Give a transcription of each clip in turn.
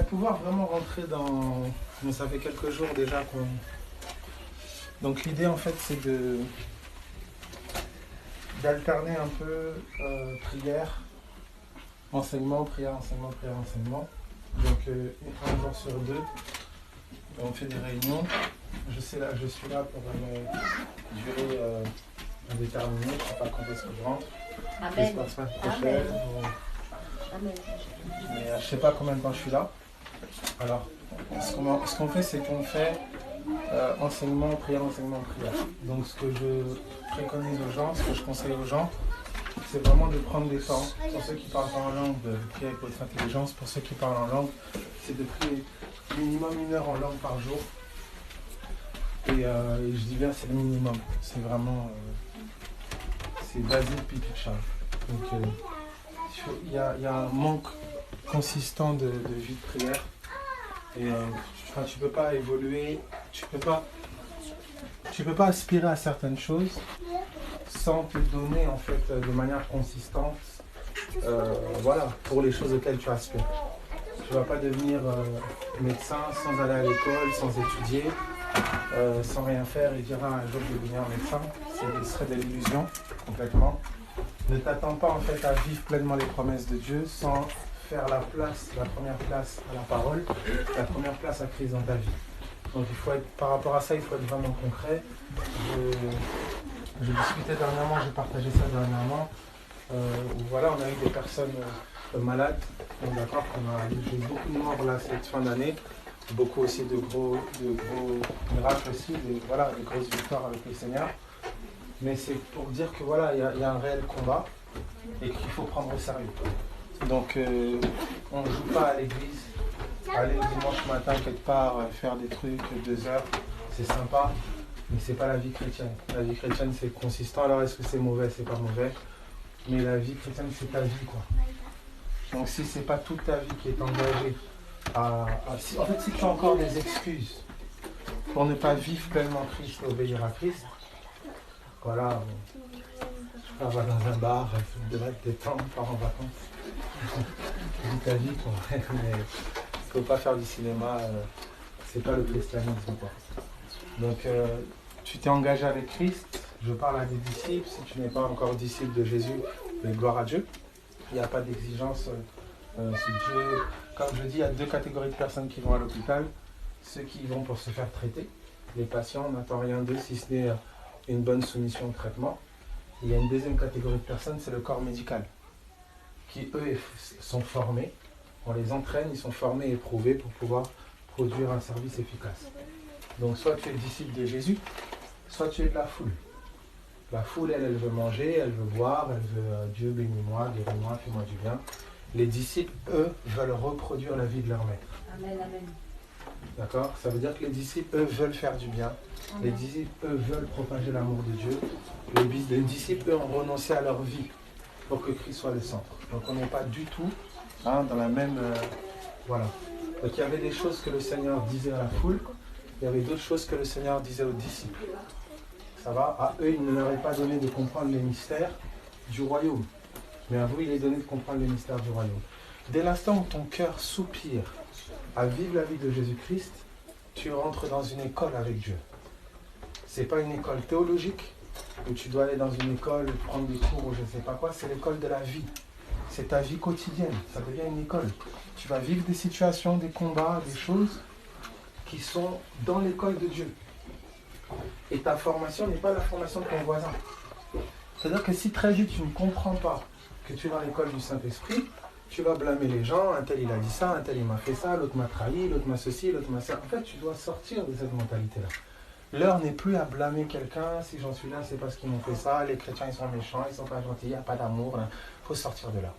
pouvoir vraiment rentrer dans... Bon, ça fait quelques jours déjà qu'on... Donc l'idée en fait c'est d'alterner un peu prière, enseignement, prière, enseignement, prière, enseignement. Donc un jour sur deux, on fait des réunions. Je suis là pour une durée indéterminée, je ne sais pas quand est-ce que je rentre. Amen. J'espère la semaine prochaine. Amen. Mais je ne sais pas combien de temps je suis là. Alors, ce qu'on fait, c'est qu'on fait enseignement, prière, enseignement, prière. Donc ce que je préconise aux gens, ce que je conseille aux gens, c'est vraiment de prendre des temps. Pour ceux qui parlent pas en langue, de prier avec votre intelligence. Pour ceux qui parlent en langue, c'est de prier minimum 1 heure en langue par jour. Et je dis bien c'est le minimum. C'est vraiment c'est basique puis tout charge. Donc il y a un manque consistant de vie de prière. Et tu peux pas évoluer, tu peux pas aspirer à certaines choses sans te donner en fait de manière consistante voilà, pour les choses auxquelles tu aspires. Tu ne vas pas devenir médecin sans aller à l'école, sans étudier, sans rien faire et dire un jour je vais devenir médecin. Ce serait de l'illusion complètement. Ne t'attends pas en fait à vivre pleinement les promesses de Dieu sans faire la première place à la parole, la première place à Christ dans ta vie. Donc il faut être, par rapport à ça, il faut être vraiment concret. Je discutais dernièrement, j'ai partagé ça dernièrement, où voilà, on a eu des personnes malades, donc d'accord, j'ai eu beaucoup de morts là cette fin d'année, beaucoup aussi de gros miracles aussi, des grosses victoires avec le Seigneur. Mais c'est pour dire que voilà, il y a un réel combat et qu'il faut prendre au sérieux. Donc on ne joue pas à l'église, aller le dimanche matin quelque part, faire des trucs, 2 heures, c'est sympa, mais c'est pas la vie chrétienne. La vie chrétienne c'est consistant, alors est-ce que c'est mauvais, c'est pas mauvais, mais la vie chrétienne c'est ta vie quoi. Donc si c'est pas toute ta vie qui est engagée en fait si tu as encore des excuses pour ne pas vivre pleinement Christ et obéir à Christ, voilà, on va dans un bar, tu devrais te détendre, pars en vacances. Vis ta vie quoi. Mais il ne faut pas faire du cinéma, c'est pas le christianisme quoi. Donc tu t'es engagé avec Christ, je parle à des disciples, si tu n'es pas encore disciple de Jésus, mais gloire à Dieu. Il n'y a pas d'exigence si Dieu, comme je dis, il y a 2 catégories de personnes qui vont à l'hôpital, ceux qui vont pour se faire traiter, les patients, on n'attend rien d'eux si ce n'est une bonne soumission au traitement. Il y a une deuxième catégorie de personnes, c'est le corps médical, qui eux sont formés, on les entraîne, ils sont formés et éprouvés pour pouvoir produire un service efficace. Donc soit tu es disciple de Jésus, soit tu es de la foule. La foule, elle veut manger, elle veut boire, elle veut Dieu bénis-moi, guéris-moi, fais-moi du bien. Les disciples, eux, veulent reproduire la vie de leur maître. Amen, amen. D'accord? Ça veut dire que les disciples, eux, veulent faire du bien. Amen. Les disciples, eux, veulent propager l'amour de Dieu. Les disciples, eux, ont renoncé à leur vie pour que Christ soit le centre. Donc on n'est pas du tout dans la même... voilà. Donc il y avait des choses que le Seigneur disait à la foule, il y avait d'autres choses que le Seigneur disait aux disciples. Ça va? À eux, il ne leur est pas donné de comprendre les mystères du royaume. Mais à vous, il est donné de comprendre les mystères du royaume. Dès l'instant où ton cœur soupire à vivre la vie de Jésus-Christ, tu rentres dans une école avec Dieu. Ce n'est pas une école théologique, où tu dois aller dans une école, prendre des cours ou je ne sais pas quoi, c'est l'école de la vie. C'est ta vie quotidienne, ça devient une école. Tu vas vivre des situations, des combats, des choses qui sont dans l'école de Dieu. Et ta formation n'est pas la formation de ton voisin. C'est-à-dire que si très vite tu ne comprends pas que tu vas à l'école du Saint-Esprit, tu vas blâmer les gens, un tel il a dit ça, un tel il m'a fait ça, l'autre m'a trahi, l'autre m'a ceci, l'autre m'a ça. En fait, tu dois sortir de cette mentalité-là. L'heure n'est plus à blâmer quelqu'un, si j'en suis là, c'est parce qu'ils m'ont fait ça, les chrétiens ils sont méchants, ils sont pas gentils, il n'y a pas d'amour, il faut sortir de là.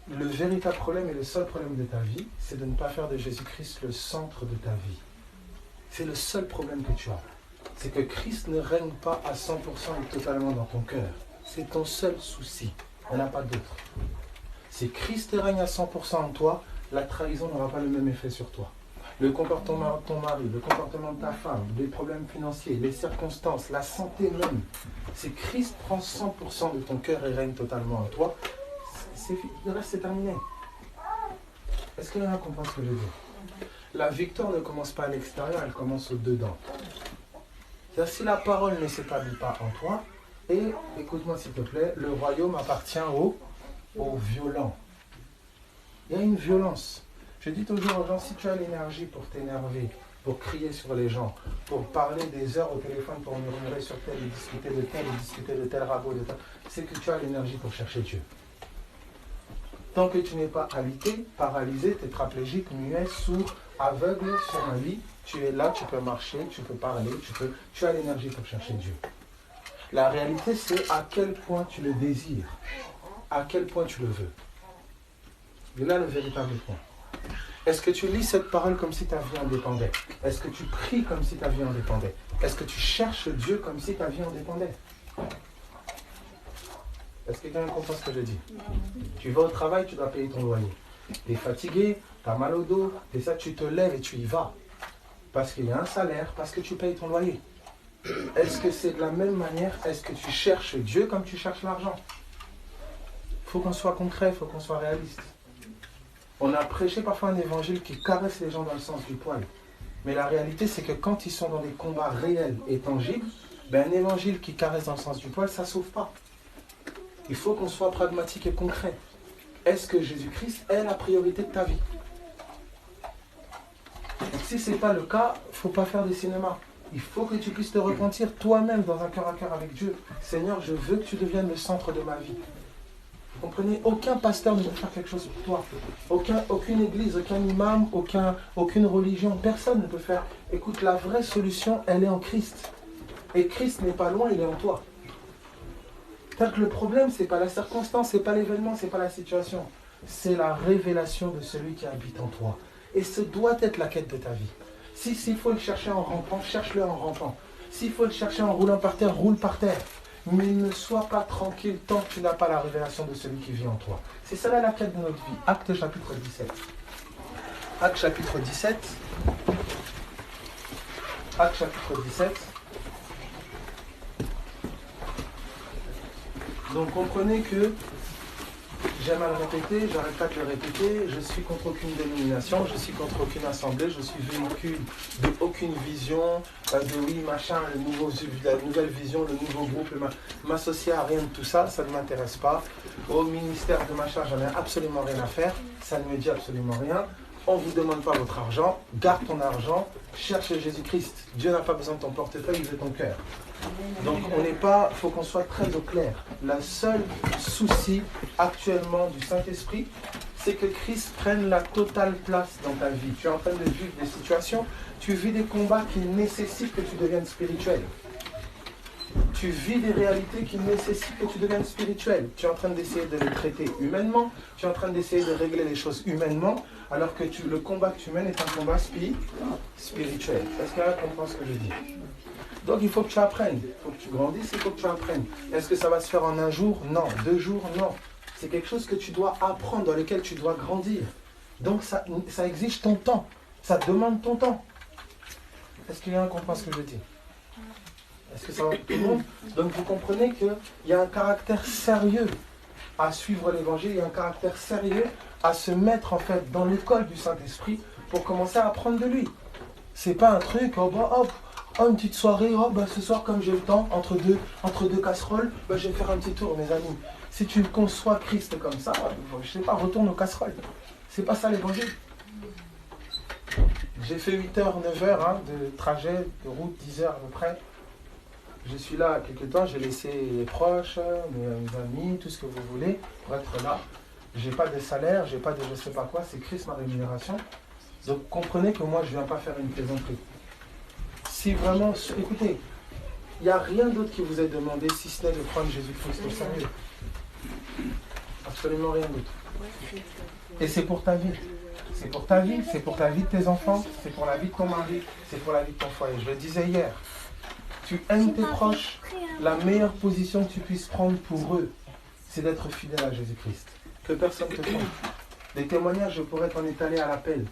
Le véritable problème et le seul problème de ta vie, c'est de ne pas faire de Jésus-Christ le centre de ta vie. C'est le seul problème que tu as. C'est que Christ ne règne pas à 100% et totalement dans ton cœur. C'est ton seul souci, il n'y en a pas d'autre. Si Christ règne à 100% en toi, la trahison n'aura pas le même effet sur toi. Le comportement de ton mari, le comportement de ta femme, les problèmes financiers, les circonstances, la santé même. Si Christ prend 100% de ton cœur et règne totalement en toi, le reste c'est terminé. Est-ce qu'il y en a qui comprennent ce que je veux dire? La victoire ne commence pas à l'extérieur, elle commence au dedans. C'est-à-dire, si la parole ne s'établit pas en toi, et, écoute-moi s'il te plaît, le royaume appartient aux violents. Il y a une violence. Je dis toujours aux gens, si tu as l'énergie pour t'énerver, pour crier sur les gens, pour parler des heures au téléphone, pour murmurer sur tel et discuter de tel rabot, c'est que tu as l'énergie pour chercher Dieu. Tant que tu n'es pas alité, paralysé, tétraplégique, muet, sourd, aveugle sur un lit, tu es là, tu peux marcher, tu peux parler, tu as l'énergie pour chercher Dieu. La réalité, c'est à quel point tu le désires, à quel point tu le veux. Et là, le véritable point. Est-ce que tu lis cette parole comme si ta vie en dépendait? Est-ce que tu pries comme si ta vie en dépendait? Est-ce que tu cherches Dieu comme si ta vie en dépendait? Est-ce que quelqu'un comprend ce que je dis? Tu vas au travail, tu dois payer ton loyer. Tu es fatigué, tu as mal au dos, et ça, tu te lèves et tu y vas. Parce qu'il y a un salaire, parce que tu payes ton loyer. Est-ce que c'est de la même manière? Est-ce que tu cherches Dieu comme tu cherches l'argent? Il faut qu'on soit concret, il faut qu'on soit réaliste. On a prêché parfois un évangile qui caresse les gens dans le sens du poil. Mais la réalité, c'est que quand ils sont dans des combats réels et tangibles, un évangile qui caresse dans le sens du poil, ça ne sauve pas. Il faut qu'on soit pragmatique et concret. Est-ce que Jésus-Christ est la priorité de ta vie? Donc, si ce n'est pas le cas, il ne faut pas faire des cinémas. Il faut que tu puisses te repentir toi-même dans un cœur à cœur avec Dieu. Seigneur, je veux que tu deviennes le centre de ma vie. Vous comprenez? Aucun pasteur ne peut faire quelque chose pour toi. Aucune église, aucun imam, aucune religion, personne ne peut faire. Écoute, la vraie solution, elle est en Christ. Et Christ n'est pas loin, il est en toi. C'est-à-dire que le problème, ce n'est pas la circonstance, ce n'est pas l'événement, ce n'est pas la situation. C'est la révélation de celui qui habite en toi. Et ce doit être la quête de ta vie. S'il faut le chercher en rampant, cherche-le en rampant. S'il faut le chercher en roulant par terre, roule par terre. Mais ne sois pas tranquille tant que tu n'as pas la révélation de celui qui vit en toi. C'est cela la quête de notre vie. Acte chapitre 17. Acte chapitre 17. Acte chapitre 17. Donc comprenez que j'aime à le répéter, j'arrête pas de le répéter, je suis contre aucune dénomination, je suis contre aucune assemblée, je suis véhicule de aucune vision, de oui, machin, la nouvelle vision, le nouveau groupe, m'associer à rien de tout ça, ça ne m'intéresse pas. Au ministère de machin, j'en ai absolument rien à faire, ça ne me dit absolument rien. On ne vous demande pas votre argent, garde ton argent, cherche Jésus-Christ. Dieu n'a pas besoin de ton portefeuille, il veut ton cœur. Donc il faut qu'on soit très au clair. Le seul souci actuellement du Saint-Esprit, c'est que Christ prenne la totale place dans ta vie. Tu es en train de vivre des situations, tu vis des combats qui nécessitent que tu deviennes spirituel. Tu vis des réalités qui nécessitent que tu deviennes spirituel. Tu es en train d'essayer de les traiter humainement, tu es en train d'essayer de régler les choses humainement, alors que le combat que tu mènes est un combat spirituel. Est-ce qu'il y a un comprend ce que je dis? Donc il faut que tu apprennes, il faut que tu grandisses, il faut que tu apprennes. Est-ce que ça va se faire en un jour? Non. 2 jours? Non. C'est quelque chose que tu dois apprendre, dans lequel tu dois grandir. Donc ça exige ton temps, ça demande ton temps. Est-ce qu'il y a un comprend ce que je dis? Est-ce que ça va pour tout le monde? Donc vous comprenez qu'il y a un caractère sérieux à suivre l'évangile, il y a un caractère sérieux à se mettre en fait dans l'école du Saint-Esprit pour commencer à apprendre de lui. C'est pas un truc, une petite soirée, ce soir comme j'ai le temps, entre deux casseroles, je vais faire un petit tour, mes amis. Si tu conçois Christ comme ça, je sais pas, retourne aux casseroles. C'est pas ça l'évangile. J'ai fait 8h, 9h de trajet, de route, 10h à peu près. Je suis là quelques temps, j'ai laissé les proches, mes amis, tout ce que vous voulez, pour être là. J'ai pas de salaire, j'ai pas de je sais pas quoi, c'est Christ ma rémunération. Donc comprenez que moi je viens pas faire une plaisanterie. Si vraiment, écoutez, il n'y a rien d'autre qui vous est demandé si ce n'est de prendre Jésus-Christ au sérieux. Absolument rien d'autre. Et c'est pour ta vie. C'est pour ta vie, c'est pour la vie de tes enfants, c'est pour la vie de ton mari, c'est pour la vie de ton foyer. Je le disais hier. Tu aimes tes proches, la meilleure position que tu puisses prendre pour eux, c'est d'être fidèle à Jésus-Christ. Que personne ne te trompe. Des témoignages, je pourrais t'en étaler à l'appel.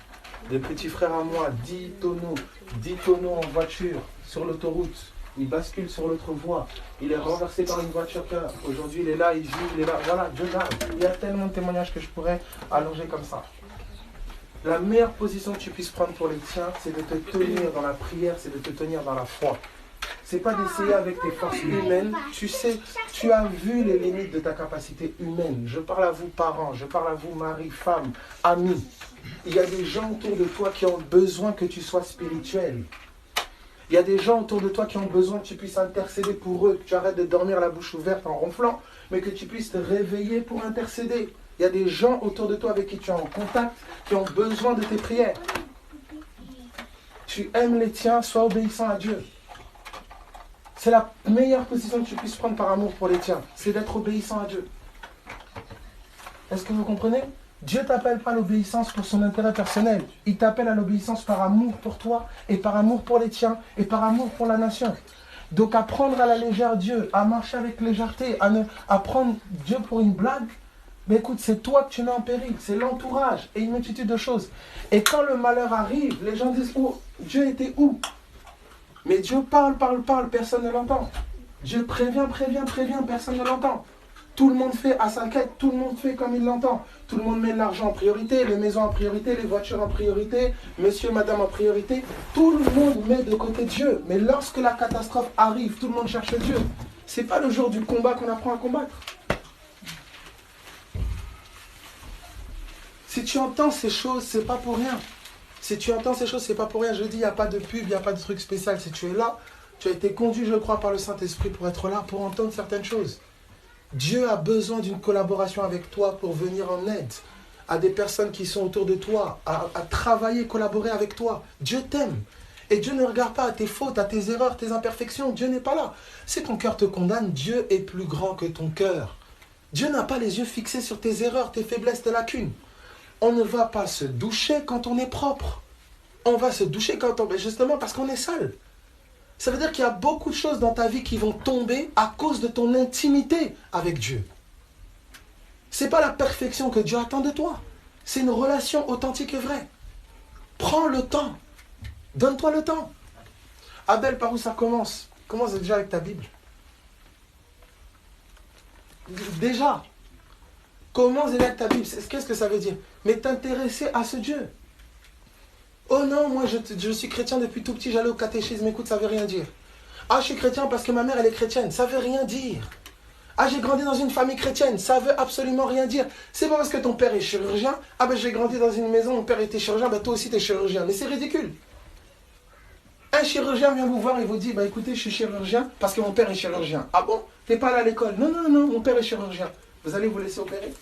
Des petits frères à moi, 10 tonneaux en voiture, sur l'autoroute. Il bascule sur l'autre voie. Il est renversé par une voiture. Aujourd'hui, il est là, il vit, il est là. Voilà, Dieu garde. Il y a tellement de témoignages que je pourrais allonger comme ça. La meilleure position que tu puisses prendre pour les tiens, c'est de te tenir dans la prière, c'est de te tenir dans la foi. C'est pas d'essayer avec tes forces humaines. Tu sais, tu as vu les limites de ta capacité humaine. Je parle à vous parents, je parle à vous mari, femme, amis. Il y a des gens autour de toi qui ont besoin que tu sois spirituel. Il y a des gens autour de toi qui ont besoin que tu puisses intercéder pour eux, que tu arrêtes de dormir la bouche ouverte en ronflant, mais que tu puisses te réveiller pour intercéder. Il y a des gens autour de toi avec qui tu es en contact, qui ont besoin de tes prières. Tu aimes les tiens, sois obéissant à Dieu. C'est la meilleure position que tu puisses prendre par amour pour les tiens. C'est d'être obéissant à Dieu. Est-ce que vous comprenez ? Dieu ne t'appelle pas à l'obéissance pour son intérêt personnel. Il t'appelle à l'obéissance par amour pour toi, et par amour pour les tiens, et par amour pour la nation. Donc à prendre à la légère Dieu, à marcher avec légèreté, à prendre Dieu pour une blague, mais écoute, c'est toi que tu mets en péril, c'est l'entourage et une multitude de choses. Et quand le malheur arrive, les gens disent, oh, Dieu était où ? Mais Dieu parle, personne ne l'entend. Dieu prévient, personne ne l'entend. Tout le monde fait à sa quête, tout le monde fait comme il l'entend. Tout le monde met l'argent en priorité, les maisons en priorité, les voitures en priorité, monsieur, madame en priorité. Tout le monde met de côté Dieu. Mais lorsque la catastrophe arrive, tout le monde cherche Dieu. Ce n'est pas le jour du combat qu'on apprend à combattre. Si tu entends ces choses, c'est pas pour rien. Si tu entends ces choses, c'est pas pour rien. Je dis, il n'y a pas de pub, il n'y a pas de truc spécial. Si tu es là, tu as été conduit, je crois, par le Saint-Esprit pour être là, pour entendre certaines choses. Dieu a besoin d'une collaboration avec toi pour venir en aide à des personnes qui sont autour de toi, à travailler, collaborer avec toi. Dieu t'aime. Et Dieu ne regarde pas à tes fautes, à tes erreurs, tes imperfections. Dieu n'est pas là. Si ton cœur te condamne, Dieu est plus grand que ton cœur. Dieu n'a pas les yeux fixés sur tes erreurs, tes faiblesses, tes lacunes. On ne va pas se doucher quand on est propre. On va se doucher quand on... Justement parce qu'on est sale. Ça veut dire qu'il y a beaucoup de choses dans ta vie qui vont tomber à cause de ton intimité avec Dieu. Ce n'est pas la perfection que Dieu attend de toi. C'est une relation authentique et vraie. Prends le temps. Donne-toi le temps. Abel, par où ça commence ? Commence déjà avec ta Bible. Déjà. Commence déjà avec ta Bible. Qu'est-ce que ça veut dire ? Mais t'intéresser à ce Dieu. Oh non, moi je suis chrétien depuis tout petit, j'allais au catéchisme, écoute, ça veut rien dire. Ah, je suis chrétien parce que ma mère elle est chrétienne, ça veut rien dire. Ah, j'ai grandi dans une famille chrétienne, ça veut absolument rien dire. C'est pas parce que ton père est chirurgien, ah ben j'ai grandi dans une maison, mon père était chirurgien, ben toi aussi t'es chirurgien. Mais c'est ridicule. Un chirurgien vient vous voir et vous dit, bah écoutez, je suis chirurgien parce que mon père est chirurgien. Ah bon ? T'es pas allé à l'école ? Non, non, non, mon père est chirurgien. Vous allez vous laisser opérer ?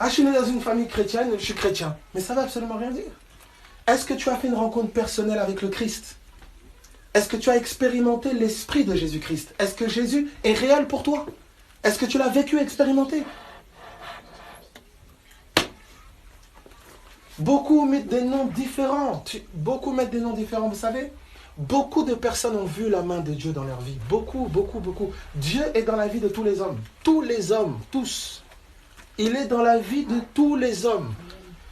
Ah, je suis né dans une famille chrétienne, je suis chrétien. Mais ça ne veut absolument rien dire. Est-ce que tu as fait une rencontre personnelle avec le Christ ? Est-ce que tu as expérimenté l'esprit de Jésus-Christ ? Est-ce que Jésus est réel pour toi ? Est-ce que tu l'as vécu, expérimenté ? Beaucoup mettent des noms différents. Beaucoup mettent des noms différents, vous savez ? Beaucoup de personnes ont vu la main de Dieu dans leur vie. Beaucoup. Dieu est dans la vie de tous les hommes. Tous les hommes, tous. Il est dans la vie de tous les hommes.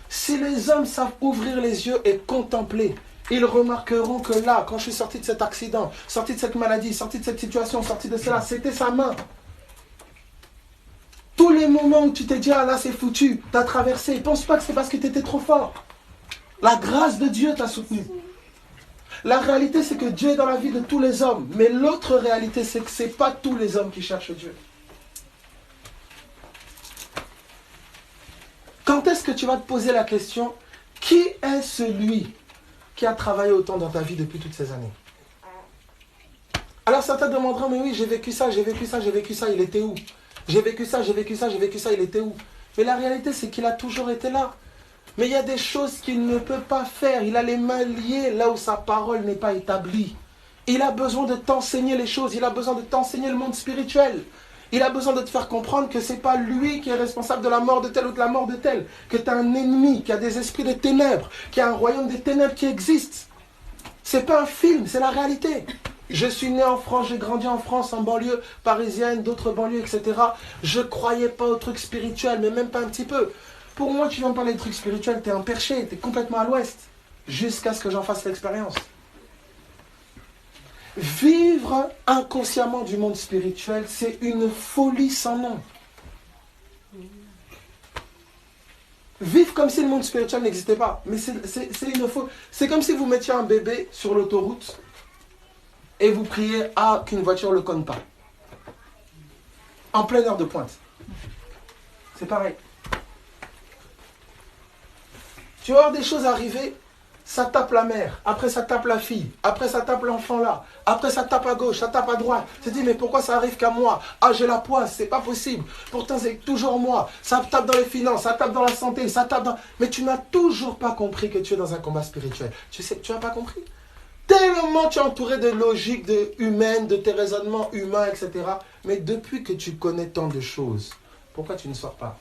Si les hommes savent ouvrir les yeux et contempler, ils remarqueront que là, quand je suis sorti de cet accident, sorti de cette maladie, sorti de cette situation, sorti de cela, c'était sa main. Tous les moments où tu t'es dit, ah là c'est foutu, tu as traversé, ne pense pas que c'est parce que tu étais trop fort. La grâce de Dieu t'a soutenu. La réalité, c'est que Dieu est dans la vie de tous les hommes. Mais l'autre réalité, c'est que ce n'est pas tous les hommes qui cherchent Dieu. Quand est-ce que tu vas te poser la question, qui est celui qui a travaillé autant dans ta vie depuis toutes ces années? Alors certains demanderont, mais oui, j'ai vécu ça, il était où? J'ai vécu ça, il était où? Mais la réalité, c'est qu'il a toujours été là. Mais il y a des choses qu'il ne peut pas faire. Il a les mains liées là où sa parole n'est pas établie. Il a besoin de t'enseigner les choses, il a besoin de t'enseigner le monde spirituel. Il a besoin de te faire comprendre que ce n'est pas lui qui est responsable de la mort de tel ou de la mort de tel. Que tu as un ennemi, qu'il y a des esprits de ténèbres, qu'il y a un royaume des ténèbres qui existe. Ce n'est pas un film, c'est la réalité. Je suis né en France, j'ai grandi en France, en banlieue parisienne, d'autres banlieues, etc. Je ne croyais pas aux trucs spirituels, mais même pas un petit peu. Pour moi, tu viens me parler de trucs spirituels, tu es un perché, tu es complètement à l'ouest. Jusqu'à ce que j'en fasse l'expérience. Vivre inconsciemment du monde spirituel, c'est une folie sans nom. vivre comme si le monde spirituel n'existait pas. Mais c'est une faute. C'est comme si vous mettiez un bébé sur l'autoroute et vous priez qu'une voiture ne le conne pas. En pleine heure de pointe. C'est pareil. Tu vas voir des choses arriver, ça tape la mère, après ça tape la fille, après ça tape l'enfant là, après ça tape à gauche, ça tape à droite. Tu te dis, mais pourquoi ça arrive qu'à moi? Ah, j'ai la poisse, c'est pas possible. Pourtant, c'est toujours moi. Ça tape dans les finances, ça tape dans la santé, ça tape dans... Mais tu n'as toujours pas compris que tu es dans un combat spirituel. Tu n'as pas compris. Tellement tu es entouré de logiques humaines, de tes raisonnements humains, etc. Mais depuis que tu connais tant de choses, pourquoi tu ne sors pas?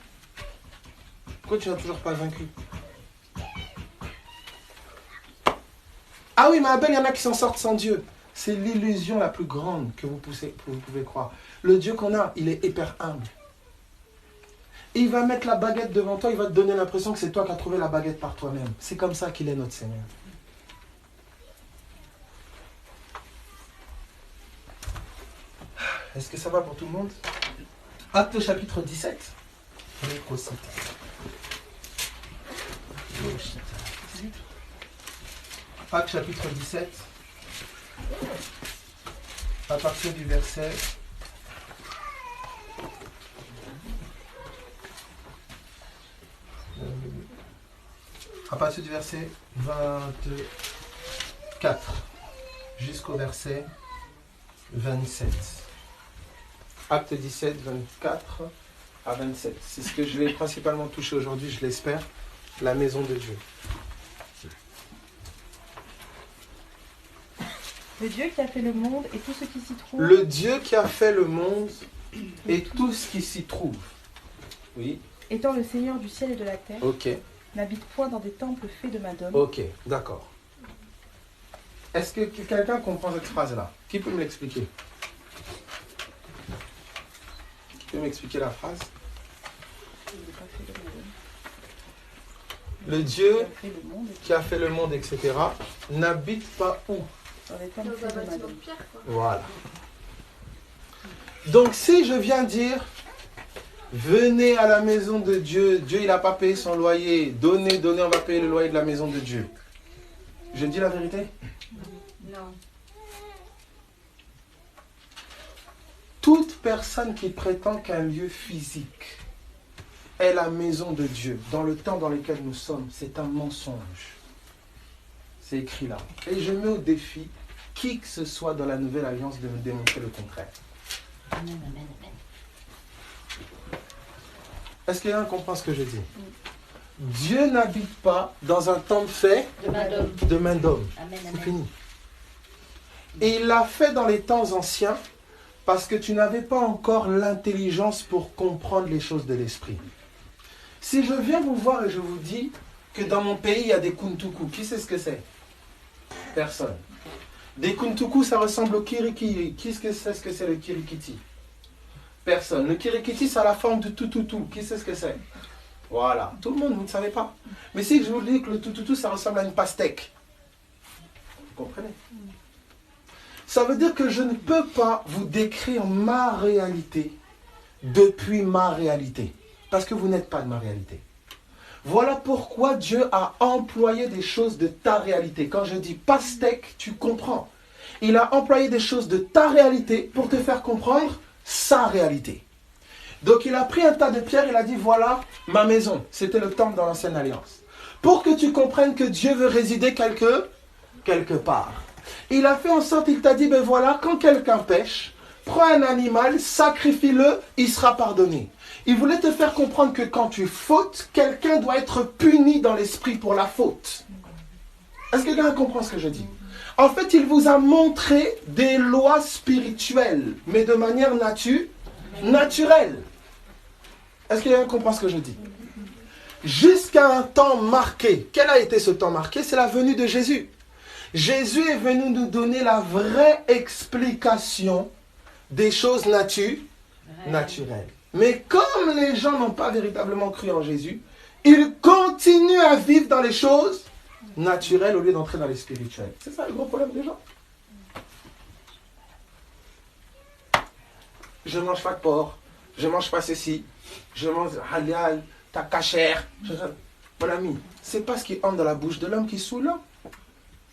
Pourquoi tu n'as toujours pas vaincu? Ah oui, mais Abel, il y en a qui s'en sortent sans Dieu. C'est l'illusion la plus grande que vous pouvez croire. Le Dieu qu'on a, il est hyper humble. Il va mettre la baguette devant toi, il va te donner l'impression que c'est toi qui as trouvé la baguette par toi-même. C'est comme ça qu'il est notre Seigneur. Est-ce que ça va pour tout le monde? Acte chapitre 17. Acte chapitre 17. À partir du verset... À partir du verset 24 jusqu'au verset 27. Acte 17, 24 à 27. C'est ce que je vais principalement toucher aujourd'hui, je l'espère, la maison de Dieu. Le Dieu qui a fait le monde et tout ce qui s'y trouve. Le Dieu qui a fait le monde et tout ce qui s'y trouve. Oui. Étant le Seigneur du ciel et de la terre. Ok. N'habite point dans des temples faits de madones. Ok, d'accord. Est-ce que quelqu'un comprend cette phrase-là? Qui peut me l'expliquer? Qui peut m'expliquer la phrase? Le Dieu qui a fait le monde, etc., n'habite pas où? Dans des temples faits de madones. Voilà. Donc si je viens dire, venez à la maison de Dieu, Dieu il n'a pas payé son loyer, donnez, on va payer le loyer de la maison de Dieu. Je dis la vérité? Non. Toute personne qui prétend qu'un lieu physique est la maison de Dieu, dans le temps dans lequel nous sommes, c'est un mensonge. C'est écrit là. Et je mets au défi qui que ce soit dans la nouvelle alliance de me démontrer le contraire. Amen, amen, amen. Est-ce que quelqu'un comprend ce que je dis? Dieu n'habite pas dans un temple fait de main d'homme. C'est fini. Et il l'a fait dans les temps anciens parce que tu n'avais pas encore l'intelligence pour comprendre les choses de l'esprit. Si je viens vous voir et je vous dis que dans mon pays il y a des kuntuku, qui sait ce que c'est? Personne. Des kuntuku, ça ressemble au kirikiri. Qui sait ce que c'est le kirikiti? Personne. Le kirikiti, ça a la forme du tututu. Qui sait ce que c'est? Voilà. Tout le monde, vous ne savez pas. Mais si je vous dis que le tututu, ça ressemble à une pastèque. Vous comprenez? Ça veut dire que je ne peux pas vous décrire ma réalité depuis ma réalité. Parce que vous n'êtes pas de ma réalité. Voilà pourquoi Dieu a employé des choses de ta réalité. Quand je dis pastèque, tu comprends. Il a employé des choses de ta réalité pour te faire comprendre sa réalité. Donc il a pris un tas de pierres, il a dit voilà ma maison. C'était le temple dans l'ancienne alliance. Pour que tu comprennes que Dieu veut résider quelque part. Il a fait en sorte, il t'a dit ben voilà, quand quelqu'un pêche, prends un animal, sacrifie-le, il sera pardonné. Il voulait te faire comprendre que quand tu fautes, quelqu'un doit être puni dans l'esprit pour la faute. Est-ce que quelqu'un comprend ce que je dis? En fait, il vous a montré des lois spirituelles, mais de manière naturelle. Est-ce que quelqu'un comprend ce que je dis? Jusqu'à un temps marqué. Quel a été ce temps marqué? C'est la venue de Jésus. Jésus est venu nous donner la vraie explication des choses naturelles. Mais comme les gens n'ont pas véritablement cru en Jésus, ils continuent à vivre dans les choses naturelles au lieu d'entrer dans les spirituelles. C'est ça le gros problème des gens. Je ne mange pas de porc, je ne mange pas ceci, je mange halal, ta cachère. Mon ami, c'est pas ce qui entre dans la bouche de l'homme qui saoule l'homme.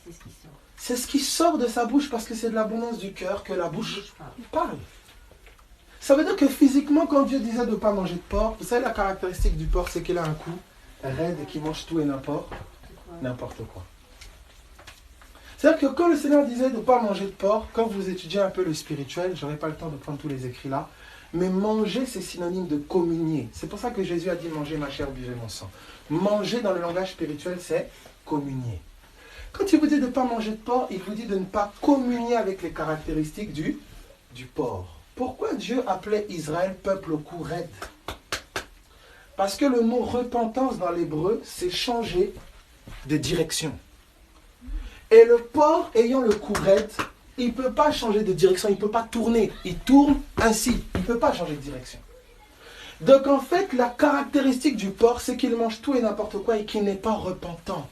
C'est ce qui sort. C'est ce qui sort de sa bouche parce que c'est de l'abondance du cœur que la bouche parle. Ça veut dire que physiquement, quand Dieu disait de ne pas manger de porc, vous savez la caractéristique du porc, c'est qu'il a un cou raide et qu'il mange tout et n'importe quoi. C'est-à-dire que quand le Seigneur disait de ne pas manger de porc, quand vous étudiez un peu le spirituel, je n'aurai pas le temps de prendre tous les écrits là, mais manger c'est synonyme de communier. C'est pour ça que Jésus a dit mangez ma chair, buvez mon sang. Manger dans le langage spirituel, c'est communier. Quand il vous dit de ne pas manger de porc, il vous dit de ne pas communier avec les caractéristiques du porc. Pourquoi Dieu appelait Israël peuple au cou raide? Parce que le mot repentance dans l'hébreu, c'est changer de direction. Et le porc ayant le cou raide, il ne peut pas changer de direction, il ne peut pas tourner. Il tourne ainsi, il ne peut pas changer de direction. Donc en fait, la caractéristique du porc, c'est qu'il mange tout et n'importe quoi et qu'il n'est pas repentant.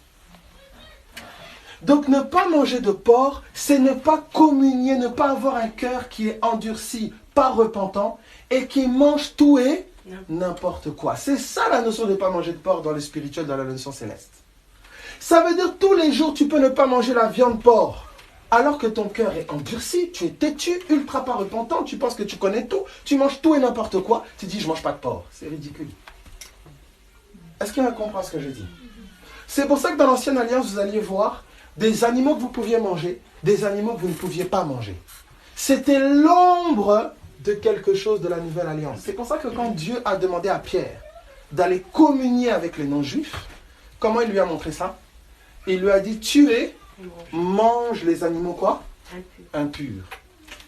Donc ne pas manger de porc, c'est ne pas communier, ne pas avoir un cœur qui est endurci, pas repentant, et qui mange tout et n'importe quoi. C'est ça la notion de ne pas manger de porc dans le spirituel, dans la notion céleste. Ça veut dire tous les jours tu peux ne pas manger la viande porc, alors que ton cœur est endurci, tu es têtu, ultra pas repentant, tu penses que tu connais tout, tu manges tout et n'importe quoi, tu dis je mange pas de porc. C'est ridicule. Est-ce qu'il y en a qui comprend ce que je dis? C'est pour ça que dans l'ancienne alliance, vous alliez voir des animaux que vous pouviez manger, des animaux que vous ne pouviez pas manger. C'était l'ombre de quelque chose de la nouvelle alliance. C'est pour ça que quand Dieu a demandé à Pierre d'aller communier avec les non-juifs, comment il lui a montré ça? Il lui a dit, tuez, mange les animaux quoi? Impurs.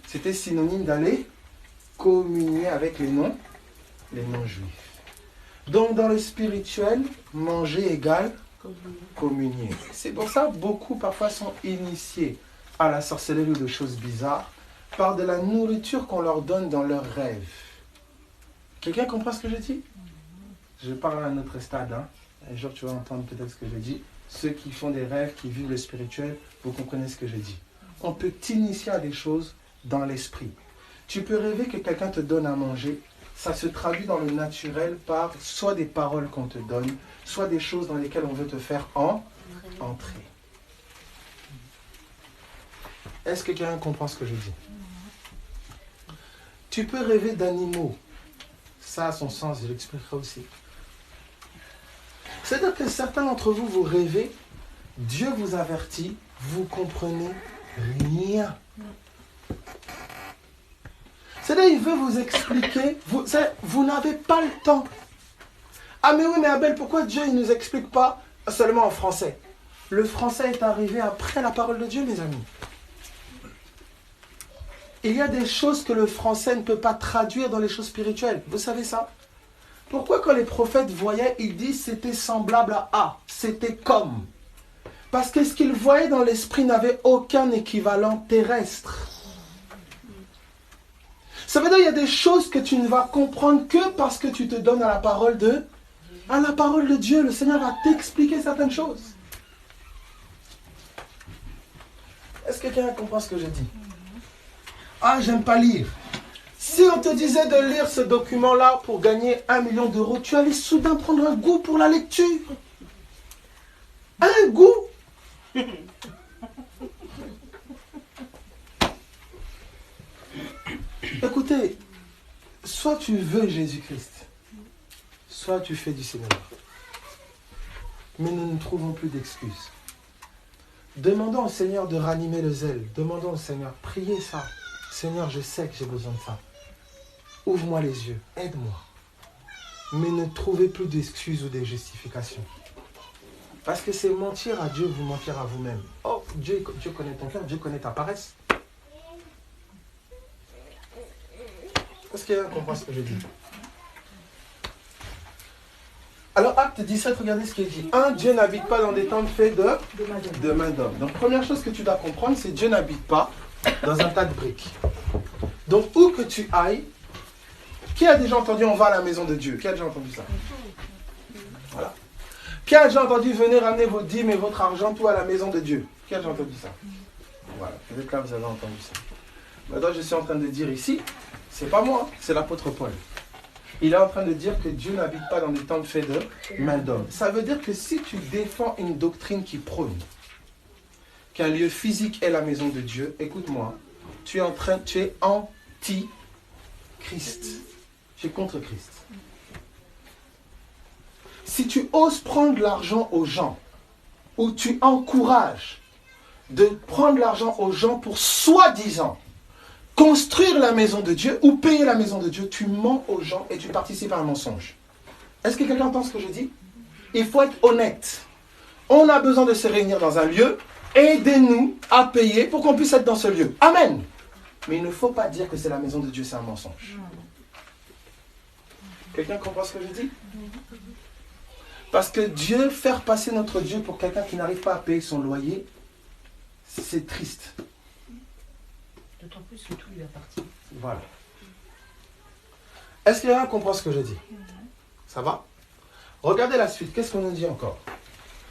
C'était synonyme d'aller communier avec les non-juifs. Donc dans le spirituel, manger égale communier. C'est pour ça que beaucoup parfois sont initiés à la sorcellerie ou de choses bizarres par de la nourriture qu'on leur donne dans leurs rêves. Quelqu'un comprend ce que je dis? Je parle à un autre stade. Un jour tu vas entendre peut-être ce que je dis. Ceux qui font des rêves, qui vivent le spirituel, vous comprenez ce que je dis. On peut t'initier à des choses dans l'esprit. Tu peux rêver que quelqu'un te donne à manger. Ça se traduit dans le naturel par soit des paroles qu'on te donne, soit des choses dans lesquelles on veut te faire entrer. Est-ce que quelqu'un comprend ce que je dis? Tu peux rêver d'animaux. Ça a son sens, je l'expliquerai aussi. C'est-à-dire que certains d'entre vous, vous rêvez, Dieu vous avertit, vous comprenez rien. C'est-à-dire il veut vous expliquer, vous n'avez pas le temps. Ah mais oui, mais Abel, pourquoi Dieu il ne nous explique pas seulement en français? Le français est arrivé après la parole de Dieu, mes amis. Il y a des choses que le français ne peut pas traduire dans les choses spirituelles. Vous savez ça? Pourquoi quand les prophètes voyaient, ils disent c'était semblable à c'était comme? Parce que ce qu'ils voyaient dans l'esprit n'avait aucun équivalent terrestre. Ça veut dire qu'il y a des choses que tu ne vas comprendre que parce que tu te donnes à la parole de Dieu. Le Seigneur va t'expliquer certaines choses. Est-ce que quelqu'un comprend ce que je dis? Ah, j'aime pas lire. Si on te disait de lire ce document-là pour gagner 1 million d'euros, tu allais soudain prendre un goût pour la lecture. Un goût. Écoutez, soit tu veux Jésus-Christ, soit tu fais du Seigneur. Mais nous ne trouvons plus d'excuses. Demandons au Seigneur de ranimer le zèle. Demandons au Seigneur, priez ça. Seigneur, je sais que j'ai besoin de ça. Ouvre-moi les yeux, aide-moi. Mais ne trouvez plus d'excuses ou de justifications. Parce que c'est mentir à Dieu, vous mentir à vous-même. Oh, Dieu connaît ton cœur, Dieu connaît ta paresse. Est-ce qu'il y a un comprend ce que je dis? Alors, acte 17, regardez ce qu'il dit. 1, Dieu n'habite pas dans des temples faits de main d'homme. Donc, première chose que tu dois comprendre, c'est que Dieu n'habite pas dans un tas de briques. Donc, où que tu ailles, qui a déjà entendu on va à la maison de Dieu? Qui a déjà entendu ça? Voilà. Qui a déjà entendu venez ramener vos dîmes et votre argent tout à la maison de Dieu? Qui a déjà entendu ça? Voilà, peut-être là vous avez entendu ça. Maintenant, je suis en train de dire ici, c'est pas moi, c'est l'apôtre Paul. Il est en train de dire que Dieu n'habite pas dans des temples faits de main d'homme. Ça veut dire que si tu défends une doctrine qui prône qu'un lieu physique est la maison de Dieu, écoute-moi, tu es anti-Christ. Tu es contre Christ. Si tu oses prendre l'argent aux gens, ou tu encourages de prendre l'argent aux gens pour soi-disant construire la maison de Dieu ou payer la maison de Dieu, tu mens aux gens et tu participes à un mensonge. Est-ce que quelqu'un entend ce que je dis? Il faut être honnête. On a besoin de se réunir dans un lieu. Aidez-nous à payer pour qu'on puisse être dans ce lieu. Amen. Mais il ne faut pas dire que c'est la maison de Dieu, c'est un mensonge. Quelqu'un comprend ce que je dis? Parce que Dieu, faire passer notre Dieu pour quelqu'un qui n'arrive pas à payer son loyer, c'est triste. D'autant plus que tout lui appartient. Voilà. Est-ce que quelqu'un comprend ce que je dis? Ça va? Regardez la suite. Qu'est-ce qu'on nous dit encore?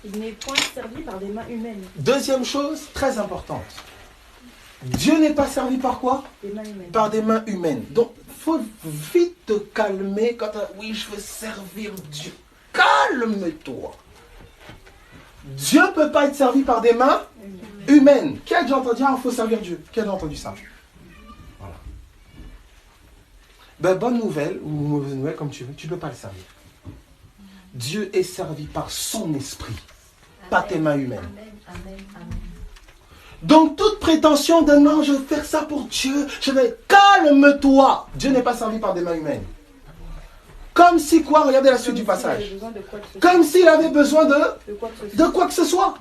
Il n'est point servi par des mains humaines. Deuxième chose, très importante. Dieu n'est pas servi par quoi? Des mains humaines. Par des mains humaines. Donc, il faut vite te calmer quand oui, je veux servir Dieu. Calme-toi. Dieu ne peut pas être servi par des mains humaines. Qui a déjà entendu? Ah, il faut servir Dieu. Qui a déjà entendu ça? Voilà. Ben, bonne nouvelle, ou mauvaise nouvelle, comme tu veux, tu ne peux pas le servir. Dieu est servi par son esprit, pas tes mains humaines. Amen, amen, amen. Donc toute prétention de non, je vais faire ça pour Dieu, je vais... Calme-toi. Dieu n'est pas servi par des mains humaines. Comme si quoi? Regardez la suite du passage. Comme s'il avait besoin de quoi que ce soit.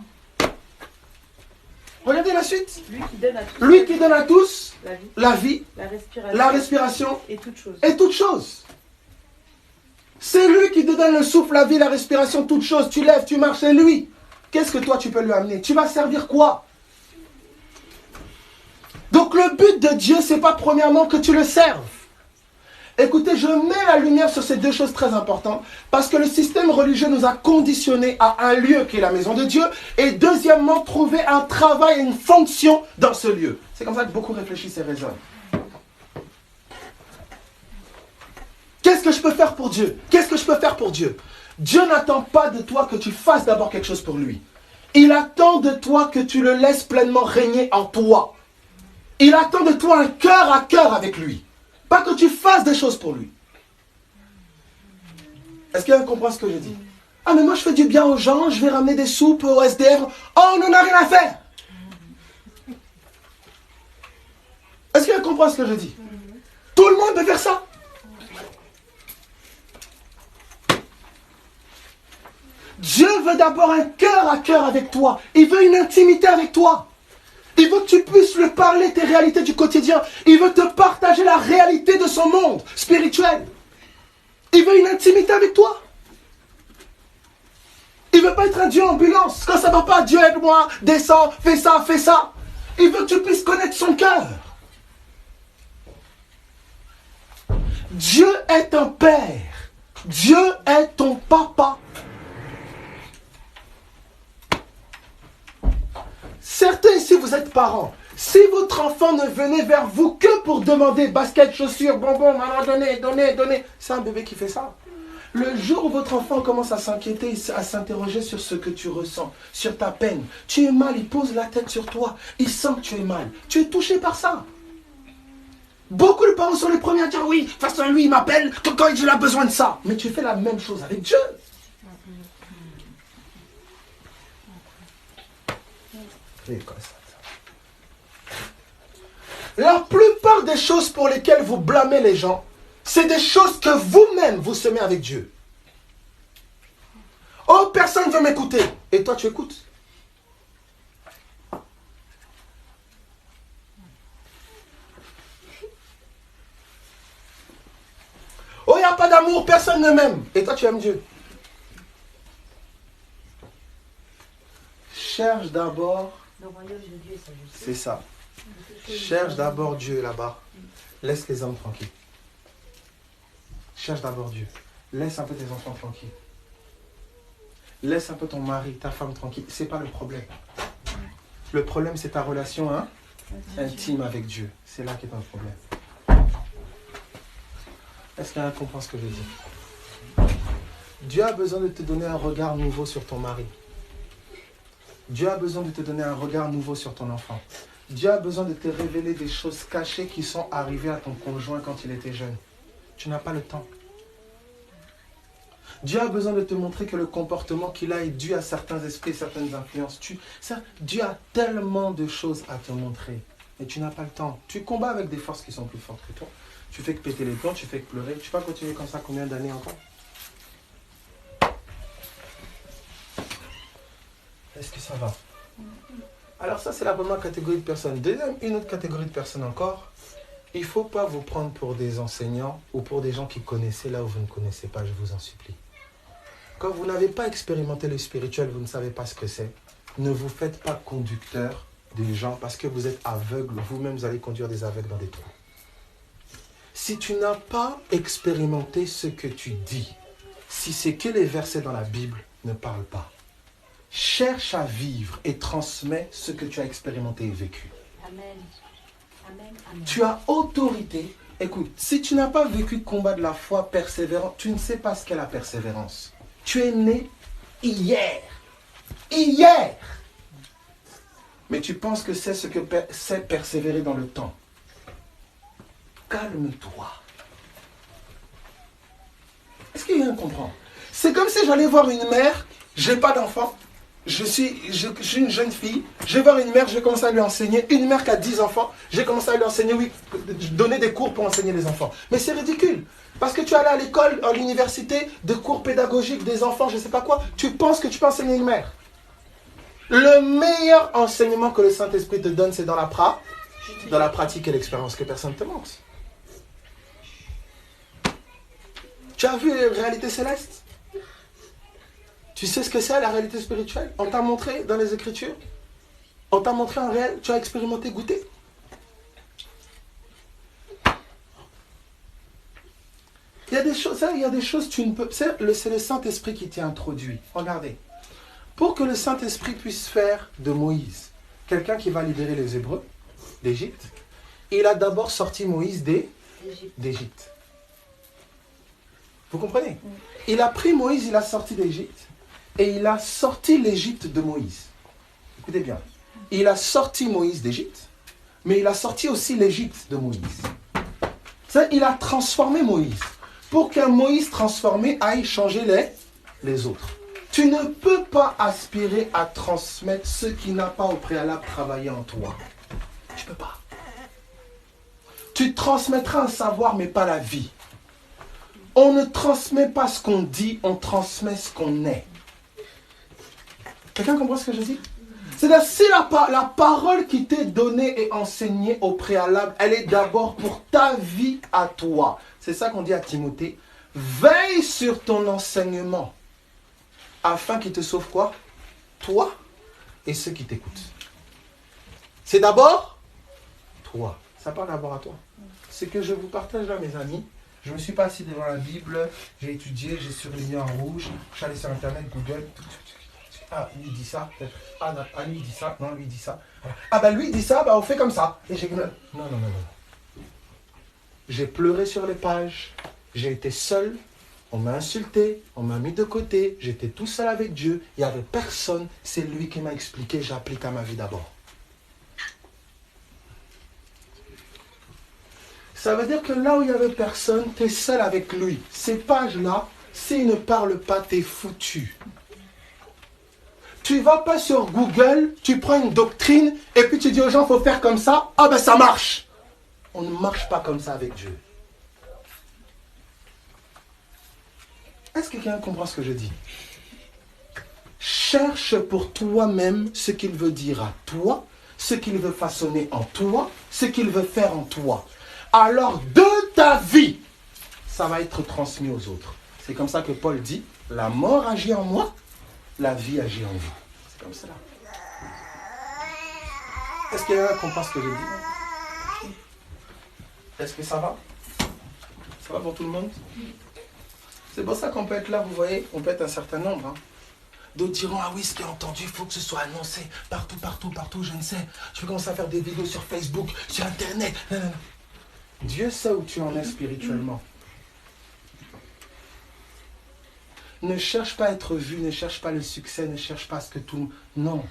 Regardez la suite. Lui qui donne à tous la vie, la respiration et toutes choses. Et toutes choses. C'est lui qui te donne le souffle, la vie, la respiration, toutes choses. Tu lèves, tu marches, c'est lui. Qu'est-ce que toi tu peux lui amener? Tu vas servir quoi? Donc le but de Dieu, c'est pas premièrement que tu le serves. Écoutez, je mets la lumière sur ces deux choses très importantes parce que le système religieux nous a conditionnés à un lieu qui est la maison de Dieu et deuxièmement, trouver un travail et une fonction dans ce lieu. C'est comme ça que beaucoup réfléchissent et raisonnent. Qu'est-ce que je peux faire pour Dieu? Qu'est-ce que je peux faire pour Dieu? Dieu n'attend pas de toi que tu fasses d'abord quelque chose pour lui. Il attend de toi que tu le laisses pleinement régner en toi. Il attend de toi un cœur à cœur avec lui. Pas que tu fasses des choses pour lui. Est-ce que quelqu'un comprend ce que je dis? Ah mais moi je fais du bien aux gens, je vais ramener des soupes au SDF. Oh, on n'en a rien à faire. Est-ce que quelqu'un comprend ce que je dis? Tout le monde peut faire ça. Dieu veut d'abord un cœur à cœur avec toi. Il veut une intimité avec toi. Il veut que tu puisses lui parler tes réalités du quotidien. Il veut te partager la réalité de son monde spirituel. Il veut une intimité avec toi. Il ne veut pas être un Dieu ambulance. Quand ça ne va pas, Dieu aide-moi, descends, fais ça, fais ça. Il veut que tu puisses connaître son cœur. Dieu est un père. Dieu est ton papa. Certains ici, vous êtes parents. Si votre enfant ne venait vers vous que pour demander basket, chaussures, bonbons, maman, donnez, c'est un bébé qui fait ça. Le jour où votre enfant commence à s'inquiéter, à s'interroger sur ce que tu ressens, sur ta peine, tu es mal, il pose la tête sur toi, il sent que tu es mal. Tu es touché par ça. Beaucoup de parents sont les premiers à dire oui, de toute façon lui il m'appelle quand il a besoin de ça. Mais tu fais la même chose avec Dieu. La plupart des choses pour lesquelles vous blâmez les gens, c'est des choses que vous-même vous semez avec Dieu. Oh, personne ne veut m'écouter. Et toi, tu écoutes. Oh, il n'y a pas d'amour, personne ne m'aime. Et toi, tu aimes Dieu. Cherche d'abord. Le royaume de Dieu et sa justice. C'est ça. Cherche d'abord Dieu là-bas. Laisse les hommes tranquilles. Cherche d'abord Dieu. Laisse un peu tes enfants tranquilles. Laisse un peu ton mari, ta femme tranquille. C'est pas le problème. Le problème, c'est ta relation intime avec Dieu. C'est là qu'est un problème. Est-ce qu'il y en a qui comprend ce que je dis? Dieu a besoin de te donner un regard nouveau sur ton mari. Dieu a besoin de te donner un regard nouveau sur ton enfant. Dieu a besoin de te révéler des choses cachées qui sont arrivées à ton conjoint quand il était jeune. Tu n'as pas le temps. Dieu a besoin de te montrer que le comportement qu'il a est dû à certains esprits, certaines influences. Dieu a tellement de choses à te montrer. Et tu n'as pas le temps. Tu combats avec des forces qui sont plus fortes que toi. Tu fais que péter les plombs, tu fais que pleurer. Tu vas continuer comme ça combien d'années encore? Est-ce que ça va? Alors ça, c'est la première catégorie de personnes. Deuxième, une autre catégorie de personnes encore. Il ne faut pas vous prendre pour des enseignants ou pour des gens qui connaissaient là où vous ne connaissez pas, je vous en supplie. Quand vous n'avez pas expérimenté le spirituel, vous ne savez pas ce que c'est. Ne vous faites pas conducteur des gens parce que vous êtes aveugle. Vous-même, vous allez conduire des aveugles dans des trous. Si tu n'as pas expérimenté ce que tu dis, si c'est que les versets dans la Bible, ne parle pas. Cherche à vivre et transmets ce que tu as expérimenté et vécu. Amen. Amen. Amen. Tu as autorité. Écoute, si tu n'as pas vécu de combat de la foi persévérant, tu ne sais pas ce qu'est la persévérance. Tu es né hier. Hier. Mais tu penses que c'est ce que c'est persévérer dans le temps. Calme-toi. Est-ce qu'il y a un comprend? C'est comme si j'allais voir une mère, je n'ai pas d'enfant, je suis une jeune fille, je vais voir une mère, je vais commencer à lui enseigner. Une mère qui a 10 enfants, j'ai commencé à lui enseigner, oui, donner des cours pour enseigner les enfants. Mais c'est ridicule. Parce que tu es allé à l'école, à l'université, de cours pédagogiques des enfants, je ne sais pas quoi, tu penses que tu peux enseigner une mère. Le meilleur enseignement que le Saint-Esprit te donne, c'est dans la pratique et l'expérience que personne ne te montre. Tu as vu la réalité céleste? Tu sais ce que c'est la réalité spirituelle? On t'a montré dans les Écritures? On t'a montré en réel? Tu as expérimenté, goûté? Il y a des choses, tu ne peux... C'est le Saint-Esprit qui t'y introduit. Regardez. Pour que le Saint-Esprit puisse faire de Moïse quelqu'un qui va libérer les Hébreux d'Égypte, il a d'abord sorti Moïse d'Égypte. Vous comprenez? Il a pris Moïse, il a sorti d'Égypte. Et il a sorti l'Égypte de Moïse. Écoutez bien. Il a sorti Moïse d'Égypte, mais il a sorti aussi l'Égypte de Moïse. Il a transformé Moïse. Pour qu'un Moïse transformé aille changer les autres. Tu ne peux pas aspirer à transmettre ce qui n'a pas au préalable travaillé en toi. Tu ne peux pas. Tu transmettras un savoir, mais pas la vie. On ne transmet pas ce qu'on dit, on transmet ce qu'on est. Quelqu'un comprend ce que je dis? C'est-à-dire, si la parole qui t'est donnée et enseignée au préalable, elle est d'abord pour ta vie à toi. C'est ça qu'on dit à Timothée. Veille sur ton enseignement, afin qu'il te sauve quoi? Toi et ceux qui t'écoutent. C'est d'abord toi. Ça parle d'abord à toi. Ce que je vous partage là, mes amis, je ne me suis pas assis devant la Bible, j'ai étudié, j'ai surligné en rouge, je suis allé sur Internet, Google. Ah, lui dit ça, ah, lui dit ça, non, lui dit ça. Ah, ben lui dit ça, ben on fait comme ça. Et j'ai... Non. J'ai pleuré sur les pages, j'ai été seul, on m'a insulté, on m'a mis de côté, j'étais tout seul avec Dieu, il n'y avait personne, c'est lui qui m'a expliqué, j'applique à ma vie d'abord. Ça veut dire que là où il n'y avait personne, tu es seul avec lui. Ces pages-là, s'il ne parle pas, tu es foutu. Tu ne vas pas sur Google, tu prends une doctrine et puis tu dis aux gens, il faut faire comme ça. Ah ben ça marche. On ne marche pas comme ça avec Dieu. Est-ce que quelqu'un comprend ce que je dis? Cherche pour toi-même ce qu'il veut dire à toi, ce qu'il veut façonner en toi, ce qu'il veut faire en toi. Alors de ta vie, ça va être transmis aux autres. C'est comme ça que Paul dit, la mort agit en moi, la vie agit en vous. C'est comme cela. Est-ce qu'il y en a qui comprend ce que je dis? Est-ce que ça va? Ça va pour tout le monde? C'est pour ça qu'on peut être là, vous voyez, on peut être un certain nombre. D'autres diront, ah oui, ce qui est entendu, il faut que ce soit annoncé partout, je ne sais. Je vais commencer à faire des vidéos sur Facebook, sur Internet. Non. Dieu sait où tu en es spirituellement. Ne cherche pas à être vu, ne cherche pas le succès, ne cherche pas à ce que tout... Non.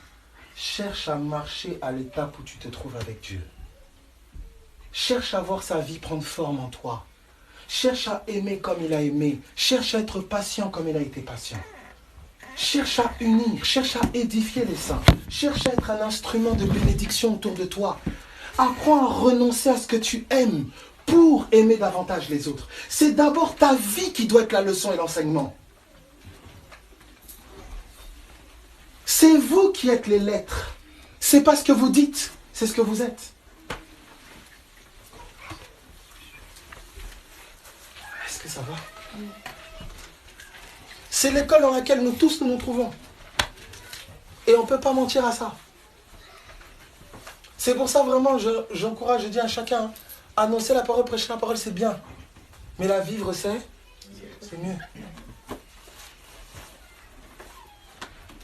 Cherche à marcher à l'étape où tu te trouves avec Dieu. Cherche à voir sa vie prendre forme en toi. Cherche à aimer comme il a aimé. Cherche à être patient comme il a été patient. Cherche à unir, cherche à édifier les saints. Cherche à être un instrument de bénédiction autour de toi. Apprends à renoncer à ce que tu aimes pour aimer davantage les autres. C'est d'abord ta vie qui doit être la leçon et l'enseignement. C'est vous qui êtes les lettres. C'est pas ce que vous dites, c'est ce que vous êtes. Est-ce que ça va? C'est l'école dans laquelle nous tous nous trouvons. Et on ne peut pas mentir à ça. C'est pour ça vraiment, j'encourage, je dis à chacun, annoncer la parole, prêcher la parole, c'est bien. Mais la vivre, c'est mieux.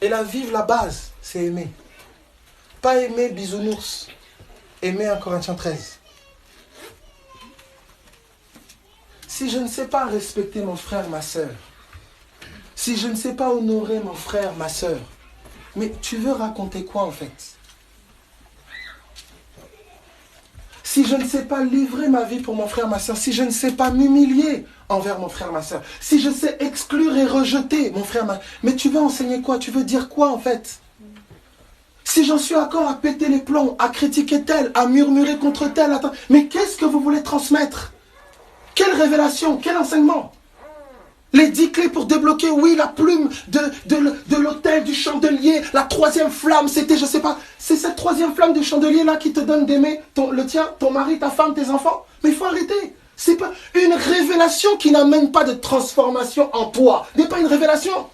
Et la vivre, la base, c'est aimer. Pas aimer bisounours. Aimer 1 Corinthiens 13. Si je ne sais pas respecter mon frère, ma soeur, si je ne sais pas honorer mon frère, ma soeur, mais tu veux raconter quoi en fait? Si je ne sais pas livrer ma vie pour mon frère, ma soeur, si je ne sais pas m'humilier envers mon frère, ma soeur, si je sais exclure et rejeter mon frère, mais tu veux enseigner quoi? Tu veux dire quoi en fait? Si j'en suis encore à péter les plombs, à critiquer tel, à murmurer contre tel, mais qu'est-ce que vous voulez transmettre? Quelle révélation? Quel enseignement? Les 10 clés pour débloquer, oui, la plume de l'autel, du chandelier, la 3e flamme, c'était, je sais pas, c'est cette 3e flamme du chandelier là qui te donne d'aimer le tien, ton mari, ta femme, tes enfants. Mais il faut arrêter. C'est pas une révélation qui n'amène pas de transformation en toi. N'est pas une révélation.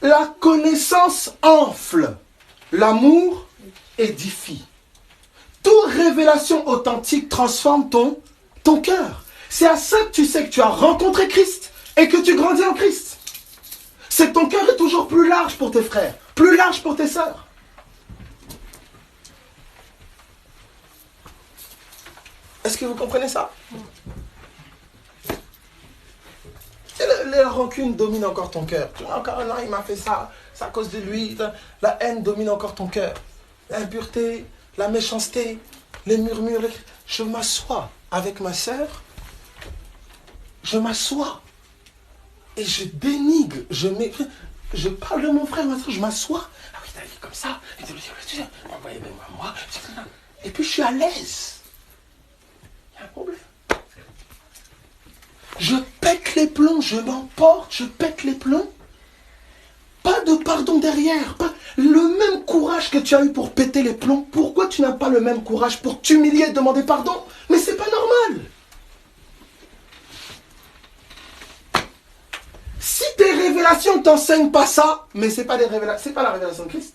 La connaissance enfle, l'amour édifie. Toute révélation authentique transforme ton cœur. C'est à ça que tu sais que tu as rencontré Christ et que tu grandis en Christ. C'est que ton cœur est toujours plus large pour tes frères, plus large pour tes sœurs. Est-ce que vous comprenez ça? Et la rancune domine encore ton cœur. Encore non, il m'a fait ça, c'est à cause de lui. La haine domine encore ton cœur. L'impureté, la méchanceté, les murmures. Je m'assois avec ma sœur, je m'assois et je dénigre, je parle de mon frère, ma soeur, je m'assois. Ah oui, t'as dit comme ça, moi. Et puis je suis à l'aise. Il y a un problème. Je pète les plombs, je m'emporte, je pète les plombs. Pas de pardon derrière, pas le même courage que tu as eu pour péter les plombs. Pourquoi tu n'as pas le même courage pour t'humilier et demander pardon? Mais c'est pas normal. Si tes révélations ne t'enseignent pas ça, mais c'est pas des révélations, c'est pas la révélation de Christ.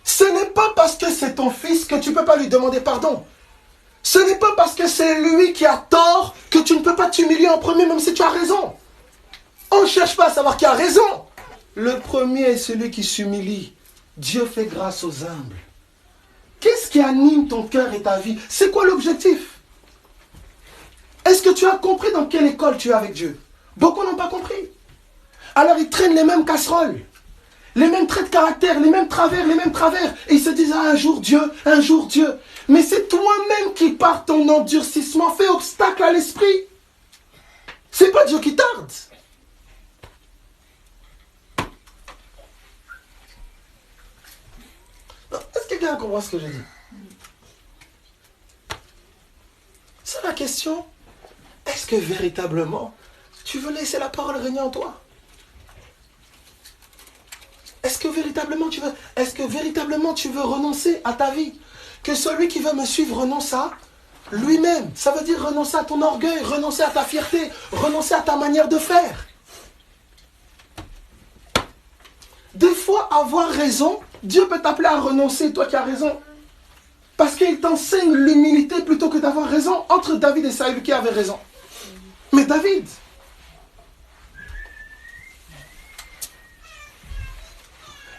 Ce n'est pas parce que c'est ton fils que tu ne peux pas lui demander pardon. Ce n'est pas parce que c'est lui qui a tort que tu ne peux pas t'humilier en premier, même si tu as raison. On ne cherche pas à savoir qui a raison. Le premier est celui qui s'humilie. Dieu fait grâce aux humbles. Qu'est-ce qui anime ton cœur et ta vie? C'est quoi l'objectif? Est-ce que tu as compris dans quelle école tu es avec Dieu? Beaucoup n'ont pas compris. Alors ils traînent les mêmes casseroles, les mêmes traits de caractère, les mêmes travers. Et ils se disent, ah, un jour Dieu. Mais c'est toi-même qui, par ton endurcissement, fais obstacle à l'esprit. C'est pas Dieu qui tarde. Est-ce que quelqu'un comprend ce que je dis? C'est la question. Est-ce que véritablement, tu veux laisser la parole régner en toi? Est-ce que véritablement tu veux renoncer à ta vie? Que celui qui veut me suivre renonce à lui-même. Ça veut dire renoncer à ton orgueil, renoncer à ta fierté, renoncer à ta manière de faire. Des fois, avoir raison, Dieu peut t'appeler à renoncer, toi qui as raison. Parce qu'il t'enseigne l'humilité plutôt que d'avoir raison. Entre David et Saül, qui avait raison? Mais David.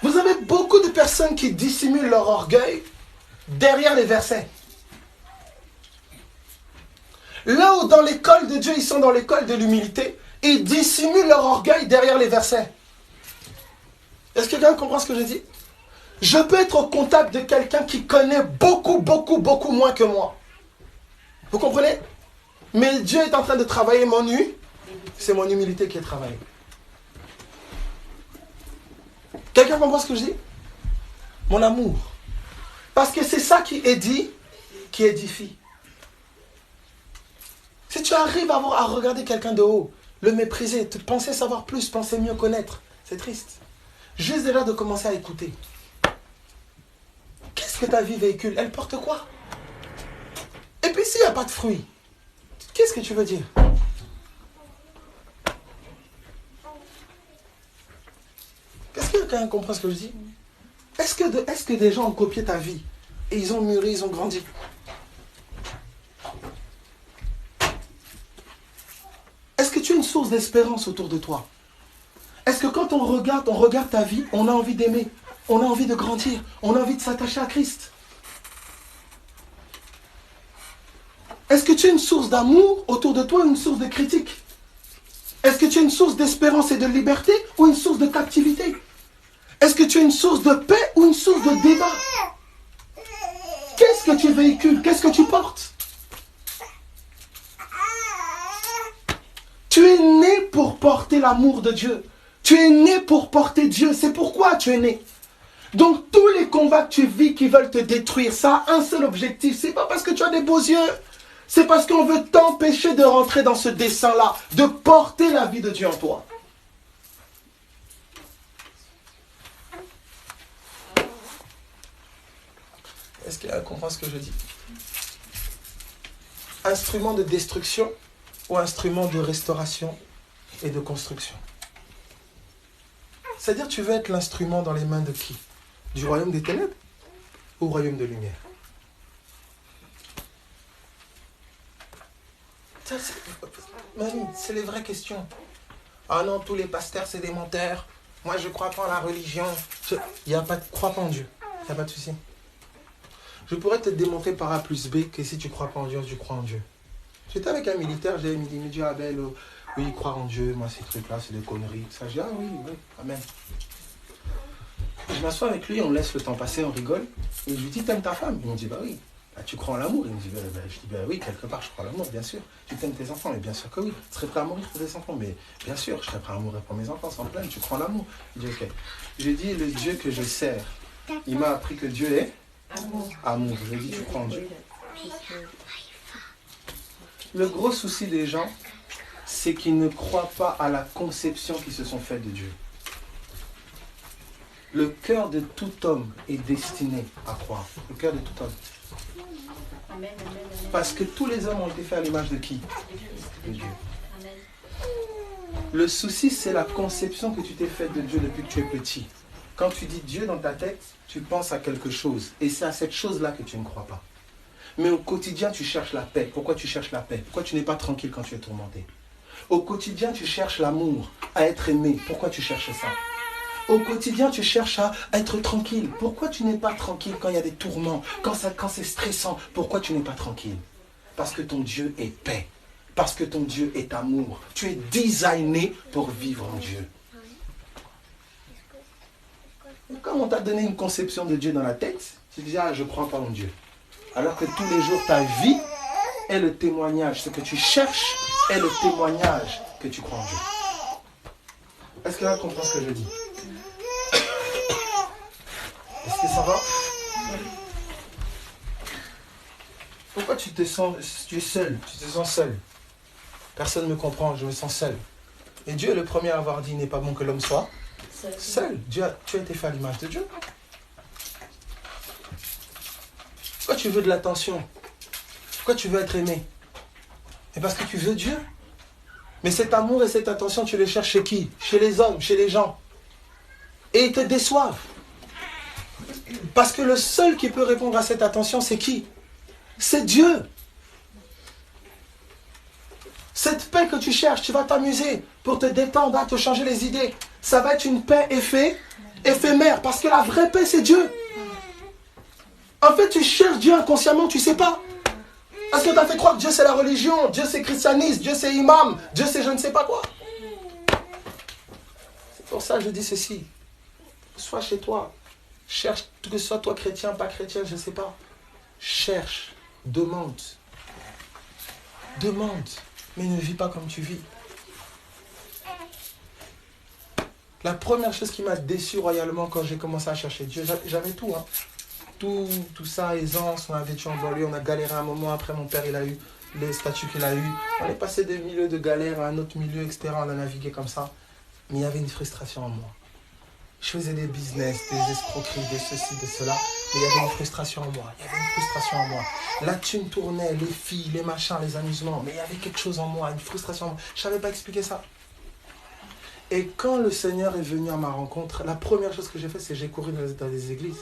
Vous avez beaucoup de personnes qui dissimulent leur orgueil derrière les versets. Là où dans l'école de Dieu, ils sont dans l'école de l'humilité, ils dissimulent leur orgueil derrière les versets. Est-ce que quelqu'un comprend ce que je dis? Je peux être au contact de quelqu'un qui connaît beaucoup moins que moi. Vous comprenez? Mais Dieu est en train de travailler mon humilité. C'est mon humilité qui est travaillée. Quelqu'un comprend ce que je dis? Mon amour. Parce que c'est ça qui édifie. Si tu arrives à regarder quelqu'un de haut, le mépriser, te penser savoir plus, penser mieux connaître, c'est triste. Juste déjà de commencer à écouter. Qu'est-ce que ta vie véhicule? Elle porte quoi? Et puis s'il n'y a pas de fruits, qu'est-ce que tu veux dire? Est-ce que quelqu'un comprend ce que je dis? Est-ce que des gens ont copié ta vie et ils ont mûri, ils ont grandi? Est-ce que tu as une source d'espérance autour de toi? Est-ce que quand on regarde ta vie, on a envie d'aimer, on a envie de grandir, on a envie de s'attacher à Christ? Est-ce que tu as une source d'amour autour de toi ou une source de critique? Est-ce que tu as une source d'espérance et de liberté ou une source de captivité? Est-ce que tu as une source de paix ou une source de débat? Qu'est-ce que tu véhicules? Qu'est-ce que tu portes? Tu es né pour porter l'amour de Dieu. Tu es né pour porter Dieu. C'est pourquoi tu es né. Donc tous les combats que tu vis qui veulent te détruire, ça a un seul objectif. C'est pas parce que tu as des beaux yeux. C'est parce qu'on veut t'empêcher de rentrer dans ce dessein-là, de porter la vie de Dieu en toi. Est-ce qu'il y a comprend ce que je dis? Instrument de destruction ou instrument de restauration et de construction? C'est-à-dire, tu veux être l'instrument dans les mains de qui? Du royaume des ténèbres ou royaume de lumière? Mamie, c'est les vraies questions. Ah non, tous les pasteurs, c'est des menteurs. Moi, je ne crois pas en la religion. Crois pas en Dieu. Il n'y a pas de souci. Je pourrais te démontrer par A plus B que si tu ne crois pas en Dieu, tu crois en Dieu. J'étais avec un militaire, il me dit, Abel, oui, croire en Dieu, moi, ces trucs-là, c'est des conneries. Ça, je dis, ah oui, amen. Je m'assois avec lui, on laisse le temps passer, on rigole. Et je lui dis, t'aimes ta femme? Il me dit, bah oui. Bah, tu crois en l'amour? Il me dit, je dis, bah oui, quelque part, je crois en l'amour, bien sûr. Tu t'aimes tes enfants? Mais bien sûr que oui. Tu serais prêt à mourir pour tes enfants? Mais bien sûr, je serais prêt à mourir pour mes enfants, sans problème. Tu crois en l'amour? Il dit, ok. Je dis, le Dieu que je sers, il m'a appris que Dieu est amour. Je lui dis, tu crois en Dieu? Le gros souci des gens, c'est qu'ils ne croient pas à la conception qu'ils se sont faite de Dieu. Le cœur de tout homme est destiné à croire. Le cœur de tout homme. Amen, amen, amen. Parce que tous les hommes ont été faits à l'image de qui? De Dieu. Amen. Le souci, c'est la conception que tu t'es faite de Dieu depuis que tu es petit. Quand tu dis Dieu dans ta tête, tu penses à quelque chose. Et c'est à cette chose-là que tu ne crois pas. Mais au quotidien, tu cherches la paix. Pourquoi tu cherches la paix? Pourquoi tu n'es pas tranquille quand tu es tourmenté? Au quotidien, tu cherches l'amour, à être aimé. Pourquoi tu cherches ça? Au quotidien, tu cherches à être tranquille. Pourquoi tu n'es pas tranquille quand il y a des tourments, quand c'est stressant? Pourquoi tu n'es pas tranquille? Parce que ton Dieu est paix. Parce que ton Dieu est amour. Tu es designé pour vivre en Dieu. Comme on t'a donné une conception de Dieu dans la tête, tu dis, ah, je ne crois pas en Dieu. Alors que tous les jours, ta vie est le témoignage. Ce que tu cherches est le témoignage que tu crois en Dieu. Est-ce que là, tu comprends ce que je dis? Est-ce que ça va? Pourquoi tu es seul? Tu te sens seul. Personne ne me comprend, je me sens seul. Et Dieu est le premier à avoir dit, il n'est pas bon que l'homme soit seul. Tu as été fait à l'image de Dieu. Pourquoi tu veux de l'attention? Pourquoi tu veux être aimé? Et parce que tu veux Dieu. Mais cet amour et cette attention, tu les cherches chez qui? Chez les hommes, chez les gens. Et ils te déçoivent. Parce que le seul qui peut répondre à cette attention, c'est qui? C'est Dieu. Cette paix que tu cherches, tu vas t'amuser pour te détendre, te changer les idées. Ça va être une paix éphémère, parce que la vraie paix, c'est Dieu. En fait, tu cherches Dieu inconsciemment, tu ne sais pas. Parce que tu as fait croire que Dieu, c'est la religion, Dieu, c'est christianisme, Dieu, c'est imam, Dieu, c'est je ne sais pas quoi. C'est pour ça que je dis ceci. Sois chez toi. Cherche, que ce soit toi chrétien, pas chrétien, je ne sais pas. Cherche, demande. Demande, mais ne vis pas comme tu vis. La première chose qui m'a déçu royalement quand j'ai commencé à chercher Dieu, j'avais tout, hein. Tout ça, aisance, on a vécu en banlieue, on a galéré un moment, après mon père il a eu les statuts qu'il a eu. On est passé des milieux de galère à un autre milieu, etc. On a navigué comme ça. Mais il y avait une frustration en moi. Je faisais des business, des escroqueries, des ceci, de cela. Mais il y avait une frustration en moi. Il y avait une frustration en moi. La thune tournait, les filles, les machins, les amusements. Mais il y avait quelque chose en moi, une frustration en moi. Je ne savais pas expliquer ça. Et quand le Seigneur est venu à ma rencontre, la première chose que j'ai fait, c'est que j'ai couru dans les églises.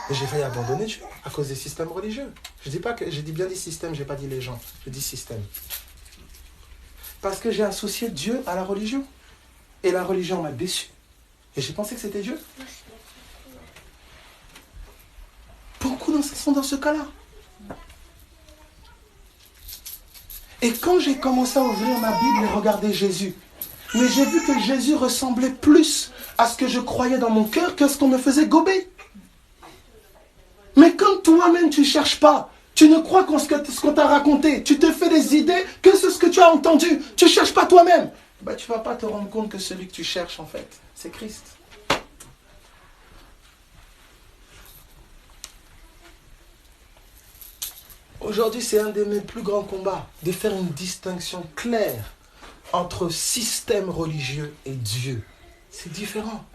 Et j'ai failli abandonner Dieu à cause des systèmes religieux. Je dis bien des systèmes, je n'ai pas dit les gens. Je dis système. Parce que j'ai associé Dieu à la religion. Et la religion m'a déçu. Et j'ai pensé que c'était Dieu. Beaucoup sont dans ce cas-là. Et quand j'ai commencé à ouvrir ma Bible et regarder Jésus, mais j'ai vu que Jésus ressemblait plus à ce que je croyais dans mon cœur que ce qu'on me faisait gober. Mais quand toi-même tu ne cherches pas, tu ne crois qu'en ce qu'on t'a raconté, tu te fais des idées que c'est ce que tu as entendu, tu ne cherches pas toi-même, ben, tu ne vas pas te rendre compte que celui que tu cherches en fait, c'est Christ. Aujourd'hui, c'est un de mes plus grands combats, de faire une distinction claire entre système religieux et Dieu. C'est différent.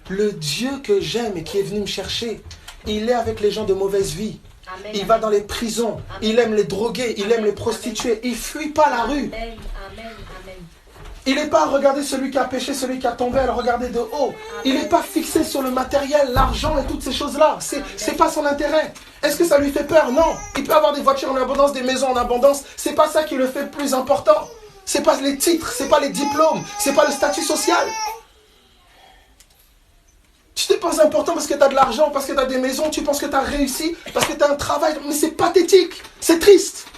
Le Dieu que j'aime et qui est venu me chercher, il est avec les gens de mauvaise vie. Amen. Il va dans les prisons. Amen. Il aime les drogués. Il aime les prostituées. Il ne fuit pas la rue. Amen. Amen. Il n'est pas à regarder celui qui a péché, celui qui a tombé, à le regarder de haut. Amen. Il n'est pas fixé sur le matériel, l'argent et toutes ces choses-là. Ce n'est pas son intérêt. Est-ce que ça lui fait peur? Non. Il peut avoir des voitures en abondance, des maisons en abondance. Ce n'est pas ça qui le fait le plus important. Ce n'est pas les titres, ce n'est pas les diplômes, ce n'est pas le statut social. Tu te penses important parce que tu as de l'argent, parce que tu as des maisons, tu penses que tu as réussi, parce que tu as un travail. Mais c'est pathétique, c'est triste.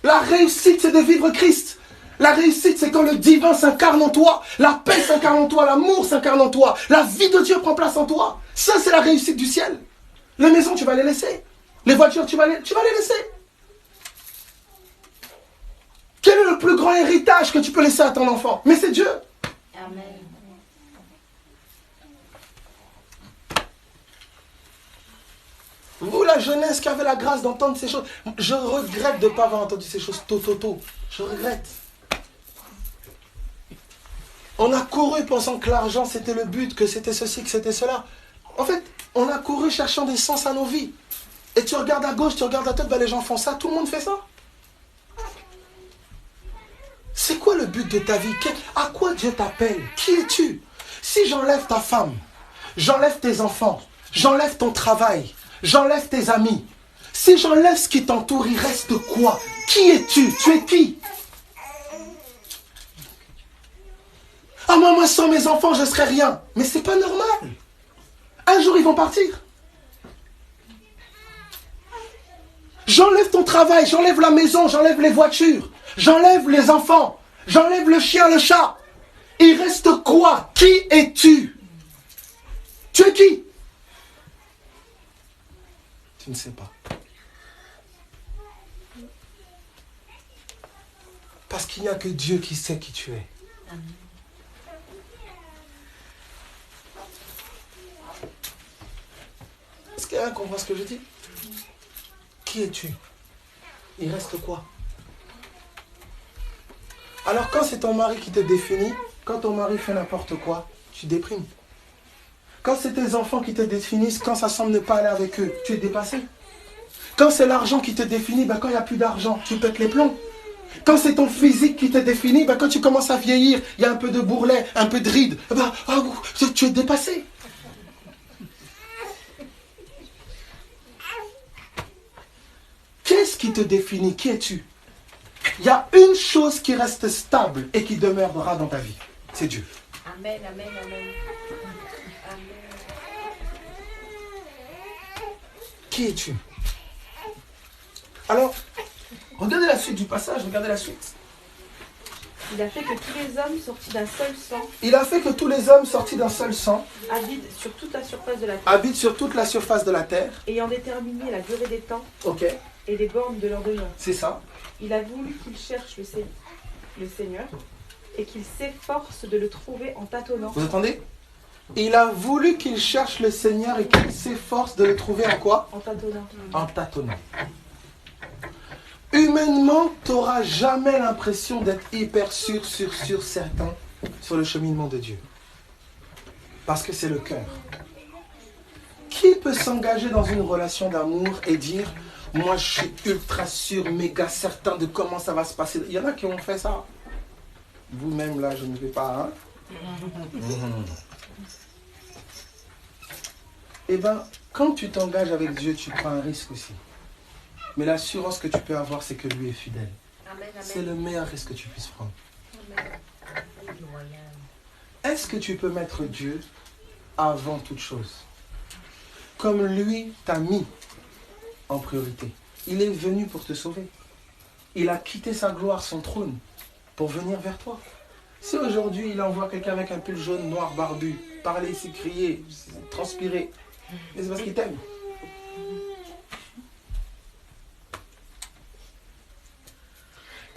La réussite, c'est de vivre Christ. La réussite, c'est quand le divin s'incarne en toi, la paix s'incarne en toi, l'amour s'incarne en toi, la vie de Dieu prend place en toi. Ça, c'est la réussite du ciel. Les maisons, tu vas les laisser. Les voitures, tu vas les laisser. Quel est le plus grand héritage que tu peux laisser à ton enfant? Mais c'est Dieu. Amen. Vous, la jeunesse qui avait la grâce d'entendre ces choses, je regrette de ne pas avoir entendu ces choses tôt. Je regrette. On a couru pensant que l'argent c'était le but, que c'était ceci, que c'était cela. En fait, on a couru cherchant des sens à nos vies. Et tu regardes à gauche, tu regardes à droite, ben les gens font ça, tout le monde fait ça. C'est quoi le but de ta vie? À quoi Dieu t'appelle? Qui es-tu? Si j'enlève ta femme, j'enlève tes enfants, j'enlève ton travail, j'enlève tes amis. Si j'enlève ce qui t'entoure, il reste quoi? Qui es-tu? Tu es qui? Ah moi sans mes enfants, je ne serais rien. Mais c'est pas normal. Un jour, ils vont partir. J'enlève ton travail, j'enlève la maison, j'enlève les voitures, j'enlève les enfants, j'enlève le chien, le chat. Il reste quoi? Qui es-tu? Tu es qui? Tu ne sais pas. Parce qu'il n'y a que Dieu qui sait qui tu es. Amen. Est-ce qu'il y a un qui comprend ce que je dis? Qui es-tu? Il reste quoi? Alors quand c'est ton mari qui te définit, quand ton mari fait n'importe quoi, tu déprimes. Quand c'est tes enfants qui te définissent, quand ça semble ne pas aller avec eux, tu es dépassé. Quand c'est l'argent qui te définit, ben quand il n'y a plus d'argent, tu pètes les plombs. Quand c'est ton physique qui te définit, ben quand tu commences à vieillir, il y a un peu de bourrelet, un peu de rides, ben, tu es dépassé. Qu'est-ce qui te définit? Qui es-tu? Il y a une chose qui reste stable et qui demeurera dans ta vie. C'est Dieu. Amen, amen, amen. Amen. Qui es-tu? Alors, regardez la suite du passage, regardez la suite. Il a fait que tous les hommes sortis d'un seul sang Il a fait que tous les hommes sortis d'un seul sang habitent sur toute la surface de la terre, habitent sur toute la surface de la terre. ayant déterminé la durée des temps Ok, et les bornes de leur demeure. c'est ça. Il a voulu qu'il cherche le Seigneur et qu'il s'efforce de le trouver en tâtonnant. Vous entendez? Il a voulu qu'il cherche le Seigneur et qu'il s'efforce de le trouver en quoi? En tâtonnant. En tâtonnant. Humainement, tu n'auras jamais l'impression d'être hyper sûr, certain sur le cheminement de Dieu. Parce que c'est le cœur. Qui peut s'engager dans une relation d'amour et dire « Moi, je suis ultra sûr, méga certain de comment ça va se passer ». Il y en a qui ont fait ça. Vous-même, là, je ne vais pas. Hein? Eh bien, quand tu t'engages avec Dieu, tu prends un risque aussi. Mais l'assurance que tu peux avoir, c'est que lui est fidèle. Amen, amen. C'est le meilleur risque que tu puisses prendre. Amen. Est-ce que tu peux mettre Dieu avant toute chose? Comme lui t'a mis en priorité. Il est venu pour te sauver. Il a quitté sa gloire, son trône, pour venir vers toi. Si aujourd'hui il envoie quelqu'un avec un pull jaune, noir, barbu, parler ici, crier, transpirer, mais c'est parce qu'il t'aime.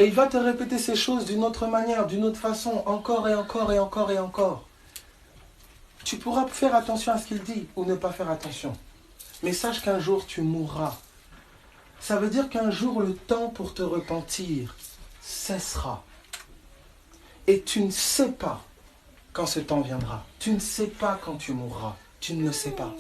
Et il va te répéter ces choses d'une autre manière, d'une autre façon, encore et encore et encore et encore. Tu pourras faire attention à ce qu'il dit ou ne pas faire attention. Mais sache qu'un jour tu mourras. Ça veut dire qu'un jour le temps pour te repentir cessera. Et tu ne sais pas quand ce temps viendra. Tu ne sais pas quand tu mourras. Tu ne le sais pas.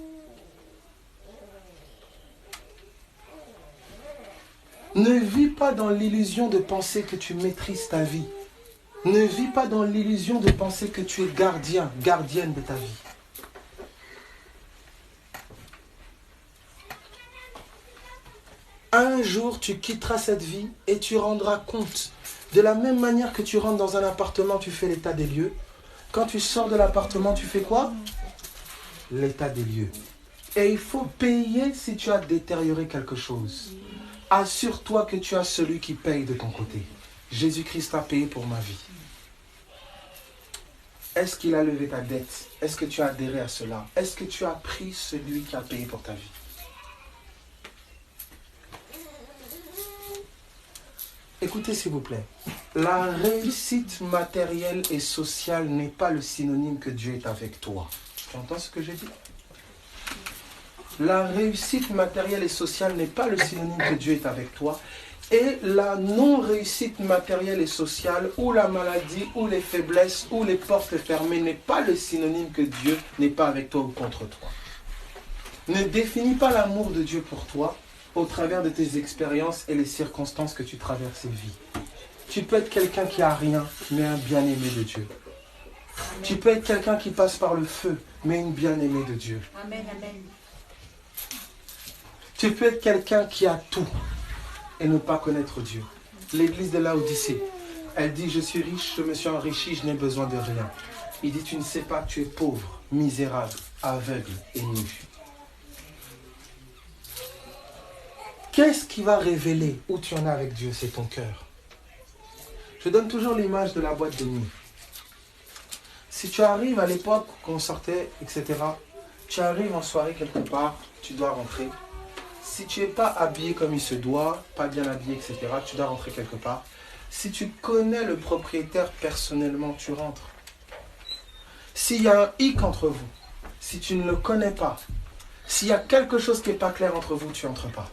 Ne vis pas dans l'illusion de penser que tu maîtrises ta vie. Ne vis pas dans l'illusion de penser que tu es gardien, gardienne de ta vie. Un jour, tu quitteras cette vie et tu rendras compte. De la même manière que tu rentres dans un appartement, tu fais l'état des lieux. Quand tu sors de l'appartement, tu fais quoi? L'état des lieux. Et il faut payer si tu as détérioré quelque chose. Assure-toi que tu as celui qui paye de ton côté. Jésus-Christ a payé pour ma vie. Est-ce qu'il a levé ta dette? Est-ce que tu as adhéré à cela? Est-ce que tu as pris celui qui a payé pour ta vie? Écoutez s'il vous plaît. La réussite matérielle et sociale n'est pas le synonyme que Dieu est avec toi. Tu entends ce que j'ai dit? La réussite matérielle et sociale n'est pas le synonyme que Dieu est avec toi. Et la non-réussite matérielle et sociale, ou la maladie, ou les faiblesses, ou les portes fermées, n'est pas le synonyme que Dieu n'est pas avec toi ou contre toi. Ne définis pas l'amour de Dieu pour toi au travers de tes expériences et les circonstances que tu traverses et vis. Tu peux être quelqu'un qui n'a rien, mais un bien-aimé de Dieu. Amen. Tu peux être quelqu'un qui passe par le feu, mais une bien-aimée de Dieu. Amen, amen. Tu peux être quelqu'un qui a tout et ne pas connaître Dieu. L'église de Laodicée, elle dit, je suis riche, je me suis enrichi, je n'ai besoin de rien. Il dit, tu ne sais pas, tu es pauvre, misérable, aveugle et nu. Qu'est-ce qui va révéler où tu en es avec Dieu? C'est ton cœur. Je donne toujours l'image de la boîte de nuit. Si tu arrives à l'époque qu'on sortait, etc., tu arrives en soirée quelque part, tu dois rentrer. Si tu n'es pas habillé comme il se doit, pas bien habillé, etc., tu dois rentrer quelque part. Si tu connais le propriétaire personnellement, tu rentres. S'il y a un hic entre vous, si tu ne le connais pas, s'il y a quelque chose qui n'est pas clair entre vous, tu n'entres pas.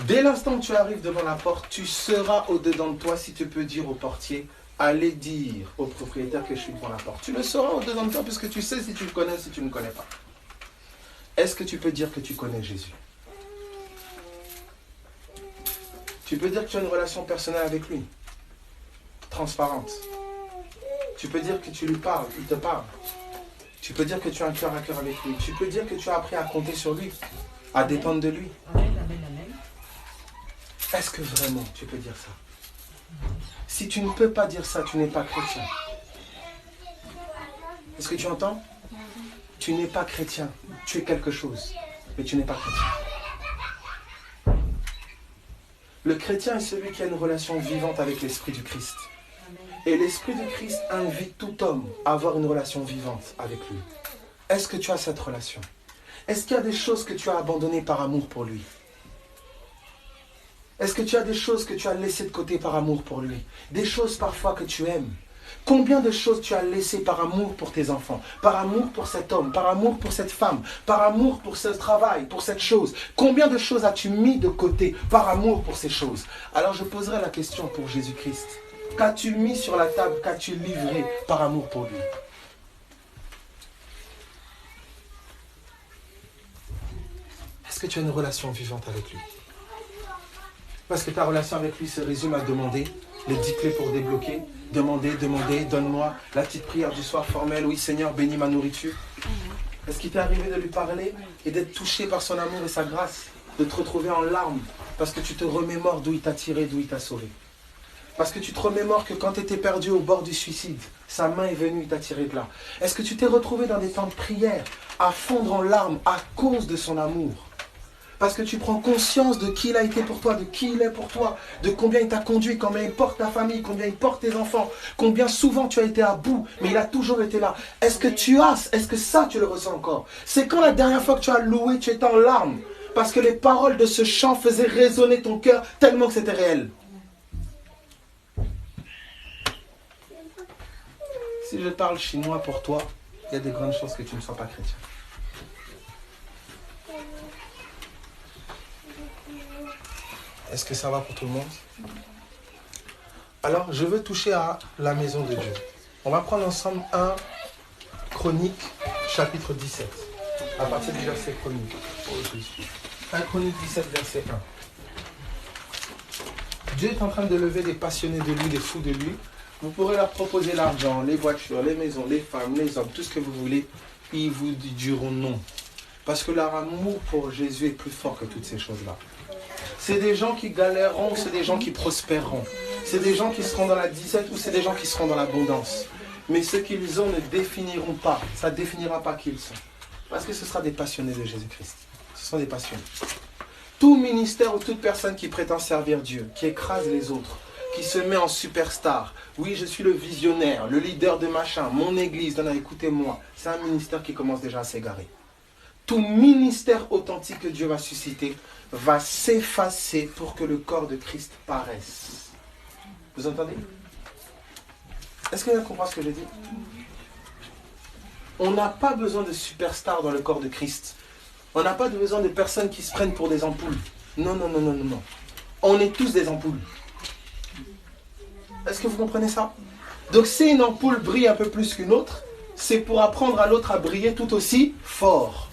Dès l'instant où tu arrives devant la porte, tu seras au-dedans de toi si tu peux dire au portier, allez dire au propriétaire que je suis devant la porte. Tu le sauras au-dedans de toi parce que tu sais si tu le connais ou si tu ne le connais pas. Est-ce que tu peux dire que tu connais Jésus? Tu peux dire que tu as une relation personnelle avec lui, transparente. Tu peux dire que tu lui parles, il te parle. Tu peux dire que tu as un cœur à cœur avec lui. Tu peux dire que tu as appris à compter sur lui, à dépendre de lui. Amen, amen, amen. Est-ce que vraiment tu peux dire ça? Si tu ne peux pas dire ça, tu n'es pas chrétien. Est-ce que tu entends? Tu n'es pas chrétien. Tu es quelque chose, mais tu n'es pas chrétien. Le chrétien est celui qui a une relation vivante avec l'Esprit du Christ. Et l'Esprit du Christ invite tout homme à avoir une relation vivante avec lui. Est-ce que tu as cette relation? Est-ce qu'il y a des choses que tu as abandonnées par amour pour lui? Est-ce que tu as des choses que tu as laissées de côté par amour pour lui? Des choses parfois que tu aimes? Combien de choses tu as laissées par amour pour tes enfants? Par amour pour cet homme? Par amour pour cette femme? Par amour pour ce travail? Pour cette chose? Combien de choses as-tu mis de côté par amour pour ces choses? Alors je poserai la question pour Jésus-Christ. Qu'as-tu mis sur la table? Qu'as-tu livré par amour pour lui? Est-ce que tu as une relation vivante avec lui? Parce que ta relation avec lui se résume à demander les 10 clés pour débloquer. Demander, donne-moi la petite prière du soir formelle. Oui Seigneur, bénis ma nourriture. Est-ce qu'il t'est arrivé de lui parler et d'être touché par son amour et sa grâce? De te retrouver en larmes parce que tu te remémores d'où il t'a tiré, d'où il t'a sauvé. Parce que tu te remémores que quand tu étais perdu au bord du suicide, sa main est venue, il t'a tiré de là. Est-ce que tu t'es retrouvé dans des temps de prière à fondre en larmes à cause de son amour? Parce que tu prends conscience de qui il a été pour toi, de qui il est pour toi, de combien il t'a conduit, combien il porte ta famille, combien il porte tes enfants, combien souvent tu as été à bout, mais il a toujours été là. Est-ce que ça tu le ressens encore? C'est quand la dernière fois que tu as loué, tu étais en larmes, parce que les paroles de ce chant faisaient résonner ton cœur tellement que c'était réel. Si je parle chinois pour toi, il y a de grandes chances que tu ne sois pas chrétien. Est-ce que ça va pour tout le monde? Alors, je veux toucher à la maison de Dieu. On va prendre ensemble 1 Chronique, chapitre 17. À partir du verset Chronique. 1 Chronique 17, verset 1. Dieu est en train de lever des passionnés de lui, des fous de lui. Vous pourrez leur proposer l'argent, les voitures, les maisons, les femmes, les hommes, tout ce que vous voulez. Ils vous diront non. Parce que leur amour pour Jésus est plus fort que toutes ces choses-là. C'est des gens qui galéreront, c'est des gens qui prospéreront. C'est des gens qui seront dans la disette ou c'est des gens qui seront dans l'abondance. Mais ce qu'ils ont ne définiront pas. Ça ne définira pas qui ils sont. Parce que ce sera des passionnés de Jésus-Christ. Ce sont des passionnés. Tout ministère ou toute personne qui prétend servir Dieu, qui écrase les autres, qui se met en superstar. Oui, je suis le visionnaire, le leader de machin, mon église. Non, écoutez-moi. C'est un ministère qui commence déjà à s'égarer. Tout ministère authentique que Dieu va susciter va s'effacer pour que le corps de Christ paraisse. Vous entendez? Est-ce que vous comprenez ce que je dis? On n'a pas besoin de superstars dans le corps de Christ. On n'a pas besoin de personnes qui se prennent pour des ampoules. Non, non, non, non, non, non. On est tous des ampoules. Est-ce que vous comprenez ça? Donc si une ampoule brille un peu plus qu'une autre, c'est pour apprendre à l'autre à briller tout aussi fort.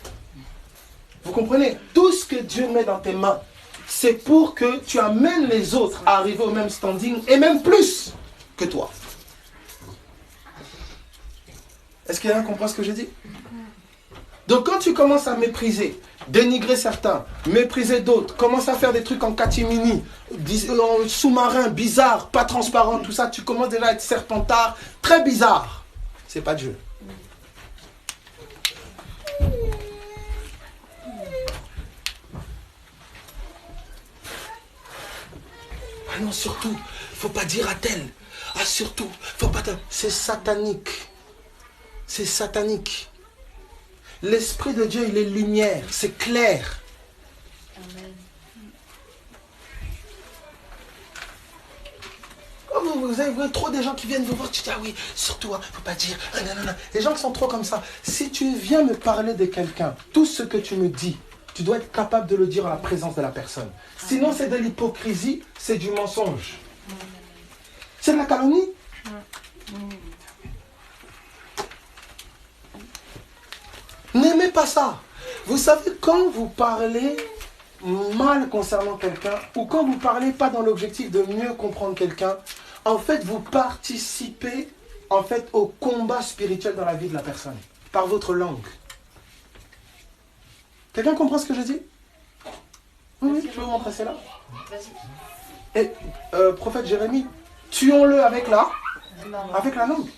Vous comprenez? Tout ce que Dieu met dans tes mains, c'est pour que tu amènes les autres à arriver au même standing et même plus que toi. Est-ce qu'il y en a qui comprend ce que je dis? Donc quand tu commences à mépriser, dénigrer certains, mépriser d'autres, commences à faire des trucs en catimini, en sous-marin, bizarre, pas transparent, tout ça, tu commences déjà à être serpentard, très bizarre. C'est pas Dieu. Ah non, surtout, faut pas dire à tel. Ah surtout, faut pas dire. C'est satanique. C'est satanique. L'Esprit de Dieu, il est lumière, c'est clair. Amen. Oh, vous avez trop de gens qui viennent vous voir, tu dis, ah oui, surtout, hein, faut pas dire, ah, non, non, non. Les gens qui sont trop comme ça. Si tu viens me parler de quelqu'un, tout ce que tu me dis, tu dois être capable de le dire en la présence de la personne. Sinon, c'est de l'hypocrisie, c'est du mensonge. C'est de la calomnie. N'aimez pas ça. Vous savez, quand vous parlez mal concernant quelqu'un, ou quand vous parlez pas dans l'objectif de mieux comprendre quelqu'un, en fait, vous participez en fait, au combat spirituel dans la vie de la personne, par votre langue. Quelqu'un comprend ce que je dis? Oui, je vais vous montrer cela. Et prophète Jérémie, tuons-le avec la langue.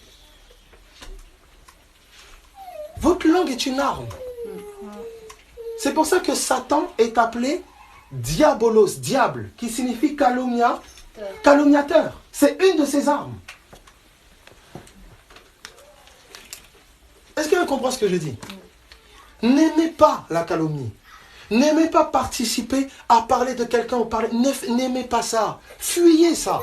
Votre langue est une arme. C'est pour ça que Satan est appelé diabolos, diable, qui signifie calomniateur. C'est une de ses armes. Est-ce que vous comprenez ce que je dis? N'aimez pas la calomnie. N'aimez pas participer à parler de quelqu'un ou parler. N'aimez pas ça. Fuyez ça.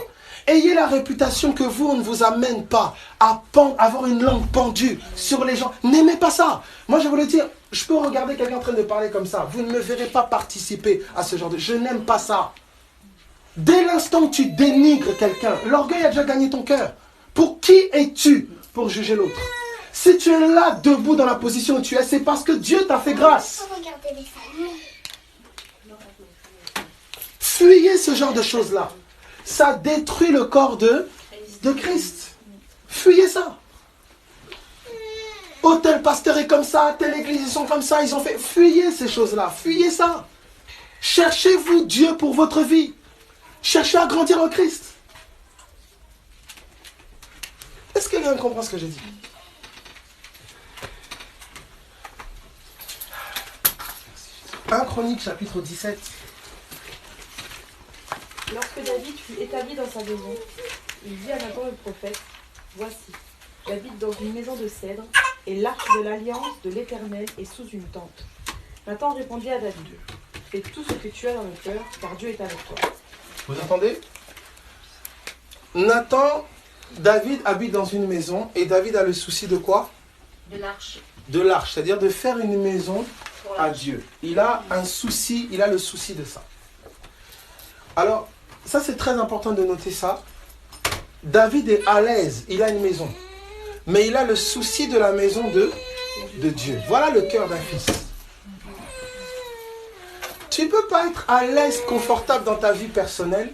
Ayez la réputation que vous, on ne vous amène pas à avoir une langue pendue sur les gens. N'aimez pas ça. Moi, je voulais dire, je peux regarder quelqu'un en train de parler comme ça. Vous ne me verrez pas participer à ce genre de... Je n'aime pas ça. Dès l'instant où tu dénigres quelqu'un, l'orgueil a déjà gagné ton cœur. Pour qui es-tu pour juger l'autre? Si tu es là, debout dans la position où tu es, c'est parce que Dieu t'a fait grâce. Fuyez ce genre de choses-là. Ça détruit le corps de Christ. Fuyez ça. Oh, tel pasteur est comme ça, telle église, ils sont comme ça, ils ont fait... Fuyez ces choses-là, fuyez ça. Cherchez-vous Dieu pour votre vie. Cherchez à grandir en Christ. Est-ce que quelqu'un comprend ce que j'ai dit? 1 Chronique, chapitre 17. Lorsque David fut établi dans sa maison, il dit à Nathan le prophète, voici, j'habite dans une maison de cèdre, et l'arche de l'alliance de l'Éternel est sous une tente. Nathan répondit à David, fais tout ce que tu as dans le cœur, car Dieu est avec toi. Vous entendez? David habite dans une maison, et David a le souci de quoi? De l'arche. De l'arche, c'est-à-dire de faire une maison à Dieu. Il a un souci, il a le souci de ça. Alors, ça c'est très important de noter ça. David est à l'aise, il a une maison. Mais il a le souci de la maison de Dieu. Voilà le cœur d'un fils. Tu ne peux pas être à l'aise, confortable dans ta vie personnelle.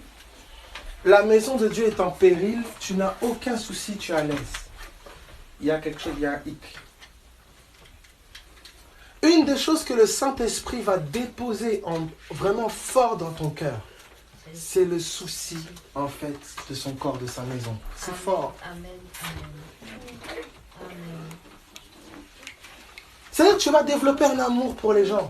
La maison de Dieu est en péril, tu n'as aucun souci, tu es à l'aise. Il y a quelque chose, il y a un hic. Une des choses que le Saint-Esprit va déposer vraiment fort dans ton cœur, c'est le souci, en fait, de son corps, de sa maison. C'est fort. Amen. C'est-à-dire que tu vas développer un amour pour les gens.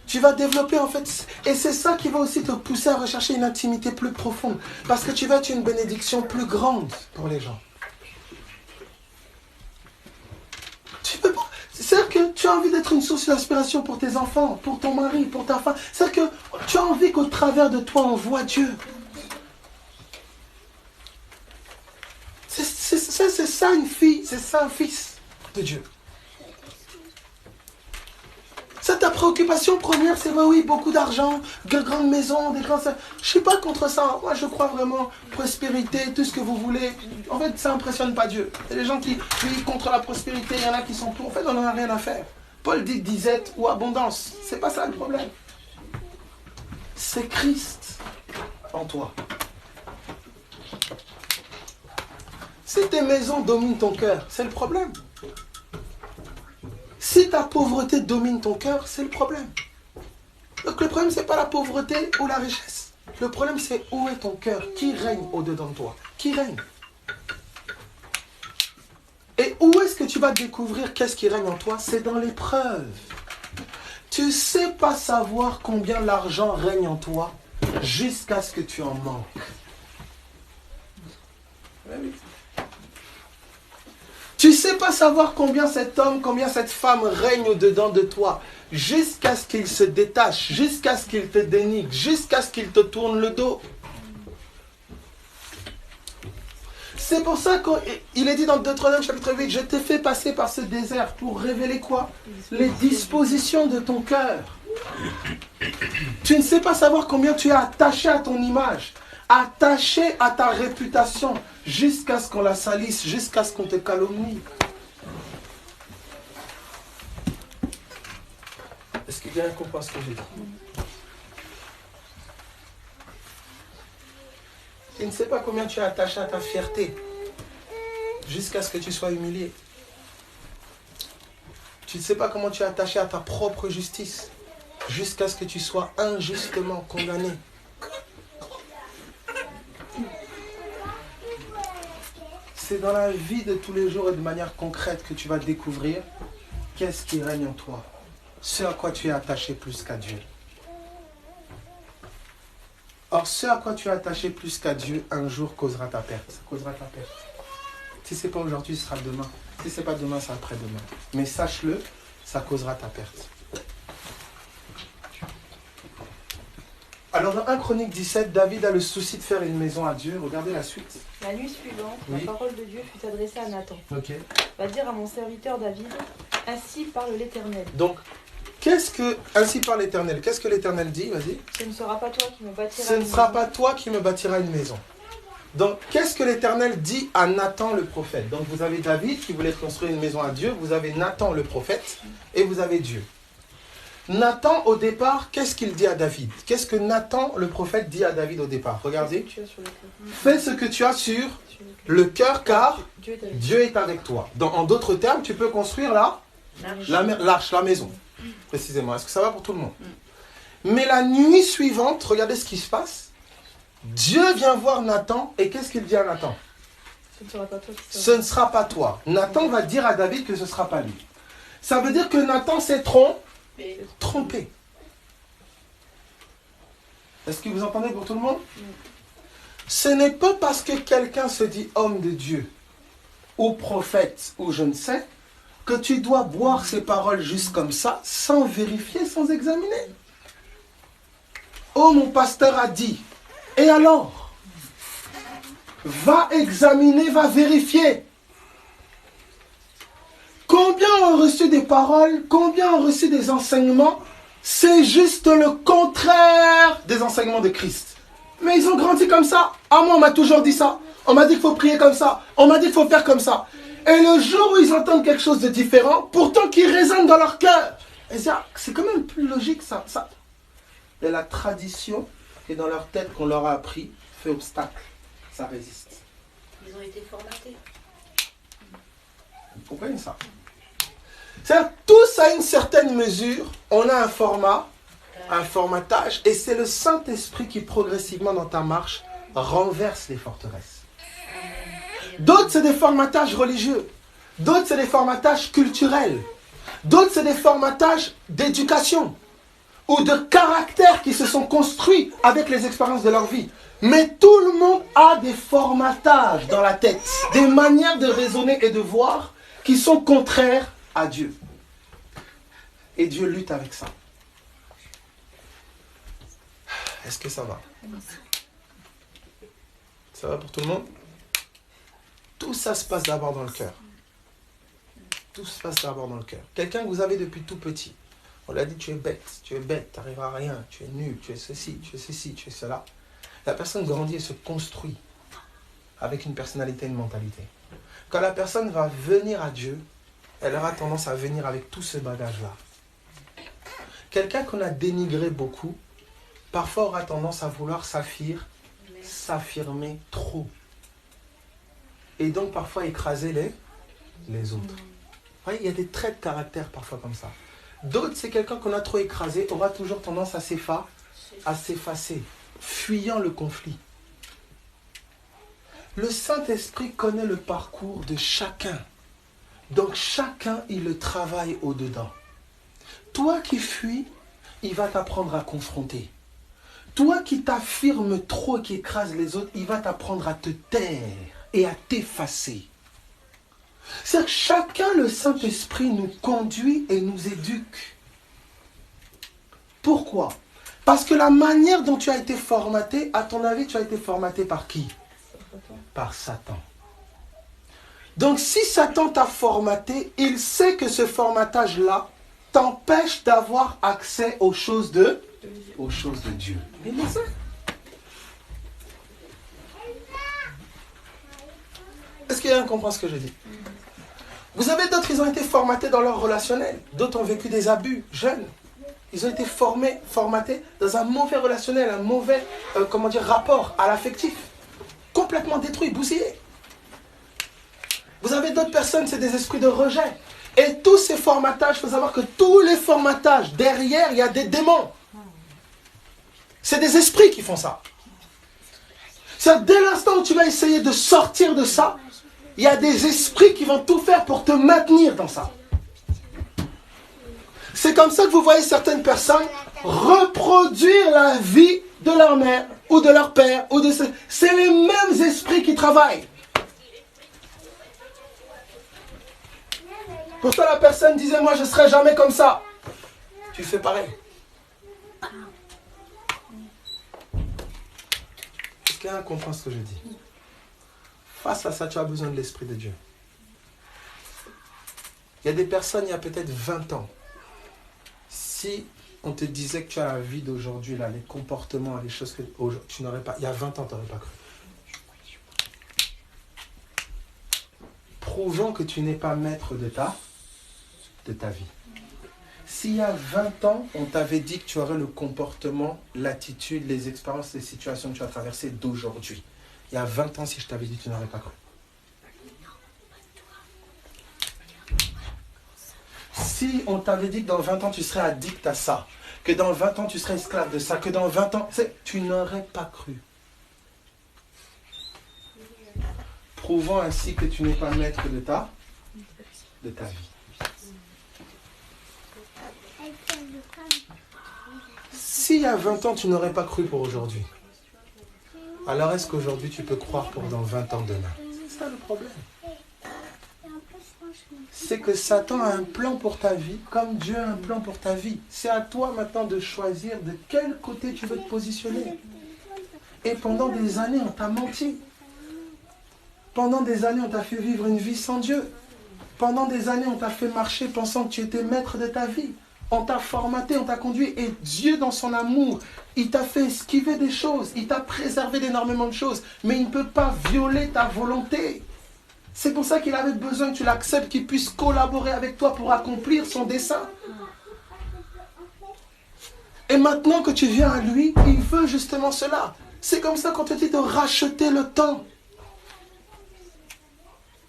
Tu vas développer, en fait, et c'est ça qui va aussi te pousser à rechercher une intimité plus profonde. Parce que tu vas être une bénédiction plus grande pour les gens. Tu peux pas... C'est-à-dire que tu as envie d'être une source d'inspiration pour tes enfants, pour ton mari, pour ta femme. C'est-à-dire que tu as envie qu'au travers de toi, on voit Dieu. C'est ça une fille, c'est ça un fils de Dieu. C'est ta préoccupation première, c'est oui, beaucoup d'argent, de grandes maisons, des grands... Je ne suis pas contre ça. Moi, je crois vraiment prospérité, tout ce que vous voulez. En fait, ça n'impressionne pas Dieu. Il y a des gens qui crient contre la prospérité, il y en a qui sont pour. En fait, on n'en a rien à faire. Paul dit disette ou abondance. C'est pas ça le problème. C'est Christ en toi. Si tes maisons dominent ton cœur, c'est le problème. Si ta pauvreté domine ton cœur, c'est le problème. Donc le problème, ce n'est pas la pauvreté ou la richesse. Le problème, c'est où est ton cœur? Qui règne au-dedans de toi? Qui règne? Et où est-ce que tu vas découvrir qu'est-ce qui règne en toi? C'est dans l'épreuve. Tu ne sais pas savoir combien l'argent règne en toi jusqu'à ce que tu en manques. Tu ne sais pas savoir combien cet homme, combien cette femme règne au-dedans de toi, jusqu'à ce qu'il se détache, jusqu'à ce qu'il te dénigre, jusqu'à ce qu'il te tourne le dos. C'est pour ça qu'il est dit dans Deutéronome chapitre 8, je t'ai fait passer par ce désert pour révéler quoi? Les dispositions de ton cœur. Tu ne sais pas savoir combien tu es attaché à ton image, attaché à ta réputation, jusqu'à ce qu'on la salisse, jusqu'à ce qu'on te calomnie. Est-ce qu'il y a un comprend ce que j'ai dit? Tu ne sais pas combien tu es attaché à ta fierté, jusqu'à ce que tu sois humilié. Tu ne sais pas comment tu es attaché à ta propre justice, jusqu'à ce que tu sois injustement condamné. C'est dans la vie de tous les jours et de manière concrète que tu vas découvrir qu'est-ce qui règne en toi? Ce à quoi tu es attaché plus qu'à Dieu. Or, ce à quoi tu es attaché plus qu'à Dieu, un jour causera ta perte. Ça causera ta perte. Si ce n'est pas aujourd'hui, ce sera demain. Si ce n'est pas demain, c'est après-demain. Mais sache-le, ça causera ta perte. Alors dans 1 Chronique 17, David a le souci de faire une maison à Dieu. Regardez la suite. La nuit suivante, Oui. la parole de Dieu fut adressée à Nathan. Ok. Va dire à mon serviteur David, ainsi parle l'Éternel. Donc, qu'est-ce que, ainsi par l'Éternel, qu'est-ce que l'Éternel dit? Vas-y. Ce ne sera pas toi qui me bâtiras Ce ne une sera maison. pas toi qui me bâtiras une maison. Donc, qu'est-ce que l'Éternel dit à Nathan le prophète? Donc, vous avez David qui voulait construire une maison à Dieu, vous avez Nathan le prophète, et vous avez Dieu. Nathan, au départ, qu'est-ce qu'il dit à David? Qu'est-ce que Nathan le prophète dit à David au départ? Regardez. Tu as sur le cœur. Fais ce que tu as sur Sur le cœur, car Dieu est avec Dieu est avec toi. En d'autres termes, tu peux construire l'arche, la maison, précisément. Est-ce que ça va pour tout le monde? Mais la nuit suivante, regardez ce qui se passe. Dieu vient voir Nathan, et qu'est-ce qu'il dit à Nathan? Ce ne sera pas toi qui Ce ne sera pas toi. Nathan va dire à David que ce ne sera pas lui. Ça veut dire que Nathan s'est trompé. Est-ce que vous entendez pour tout le monde? Ce n'est pas parce que quelqu'un se dit homme de Dieu, ou prophète, ou je ne sais, que tu dois boire ses paroles juste comme ça, sans vérifier, sans examiner. Oh, mon pasteur a dit. Et alors? Va examiner, va vérifier. Combien ont reçu des paroles, combien ont reçu des enseignements? C'est juste le contraire des enseignements de Christ. Mais ils ont grandi comme ça. Ah, moi, on m'a toujours dit ça. On m'a dit qu'il faut prier comme ça. On m'a dit qu'il faut faire comme ça. Et le jour où ils entendent quelque chose de différent, pourtant qui résonne dans leur cœur, c'est quand même plus logique ça. Et la tradition qui est dans leur tête qu'on leur a appris fait obstacle. Ça résiste. Ils ont été formatés. Vous comprenez ça? C'est-à-dire, tous à une certaine mesure, on a un format, un formatage, et c'est le Saint-Esprit qui progressivement dans ta marche renverse les forteresses. D'autres, c'est des formatages religieux. D'autres, c'est des formatages culturels. D'autres, c'est des formatages d'éducation ou de caractère qui se sont construits avec les expériences de leur vie. Mais tout le monde a des formatages dans la tête, des manières de raisonner et de voir qui sont contraires à Dieu. Et Dieu lutte avec ça. Est-ce que ça va? Ça va pour tout le monde? Tout ça se passe d'abord dans le cœur. Tout se passe d'abord dans le cœur. Quelqu'un que vous avez depuis tout petit, on l'a dit, tu es bête, tu n'arriveras à rien, tu es nul, tu es ceci, tu es cela. La personne grandit et se construit avec une personnalité, une mentalité. Quand la personne va venir à Dieu, elle aura tendance à venir avec tout ce bagage-là. Quelqu'un qu'on a dénigré beaucoup, parfois aura tendance à vouloir s'affirmer trop. Et donc parfois écraser les autres. Vous voyez, il y a des traits de caractère parfois comme ça. D'autres, c'est quelqu'un qu'on a trop écrasé, aura toujours tendance à s'effacer, fuyant le conflit. Le Saint-Esprit connaît le parcours de chacun. Donc chacun, il le travaille au-dedans. Toi qui fuis, il va t'apprendre à confronter. Toi qui t'affirmes trop, qui écrase les autres, il va t'apprendre à te taire et à t'effacer. C'est-à-dire que chacun, le Saint-Esprit nous conduit et nous éduque. Pourquoi? Parce que la manière dont tu as été formaté, à ton avis, tu as été formaté par qui? Par Satan. Donc si Satan t'a formaté, il sait que ce formatage-là t'empêche d'avoir accès aux choses de Dieu. Il le sait. Est-ce qu'il y a un qui comprend ce que je dis? Vous avez d'autres, ils ont été formatés dans leur relationnel. D'autres ont vécu des abus, jeunes. Ils ont été formatés dans un mauvais relationnel, un mauvais rapport à l'affectif. Complètement détruit, bousillé. Vous avez d'autres personnes, c'est des esprits de rejet. Et tous ces formatages, il faut savoir que tous les formatages, derrière, il y a des démons. C'est des esprits qui font ça. C'est dès l'instant où tu vas essayer de sortir de ça, il y a des esprits qui vont tout faire pour te maintenir dans ça. C'est comme ça que vous voyez certaines personnes reproduire la vie de leur mère ou de leur père. C'est les mêmes esprits qui travaillent. Pour ça, la personne disait, moi je ne serai jamais comme ça. Tu fais pareil. Est-ce qu'un comprend ce que je dis? Face à ça, tu as besoin de l'Esprit de Dieu. Il y a des personnes, il y a peut-être 20 ans, si on te disait que tu as la vie d'aujourd'hui, là, les comportements, les choses que tu n'aurais pas, il y a 20 ans, tu n'aurais pas cru. Prouvons que tu n'es pas maître de ta vie. S'il y a 20 ans, on t'avait dit que tu aurais le comportement, l'attitude, les expériences, les situations que tu as traversées d'aujourd'hui. Il y a 20 ans, si je t'avais dit, tu n'aurais pas cru. Si on t'avait dit que dans 20 ans, tu serais addict à ça, que dans 20 ans, tu serais esclave de ça, que dans 20 ans, tu n'aurais pas cru. Prouvant ainsi que tu n'es pas maître de ta vie. S'il y a 20 ans, tu n'aurais pas cru pour aujourd'hui, alors est-ce qu'aujourd'hui, tu peux croire pour dans 20 ans demain? C'est ça le problème. C'est que Satan a un plan pour ta vie, comme Dieu a un plan pour ta vie. C'est à toi maintenant de choisir de quel côté tu veux te positionner. Et pendant des années, on t'a menti. Pendant des années, on t'a fait vivre une vie sans Dieu. Pendant des années, on t'a fait marcher pensant que tu étais maître de ta vie. On t'a formaté, on t'a conduit. Et Dieu, dans son amour, il t'a fait esquiver des choses. Il t'a préservé d'énormément de choses. Mais il ne peut pas violer ta volonté. C'est pour ça qu'il avait besoin que tu l'acceptes, qu'il puisse collaborer avec toi pour accomplir son dessein. Et maintenant que tu viens à lui, il veut justement cela. C'est comme ça qu'on te dit de racheter le temps.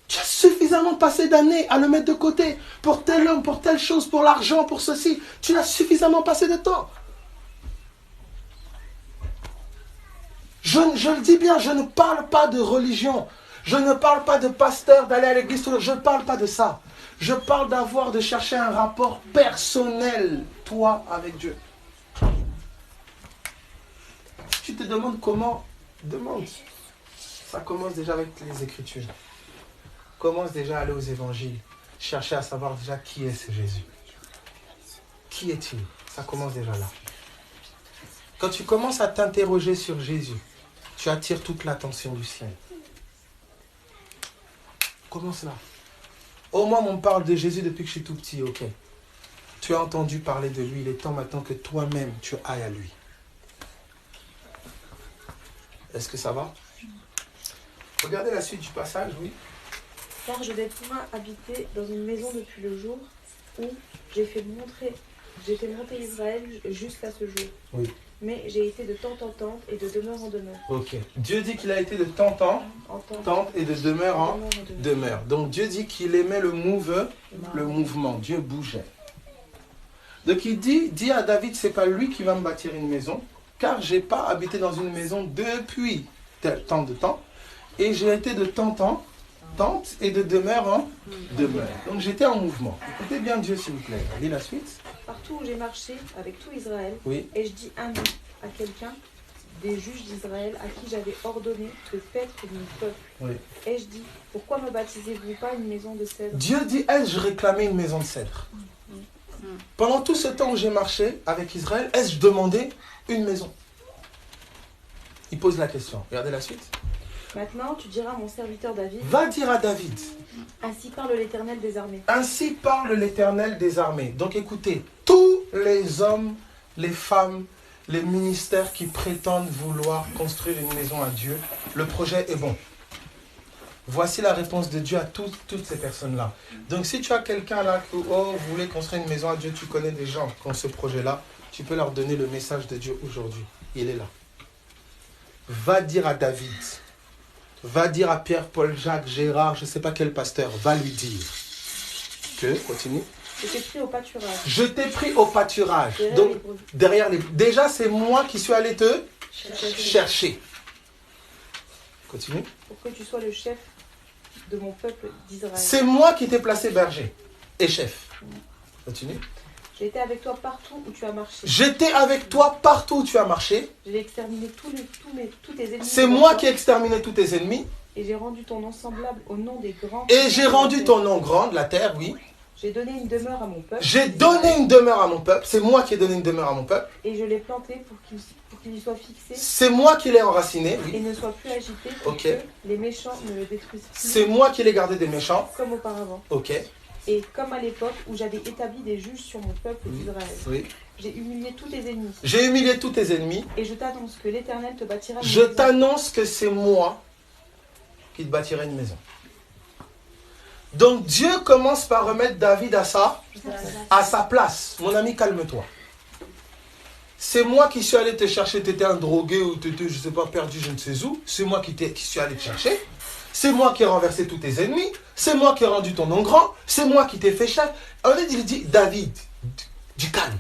Tu as suffisamment passé d'années à le mettre de côté pour tel homme, pour telle chose, pour l'argent, pour ceci. Tu as suffisamment passé de temps. Je le dis bien, je ne parle pas de religion. Je ne parle pas de pasteur, d'aller à l'église. Je ne parle pas de ça. Je parle de chercher un rapport personnel, toi, avec Dieu. Tu te demandes comment? Demande. Ça commence déjà avec les Écritures. Commence déjà à aller aux évangiles. Chercher à savoir déjà qui est ce Jésus. Qui est-il? Ça commence déjà là. Quand tu commences à t'interroger sur Jésus, tu attires toute l'attention du ciel. Commence là. Au moins, on me parle de Jésus depuis que je suis tout petit, ok. Tu as entendu parler de lui, il est temps maintenant que toi-même, tu ailles à lui. Est-ce que ça va? Regardez la suite du passage, oui. Car je n'ai point habité dans une maison depuis le jour où j'ai fait monter Israël jusqu'à ce jour. Oui. Mais j'ai été de temps en temps et de demeure en demeure. Ok. Dieu dit qu'il a été de temps en temps et de demeure en demeure. Donc Dieu dit qu'il aimait le mouvement. Dieu bougeait. Donc il dit à David, c'est pas lui qui va me bâtir une maison, car j'ai pas habité dans une maison depuis tant de temps, et j'ai été de temps en temps et de demeure en demeure. Donc j'étais en mouvement. Écoutez bien Dieu s'il vous plaît. Lis la suite. Partout où j'ai marché avec tout Israël, Oui. et je dis un mot à quelqu'un des juges d'Israël à qui j'avais ordonné de paître mon peuple. Oui. Et je dis, pourquoi me baptisez-vous pas une maison de cèdre? Dieu dit, ai-je réclamé une maison de cèdre? Pendant tout ce temps où j'ai marché avec Israël, ai-je demandé une maison? Il pose la question. Regardez la suite. Maintenant, tu diras à mon serviteur David, Va dire à David. ainsi parle l'Éternel des armées. Ainsi parle l'Éternel des armées. Donc écoutez, tous les hommes, les femmes, les ministères qui prétendent vouloir construire une maison à Dieu, le projet est bon. Voici la réponse de Dieu à toutes ces personnes-là. Donc si tu as quelqu'un là qui vous voulez construire une maison à Dieu, tu connais des gens qui ont ce projet-là, tu peux leur donner le message de Dieu aujourd'hui. Il est là. Va dire à David, va dire à Pierre, Paul, Jacques, Gérard, je ne sais pas quel pasteur, va lui dire que, continue. Je t'ai pris au pâturage. Je t'ai pris au pâturage. Derrière Donc, les brebis. derrière les... Déjà, c'est moi qui suis allé te chercher. Continue. Pour que tu sois le chef de mon peuple d'Israël. C'est moi qui t'ai placé berger et chef. Continue. J'ai été avec toi partout où tu as marché. J'étais avec toi partout où tu as marché. J'ai exterminé tous tes ennemis. C'est moi qui ai exterminé tous tes ennemis. Et j'ai rendu ton nom semblable au nom des grands. Et j'ai rendu ton nom grand de la terre, oui. J'ai donné une demeure à mon peuple. J'ai donné une demeure à mon peuple. C'est moi qui ai donné une demeure à mon peuple. Et je l'ai planté pour qu'il y soit fixé. C'est moi qui l'ai enraciné, Et oui. ne soit plus agité pour Ok. que les méchants ne le détruisent plus. C'est moi qui l'ai gardé des méchants. Comme auparavant. Ok. Et comme à l'époque où j'avais établi des juges sur mon peuple d'Israël. Oui. J'ai humilié tous tes ennemis. J'ai humilié tous tes ennemis. Et je t'annonce que l'Éternel te bâtira une Je maison. t'annonce que c'est moi qui te bâtirai une maison. Donc Dieu commence par remettre David à sa place. Mon ami, calme-toi. C'est moi qui suis allé te chercher. Tu étais un drogué ou tu étais, je ne sais pas, perdu je ne sais où. C'est moi qui suis allé te chercher. C'est moi qui ai renversé tous tes ennemis. C'est moi qui ai rendu ton nom grand. C'est moi qui t'ai fait chef. Il dit, David, du calme.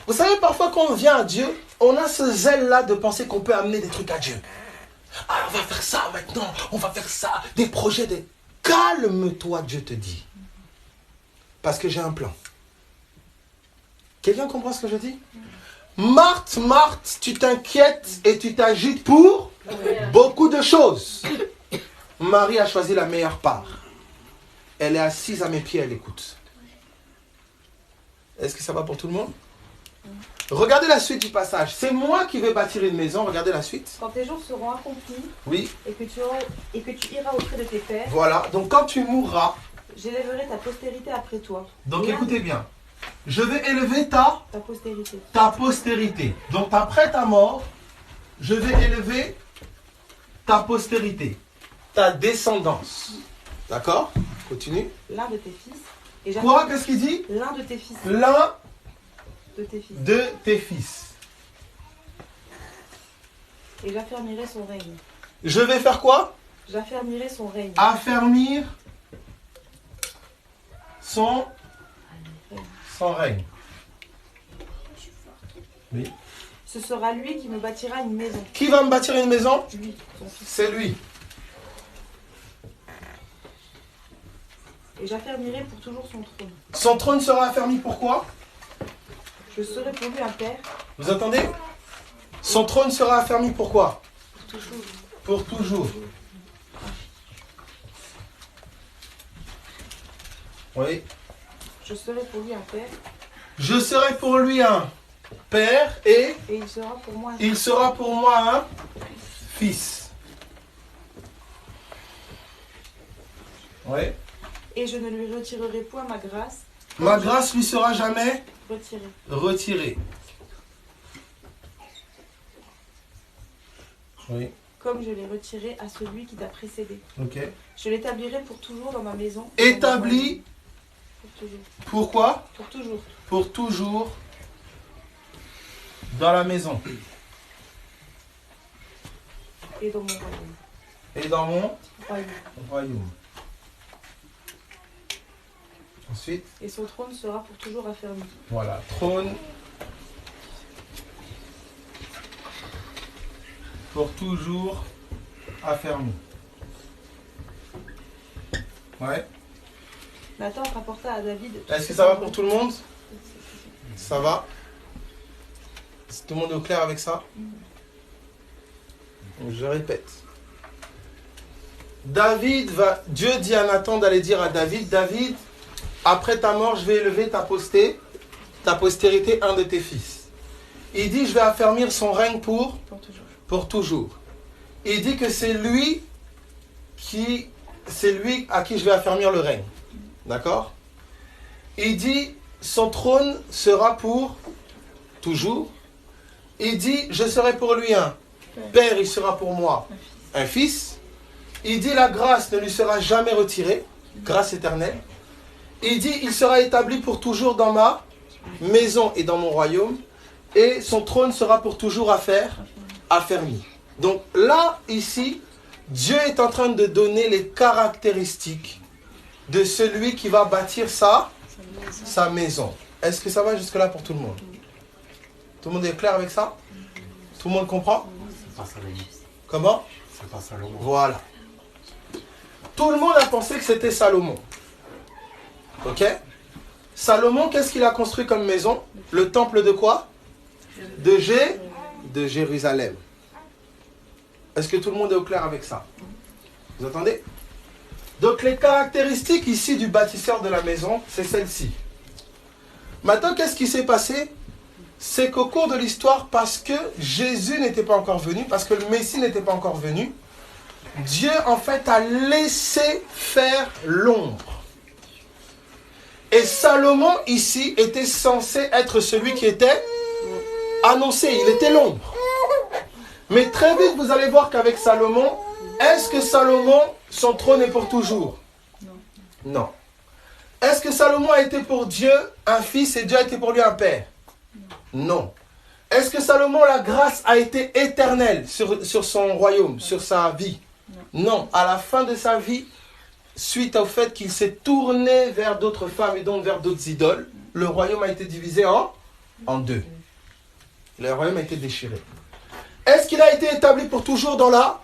Vous savez, parfois quand on vient à Dieu, on a ce zèle-là de penser qu'on peut amener des trucs à Dieu. Ah, on va faire ça maintenant, on va faire ça, des projets de... Calme-toi, Dieu te dit. Parce que j'ai un plan. Quelqu'un comprend ce que je dis? Marthe, Marthe, tu t'inquiètes et tu t'agites pour beaucoup de choses. Marie a choisi la meilleure part. Elle est assise à mes pieds, elle écoute. Est-ce que ça va pour tout le monde? Regardez la suite du passage. C'est moi qui vais bâtir une maison. Regardez la suite. Quand tes jours seront accomplis Oui. et que tu iras auprès de tes pères, Voilà. Donc quand tu mourras, j'élèverai ta postérité après toi. donc L'un écoutez bien. Je vais élever ta postérité. postérité. Donc après ta mort, je vais élever ta postérité. Ta descendance. D'accord? Continue. L'un de tes fils. Et Quoi? Qu'est-ce qu'il dit? l'un de tes fils. L'un De tes fils. de tes fils. Et j'affermirai son règne. Je vais faire quoi? J'affermirai son règne. Affermir son règne. Oui. Ce sera lui qui me bâtira une maison. Qui va me bâtir une maison? Lui, son fils. C'est lui. Et j'affermirai pour toujours son trône. Son trône sera affermi pourquoi? Je serai pour lui un père. Vous entendez? Son trône sera affermi pourquoi? Pour toujours. Pour toujours. Oui. Je serai pour lui un père. Je serai pour lui un père et Et il sera pour moi un il sera pour moi un fils. Oui. Et je ne lui retirerai point ma grâce. Ma grâce lui sera jamais Retirée. retirée. Oui. Comme je l'ai retiré à celui qui t'a précédé. Ok. Je l'établirai pour toujours dans ma maison. Établi. Pour toujours. Pourquoi? Pour toujours. Pour toujours dans la maison Et dans mon royaume. et dans mon Royaume. royaume. Ensuite, Et son trône sera pour toujours affermi. voilà, trône pour toujours affermi. Ouais. Nathan rapporta à David. Est-ce que ça va pour tout le monde? Ça va? Est-ce que tout le monde est au clair avec ça? Donc, je répète. Dieu dit à Nathan d'aller dire à David, David, après ta mort, je vais élever ta postérité, un de tes fils. Il dit, je vais affermir son règne pour toujours. Pour toujours. Il dit que c'est lui à qui je vais affermir le règne. D'accord? Il dit, son trône sera pour toujours. Il dit, je serai pour lui un père, il sera pour moi un fils. Il dit, la grâce ne lui sera jamais retirée, grâce éternelle. Il dit, il sera établi pour toujours dans ma maison et dans mon royaume. Et son trône sera pour toujours affermi. Donc là, ici, Dieu est en train de donner les caractéristiques de celui qui va bâtir sa maison. Est-ce que ça va jusque-là pour tout le monde? Tout le monde est clair avec ça? Tout le monde comprend? C'est pas Salomon. Comment? C'est pas Salomon. Voilà. Tout le monde a pensé que c'était Salomon. Ok? Salomon, qu'est-ce qu'il a construit comme maison? Le temple de quoi? De Jérusalem. Est-ce que tout le monde est au clair avec ça? Vous entendez? Donc les caractéristiques ici du bâtisseur de la maison, c'est celle-ci. Maintenant, qu'est-ce qui s'est passé? C'est qu'au cours de l'histoire, parce que Jésus n'était pas encore venu, parce que le Messie n'était pas encore venu, Dieu en fait a laissé faire l'ombre. Et Salomon ici était censé être celui qui était annoncé, il était l'ombre. Mais très vite vous allez voir qu'avec Salomon, est-ce que Salomon, son trône est pour toujours? Non. Est-ce que Salomon a été pour Dieu un fils et Dieu a été pour lui un père? Non. Est-ce que Salomon, la grâce a été éternelle sur son royaume, sur sa vie? Non. À la fin de sa vie, suite au fait qu'il s'est tourné vers d'autres femmes et donc vers d'autres idoles, le royaume a été divisé en deux. Le royaume a été déchiré. Est-ce qu'il a été établi pour toujours dans la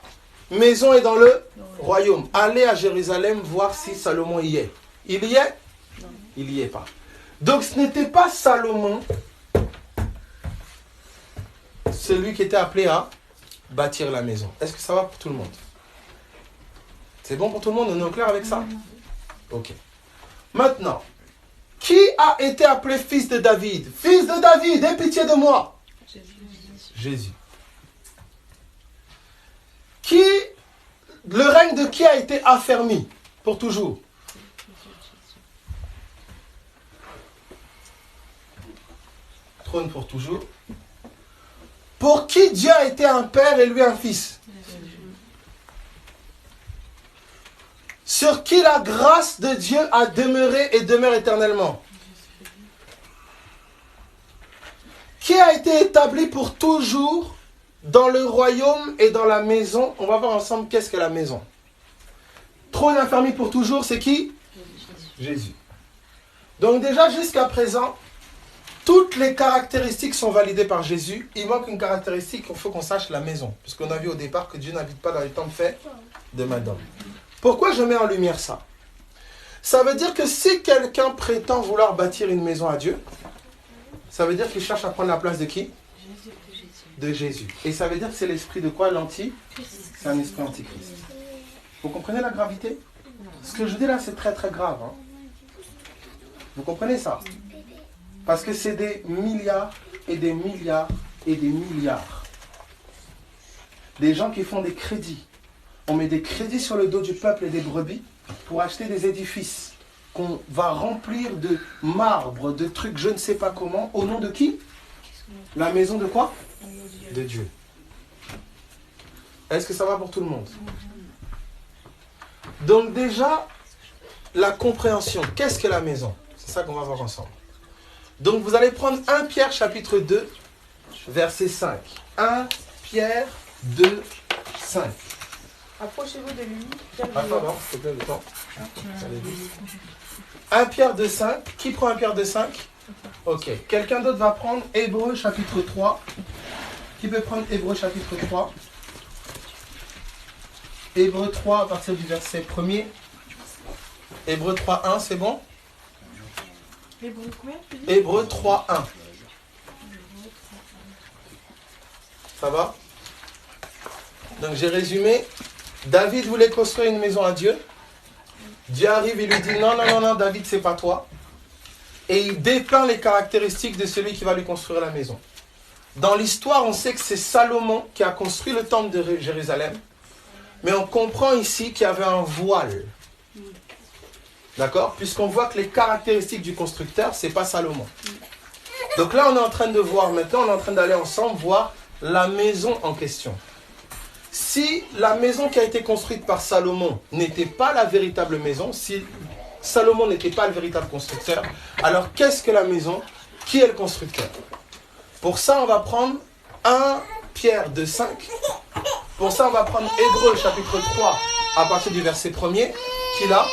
maison et dans le royaume? Allez à Jérusalem voir si Salomon y est. Il y est? Il n'y est pas. Donc ce n'était pas Salomon celui qui était appelé à bâtir la maison. Est-ce que ça va pour tout le monde? C'est bon pour tout le monde? On est au clair avec ça? Ok. Maintenant, qui a été appelé fils de David? Fils de David, aie pitié de moi. Jésus. Le règne de qui a été affermi pour toujours? Trône pour toujours. Pour qui Dieu a été un père et lui un fils? Sur qui la grâce de Dieu a demeuré et demeure éternellement? Qui a été établi pour toujours dans le royaume et dans la maison? On va voir ensemble qu'est-ce que la maison. Trône affermi pour toujours, c'est qui? Jésus. Donc déjà jusqu'à présent, toutes les caractéristiques sont validées par Jésus. Il manque une caractéristique, il faut qu'on sache la maison. Puisqu'on a vu au départ que Dieu n'habite pas dans les temples faits de main d'homme. Pourquoi je mets en lumière ça? Ça veut dire que si quelqu'un prétend vouloir bâtir une maison à Dieu, ça veut dire qu'il cherche à prendre la place de qui? De Jésus. Et ça veut dire que c'est l'esprit de quoi? C'est un esprit antichrist. Vous comprenez la gravité? Ce que je dis là, c'est très très grave. Hein? Vous comprenez ça? Parce que c'est des milliards et des milliards et des milliards. Des gens qui font des crédits. On met des crédits sur le dos du peuple et des brebis pour acheter des édifices qu'on va remplir de marbre, de trucs je ne sais pas comment. Au nom de qui? La maison de quoi? De Dieu. Est-ce que ça va pour tout le monde? Donc déjà, la compréhension. Qu'est-ce que la maison? C'est ça qu'on va voir ensemble. Donc vous allez prendre 1 Pierre chapitre 2, verset 5. 1 Pierre 2, 5. Approchez-vous de lui. Pardon, s'il te plaît, le temps. 1 Pierre 2, 5. Qui prend 1 Pierre 2, 5? Ok. Quelqu'un d'autre va prendre Hébreux chapitre 3. Qui peut prendre Hébreux chapitre 3? Hébreux 3 à partir du verset 1er. Hébreux 3, 1, c'est bon? Hébreux 3, 1. Ça va? Donc j'ai résumé. David voulait construire une maison à Dieu. Dieu arrive et lui dit non, David, c'est pas toi. Et il dépeint les caractéristiques de celui qui va lui construire la maison. Dans l'histoire, on sait que c'est Salomon qui a construit le temple de Jérusalem. Mais on comprend ici qu'il y avait un voile. D'accord? Puisqu'on voit que les caractéristiques du constructeur, c'est pas Salomon. Donc là, on est en train de voir, maintenant, on est en train d'aller ensemble voir la maison en question. Si la maison qui a été construite par Salomon n'était pas la véritable maison, si Salomon n'était pas le véritable constructeur, alors qu'est-ce que la maison? Qui est le constructeur? Pour ça, on va prendre 1 Pierre 2, 5. Pour ça, on va prendre Hébreux chapitre 3 à partir du verset 1er. Qui l'a?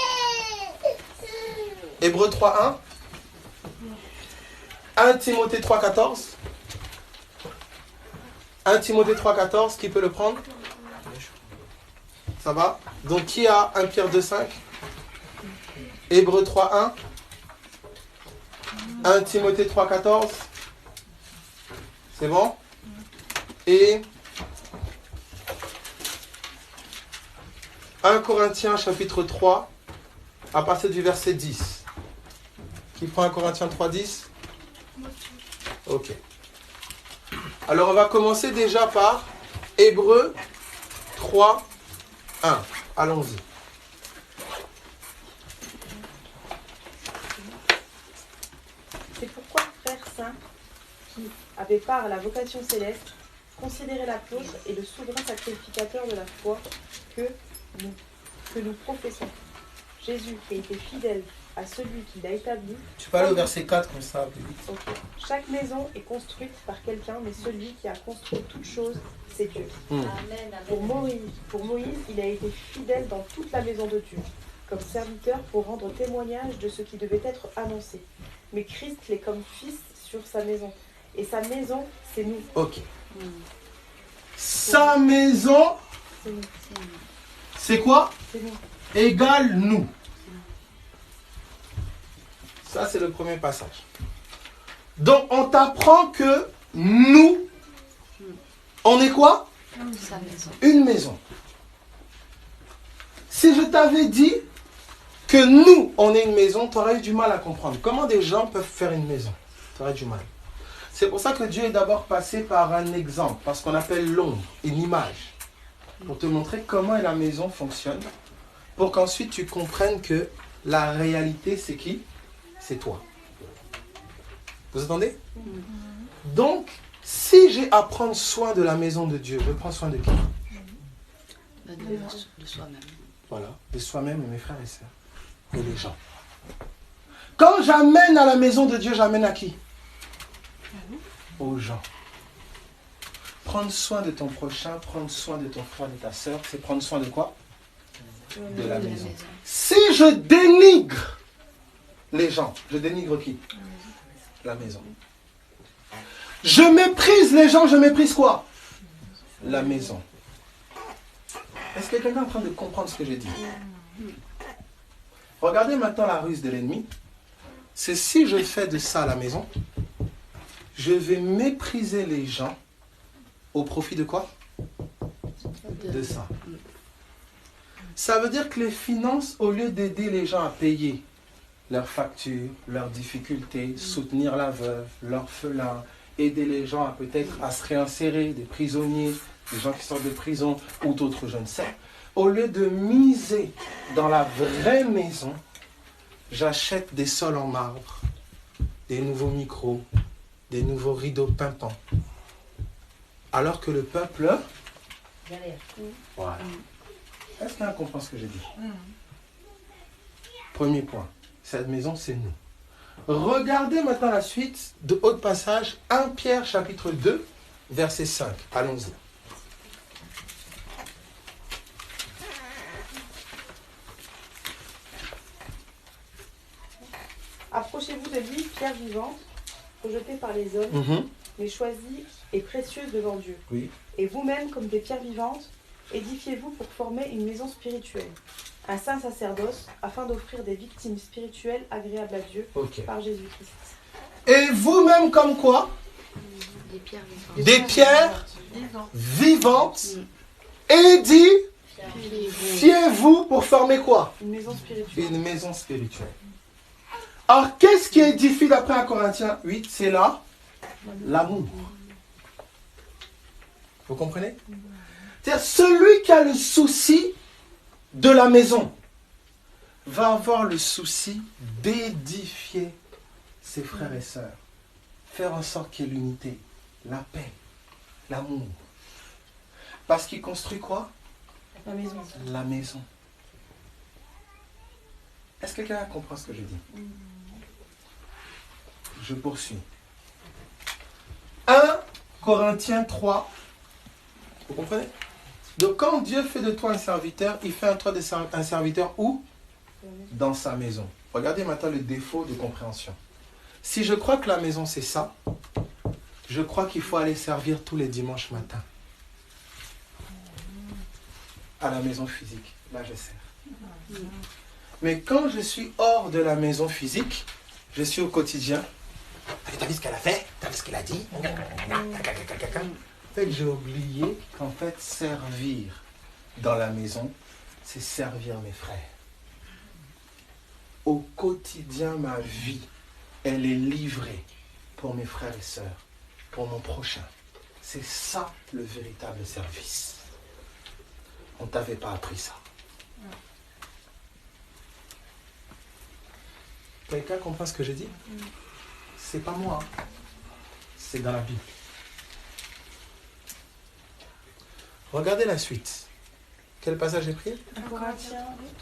Hébreux 3, 1. 1 Timothée 3, 14. 1 Timothée 3, 14. Qui peut le prendre? Ça va? Donc, qui a 1 Pierre 2, 5? Hébreux 3, 1. 1 Timothée 3,14. C'est bon? Et 1 Corinthiens chapitre 3, à partir du verset 10. Qui prend 1 Corinthiens 3, 10? Ok. Alors on va commencer déjà par Hébreux 3, 1. Allons-y. C'est pourquoi, frères saints, qui avaient part à la vocation céleste, considérez l'apôtre et le souverain sacrificateur de la foi que nous professons. Jésus qui a été fidèle à celui qui l'a établi. Tu peux aller au verset 4 comme ça, plus vite. Ok. Chaque maison est construite par quelqu'un, mais celui qui a construit toute chose, c'est Dieu. Amen, Pour amen. Moïse, il a été fidèle dans toute la maison de Dieu, comme serviteur pour rendre témoignage de ce qui devait être annoncé. Mais Christ l'est comme fils sur sa maison. Et sa maison, c'est nous. Ok. Sa maison, C'est nous. c'est quoi? C'est nous. Égale nous. Ça, c'est le premier passage. Donc, on t'apprend que nous, on est quoi? Sa maison. Une maison. Si je t'avais dit que nous, on est une maison, tu aurais eu du mal à comprendre. Comment des gens peuvent faire une maison? Tu aurais du mal. C'est pour ça que Dieu est d'abord passé par un exemple, parce qu'on appelle l'ombre, une image, pour te montrer comment la maison fonctionne, pour qu'ensuite tu comprennes que la réalité, c'est qui? C'est toi. Vous entendez? Donc, si j'ai à prendre soin de la maison de Dieu, je prends soin de qui? De soi-même. Voilà, de soi-même et mes frères et sœurs. Et les gens. Quand j'amène à la maison de Dieu, j'amène à qui? Aux gens. Prendre soin de ton prochain, prendre soin de ton frère, de ta sœur, c'est prendre soin de quoi? De la maison. Si je dénigre les gens, je dénigre qui? La maison. Je méprise les gens, je méprise quoi? La maison. Est-ce que quelqu'un est en train de comprendre ce que j'ai dit? Regardez maintenant la ruse de l'ennemi. C'est si je fais de ça à la maison, je vais mépriser les gens au profit de quoi? De ça. Ça veut dire que les finances, au lieu d'aider les gens à payer leurs factures, leurs difficultés, soutenir la veuve, l'orphelin, aider les gens à peut-être à se réinsérer, des prisonniers, des gens qui sortent de prison ou d'autres, je ne sais. Au lieu de miser dans la vraie maison, j'achète des sols en marbre, des nouveaux micros, des nouveaux rideaux pimpants. Alors que le peuple... Voilà. Est-ce qu'il y a un comprend ce que j'ai dit? Premier point. Cette maison, c'est nous. Regardez maintenant la suite de haut passage, 1 Pierre chapitre 2, verset 5. Allons-y. Approchez-vous de lui, pierre vivante, rejetée par les hommes, mais choisie et précieuse devant Dieu. Oui. Et vous-même, comme des pierres vivantes, édifiez-vous pour former une maison spirituelle, un saint sacerdoce, afin d'offrir des victimes spirituelles agréables à Dieu par Jésus-Christ. Et vous-même comme quoi? Des pierres vivantes. Des pierres vivantes. Édifiez-vous pour former quoi? Une maison spirituelle. Une maison spirituelle. Alors, qu'est-ce qui édifie d'après 1 Corinthiens 8? C'est là l'amour. Vous comprenez? C'est-à-dire, celui qui a le souci de la maison va avoir le souci d'édifier ses frères et sœurs. Faire en sorte qu'il y ait l'unité, la paix, l'amour. Parce qu'il construit quoi? La maison. La maison. Est-ce que quelqu'un comprend ce que je dis? Je poursuis. 1 Corinthiens 3. Vous comprenez? Donc quand Dieu fait de toi un serviteur, il fait de toi un serviteur où? Dans sa maison. Regardez maintenant le défaut de compréhension. Si je crois que la maison c'est ça, je crois qu'il faut aller servir tous les dimanches matins. À la maison physique. Là je sers. Mais quand je suis hors de la maison physique, je suis au quotidien, T'as vu ce qu'elle a fait? T'as vu ce qu'elle a dit? En fait, j'ai oublié qu'en fait, servir dans la maison, c'est servir mes frères. Au quotidien, ma vie, elle est livrée pour mes frères et sœurs, pour mon prochain. C'est ça le véritable service. On ne t'avait pas appris ça. Quelqu'un comprend ce que j'ai dit? C'est pas moi. C'est dans la Bible. Regardez la suite. Quel passage j'ai pris?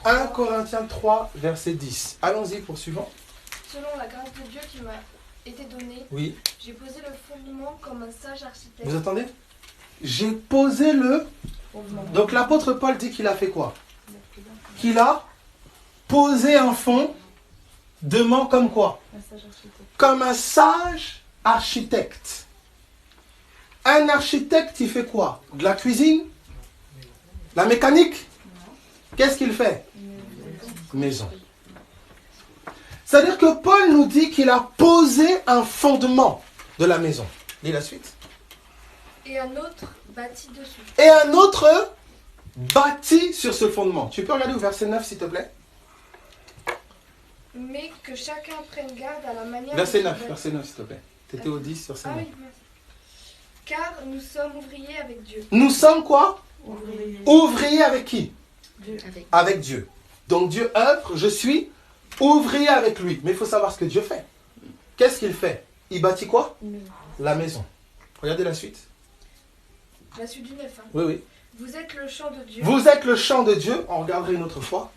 1 Corinthiens 3, verset 10. Allons-y, poursuivons. Selon la grâce de Dieu qui m'a été donnée, Oui. j'ai posé le fondement comme un sage architecte. Vous entendez? J'ai posé le... Donc l'apôtre Paul dit qu'il a fait quoi? Qu'il a posé un fondement comme quoi? Comme un sage architecte. Un architecte, il fait quoi? De la cuisine? La mécanique? Qu'est-ce qu'il fait? Maison. C'est-à-dire que Paul nous dit qu'il a posé un fondement de la maison. Lis la suite. Et un autre bâti dessus. Et un autre bâti sur ce fondement. Tu peux regarder au verset 9, s'il te plaît? Mais que chacun prenne garde à la manière Verset dont 9, il verset 9, s'il te plaît. Tu étais au 10 sur Ah 5. oui, merci. Car nous sommes ouvriers avec Dieu. Nous sommes quoi? Ouvriers avec qui? Avec. Avec Dieu. Donc Dieu œuvre, je suis ouvrier avec lui. Mais il faut savoir ce que Dieu fait. Qu'est-ce qu'il fait? Il bâtit quoi? La maison. Regardez la suite. La suite du 9. Hein. Oui, oui. Vous êtes le champ de Dieu. Vous êtes le champ de Dieu. On regardera une autre fois.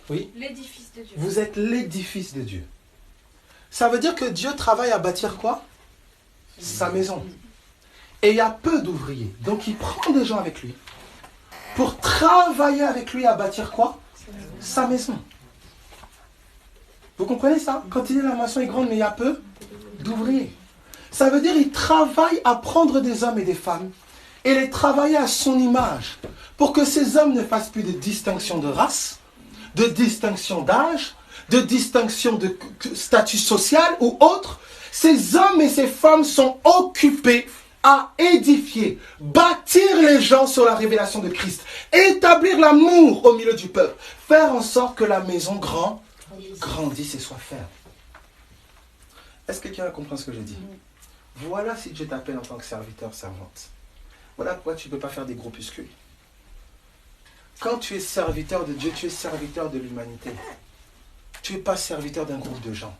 Oui. L'édifice de Dieu. Vous êtes l'édifice de Dieu. Ça veut dire que Dieu travaille à bâtir quoi? Sa maison. Et il y a peu d'ouvriers. Donc il prend des gens avec lui pour travailler avec lui à bâtir quoi? Sa maison. Vous comprenez ça? Quand il dit la maison est grande mais il y a peu d'ouvriers. Ça veut dire qu'il travaille à prendre des hommes et des femmes et les travailler à son image pour que ces hommes ne fassent plus de distinction de race, de distinction d'âge, de distinction de statut social ou autre. Ces hommes et ces femmes sont occupés à édifier, bâtir les gens sur la révélation de Christ, établir l'amour au milieu du peuple, faire en sorte que la maison grandisse et soit ferme. Est-ce que quelqu'un comprend ce que j'ai dit? Voilà si Dieu t'appelle en tant que serviteur, servante. Voilà pourquoi tu ne peux pas faire des groupuscules. Quand tu es serviteur de Dieu, tu es serviteur de l'humanité. Tu n'es pas serviteur d'un groupe de gens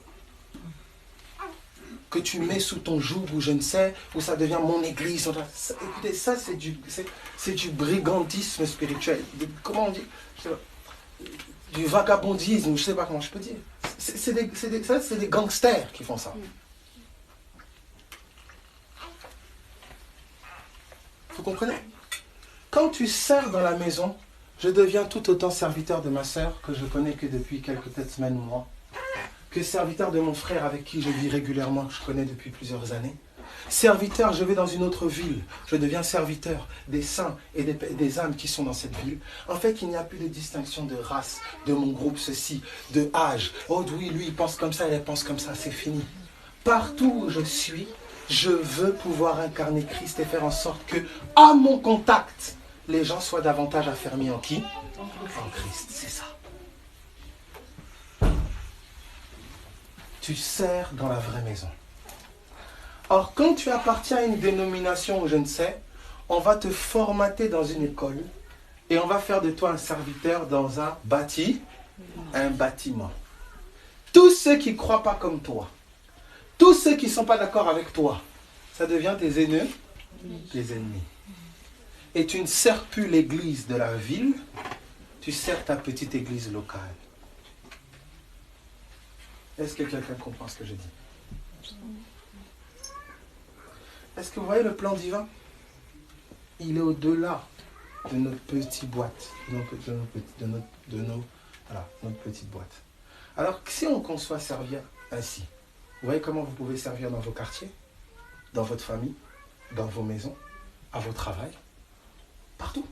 que tu mets sous ton joug ou je ne sais, où ça devient mon église. Écoutez, ça c'est du brigandisme spirituel. Comment on dit? Je sais pas, du vagabondisme, je ne sais pas comment je peux dire. C'est des gangsters qui font ça. Vous comprenez? Quand tu sers dans la maison, je deviens tout autant serviteur de ma sœur que je connais que depuis quelques peut-être semaines ou mois, que serviteur de mon frère avec qui je vis régulièrement, que je connais depuis plusieurs années. Serviteur, je vais dans une autre ville, je deviens serviteur des saints et des âmes qui sont dans cette ville. En fait, il n'y a plus de distinction de race, de mon groupe ceci, de âge. Oh oui, lui il pense comme ça, elle pense comme ça, c'est fini. Partout où je suis, je veux pouvoir incarner Christ et faire en sorte que, à mon contact, les gens soient davantage affermis en qui? En Christ, c'est ça. Tu sers dans la vraie maison. Or, quand tu appartiens à une dénomination ou je ne sais, on va te formater dans une école et on va faire de toi un serviteur dans un bâtiment. Tous ceux qui ne croient pas comme toi, tous ceux qui ne sont pas d'accord avec toi, ça devient tes ennemis. Tes ennemis. Et tu ne sers plus l'église de la ville, tu sers ta petite église locale. Est-ce que quelqu'un comprend ce que je dis? Est-ce que vous voyez le plan divin? Il est au-delà de notre petite boîte, notre petite boîte. Alors, si on conçoit servir ainsi, vous voyez comment vous pouvez servir dans vos quartiers, dans votre famille, dans vos maisons, à votre travail, partout.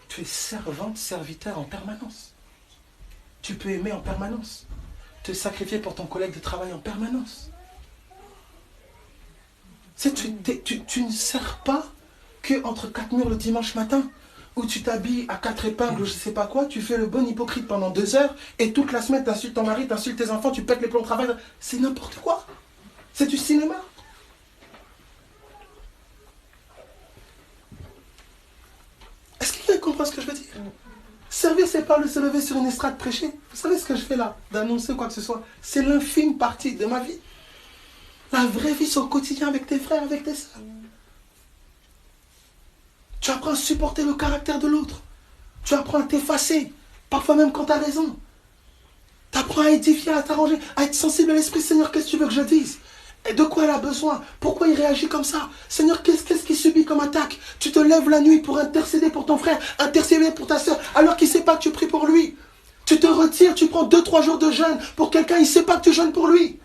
Tu es servante, serviteur en permanence. Tu peux aimer en permanence. te sacrifier pour ton collègue de travail en permanence. Tu ne sers pas qu'entre quatre murs le dimanche matin, où tu t'habilles à quatre épingles ou je ne sais pas quoi, tu fais le bon hypocrite pendant 2 heures, et toute la semaine tu insultes ton mari, tu insultes tes enfants, tu pètes les plombs au travail. C'est n'importe quoi. C'est du cinéma. Est-ce qu'il y a qui comprend ce que je veux dire? Servir, c'est pas se lever sur une estrade prêcher. Vous savez ce que je fais là? D'annoncer quoi que ce soit. C'est l'infime partie de ma vie. La vraie vie, c'est au quotidien avec tes frères, avec tes sœurs. Tu apprends à supporter le caractère de l'autre. Tu apprends à t'effacer. Parfois même quand tu as raison. Tu apprends à édifier, à t'arranger, à être sensible à l'esprit. Seigneur, qu'est-ce que tu veux que je dise? Et de quoi elle a besoin? Pourquoi il réagit comme ça? Seigneur, qu'est-ce qu'il subit comme attaque? Tu te lèves la nuit pour intercéder pour ton frère, intercéder pour ta soeur, alors qu'il ne sait pas que tu pries pour lui. Tu te retires, tu prends 2-3 jours de jeûne pour quelqu'un, il ne sait pas que tu jeûnes pour lui.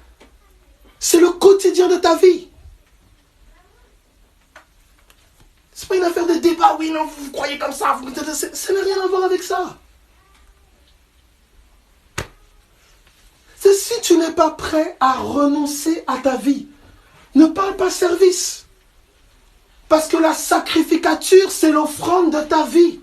C'est le quotidien de ta vie. C'est pas une affaire de débat, oui, non, vous croyez comme ça, ça n'a rien à voir avec ça. C'est si tu n'es pas prêt à renoncer à ta vie, ne parle pas service. Parce que la sacrificature, c'est l'offrande de ta vie.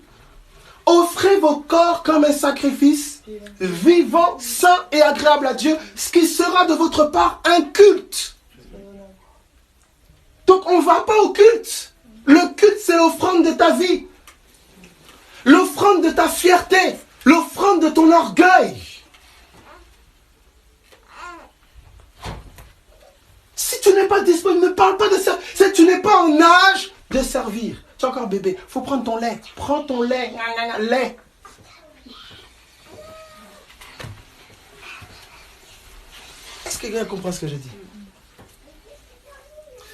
Offrez vos corps comme un sacrifice, vivant, saint et agréable à Dieu, ce qui sera de votre part un culte. Donc on ne va pas au culte. Le culte, c'est l'offrande de ta vie. L'offrande de ta fierté. L'offrande de ton orgueil. Si tu n'es pas disponible, ne parle pas de ça. Si tu n'es pas en âge de servir. Tu es encore bébé. Il faut prendre ton lait. Prends ton lait. Lait. Est-ce que quelqu'un comprend ce que je dis?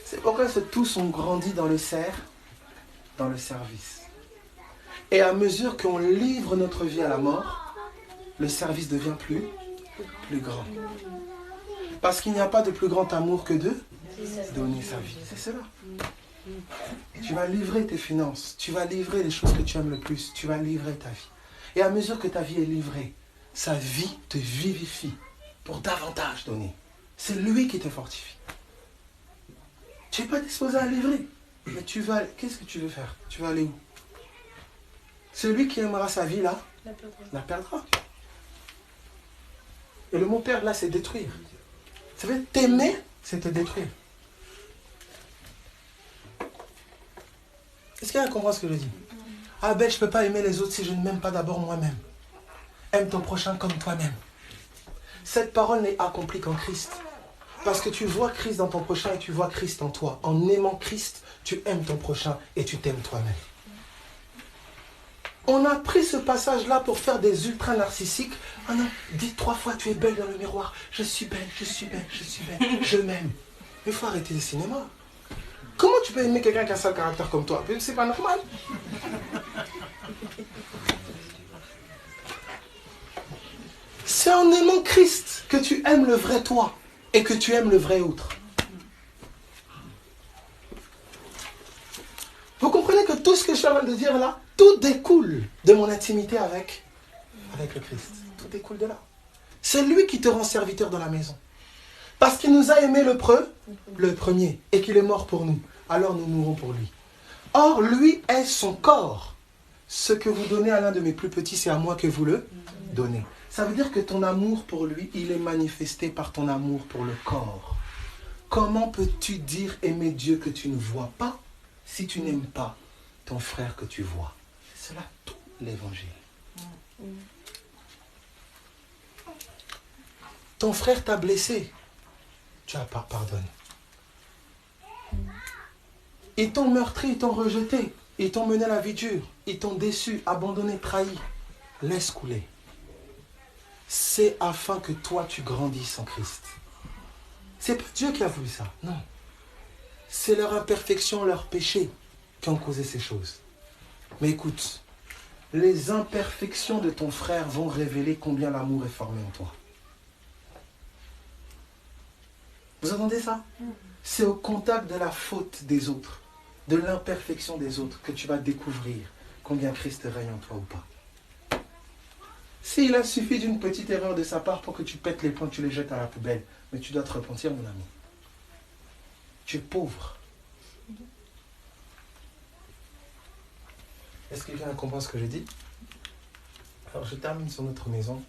C'est pourquoi tous ont grandi dans le service. Et à mesure qu'on livre notre vie à la mort, le service devient plus grand. Parce qu'il n'y a pas de plus grand amour que de donner sa vie. C'est cela. Tu vas livrer tes finances, tu vas livrer les choses que tu aimes le plus, tu vas livrer ta vie. Et à mesure que ta vie est livrée, sa vie te vivifie pour davantage donner. C'est lui qui te fortifie. Tu n'es pas disposé à livrer. Mais qu'est-ce que tu veux faire? Tu vas aller où? Celui qui aimera sa vie là, la perdra. Et le mot perdre là, c'est détruire. Ça veut dire t'aimer, c'est te détruire. Est-ce qu'il y a un comprend ce que je dis? Ah ben, je ne peux pas aimer les autres si je ne m'aime pas d'abord moi-même. Aime ton prochain comme toi-même. Cette parole n'est accomplie qu'en Christ. Parce que tu vois Christ dans ton prochain et tu vois Christ en toi. En aimant Christ, tu aimes ton prochain et tu t'aimes toi-même. On a pris ce passage-là pour faire des ultra narcissiques. Ah non, dis 3 fois tu es belle dans le miroir. Je suis belle, je suis belle, je suis belle. Je m'aime. Mais il faut arrêter le cinéma. Comment tu peux aimer quelqu'un qui a un sale caractère comme toi? C'est pas normal. C'est en aimant Christ que tu aimes le vrai toi et que tu aimes le vrai autre. Vous comprenez que tout ce que je suis en train de dire là, tout découle de mon intimité avec le Christ. Tout découle de là. C'est lui qui te rend serviteur dans la maison. Parce qu'il nous a aimé le premier et qu'il est mort pour nous. Alors nous mourrons pour lui. Or, lui est son corps. Ce que vous donnez à l'un de mes plus petits, c'est à moi que vous le donnez. Ça veut dire que ton amour pour lui, il est manifesté par ton amour pour le corps. Comment peux-tu dire aimer Dieu que tu ne vois pas si tu n'aimes pas ton frère que tu vois? C'est cela tout l'évangile. Ton frère t'a blessé. Tu as pas pardonné. Ils t'ont meurtri, ils t'ont rejeté. Ils t'ont mené à la vie dure. Ils t'ont déçu, abandonné, trahi. Laisse couler. C'est afin que toi tu grandisses en Christ. C'est pas Dieu qui a voulu ça, non. C'est leur imperfection, leur péché qui ont causé ces choses. Mais écoute, les imperfections de ton frère vont révéler combien l'amour est formé en toi. Vous entendez ça? C'est au contact de la faute des autres, de l'imperfection des autres, que tu vas découvrir combien Christ règne en toi ou pas. S'il a suffi d'une petite erreur de sa part pour que tu pètes les plombs, tu les jettes à la poubelle. Mais tu dois te repentir, mon ami. Tu es pauvre. Est-ce que quelqu'un comprend ce que je dis? Alors je termine sur notre maison.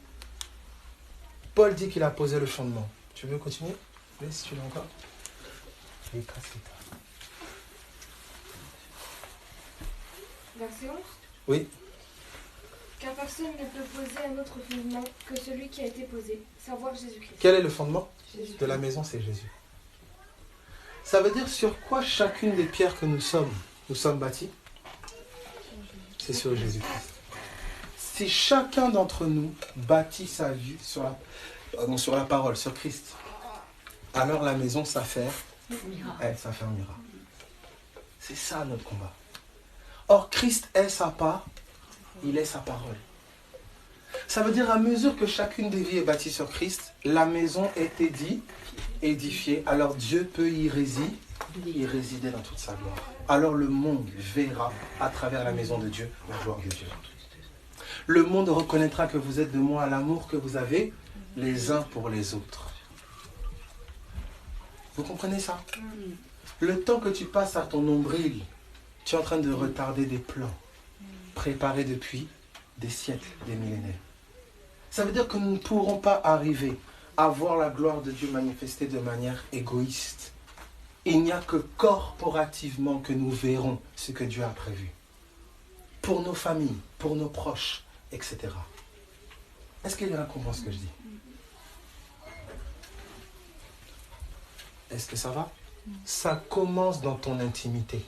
Paul dit qu'il a posé le fondement. Tu veux continuer? Oui, si tu l'as encore. Verset 11. Oui. Car personne ne peut poser un autre fondement que celui qui a été posé, savoir Jésus-Christ. Quel est le fondement Jésus. de la maison? C'est Jésus. Ça veut dire sur quoi chacune des pierres que nous sommes bâtis? C'est sur Jésus-Christ. Si chacun d'entre nous bâtit sa vie sur la parole, sur Christ, alors la maison s'affermira. C'est ça notre combat. Or, Christ est sa part, il est sa parole. Ça veut dire à mesure que chacune des vies est bâtie sur Christ, la maison est édifiée, alors Dieu peut y résider dans toute sa gloire. Alors le monde verra à travers la maison de Dieu la gloire de Dieu. Le monde reconnaîtra que vous êtes de moi à l'amour que vous avez les uns pour les autres. Vous comprenez ça? Le temps que tu passes à ton nombril, tu es en train de retarder des plans préparés depuis des siècles, des millénaires. Ça veut dire que nous ne pourrons pas arriver à voir la gloire de Dieu manifestée de manière égoïste. Il n'y a que corporativement que nous verrons ce que Dieu a prévu. Pour nos familles, pour nos proches, etc. Est-ce qu'il y a un comprend ce que je dis? Est-ce que ça va? Ça commence dans ton intimité.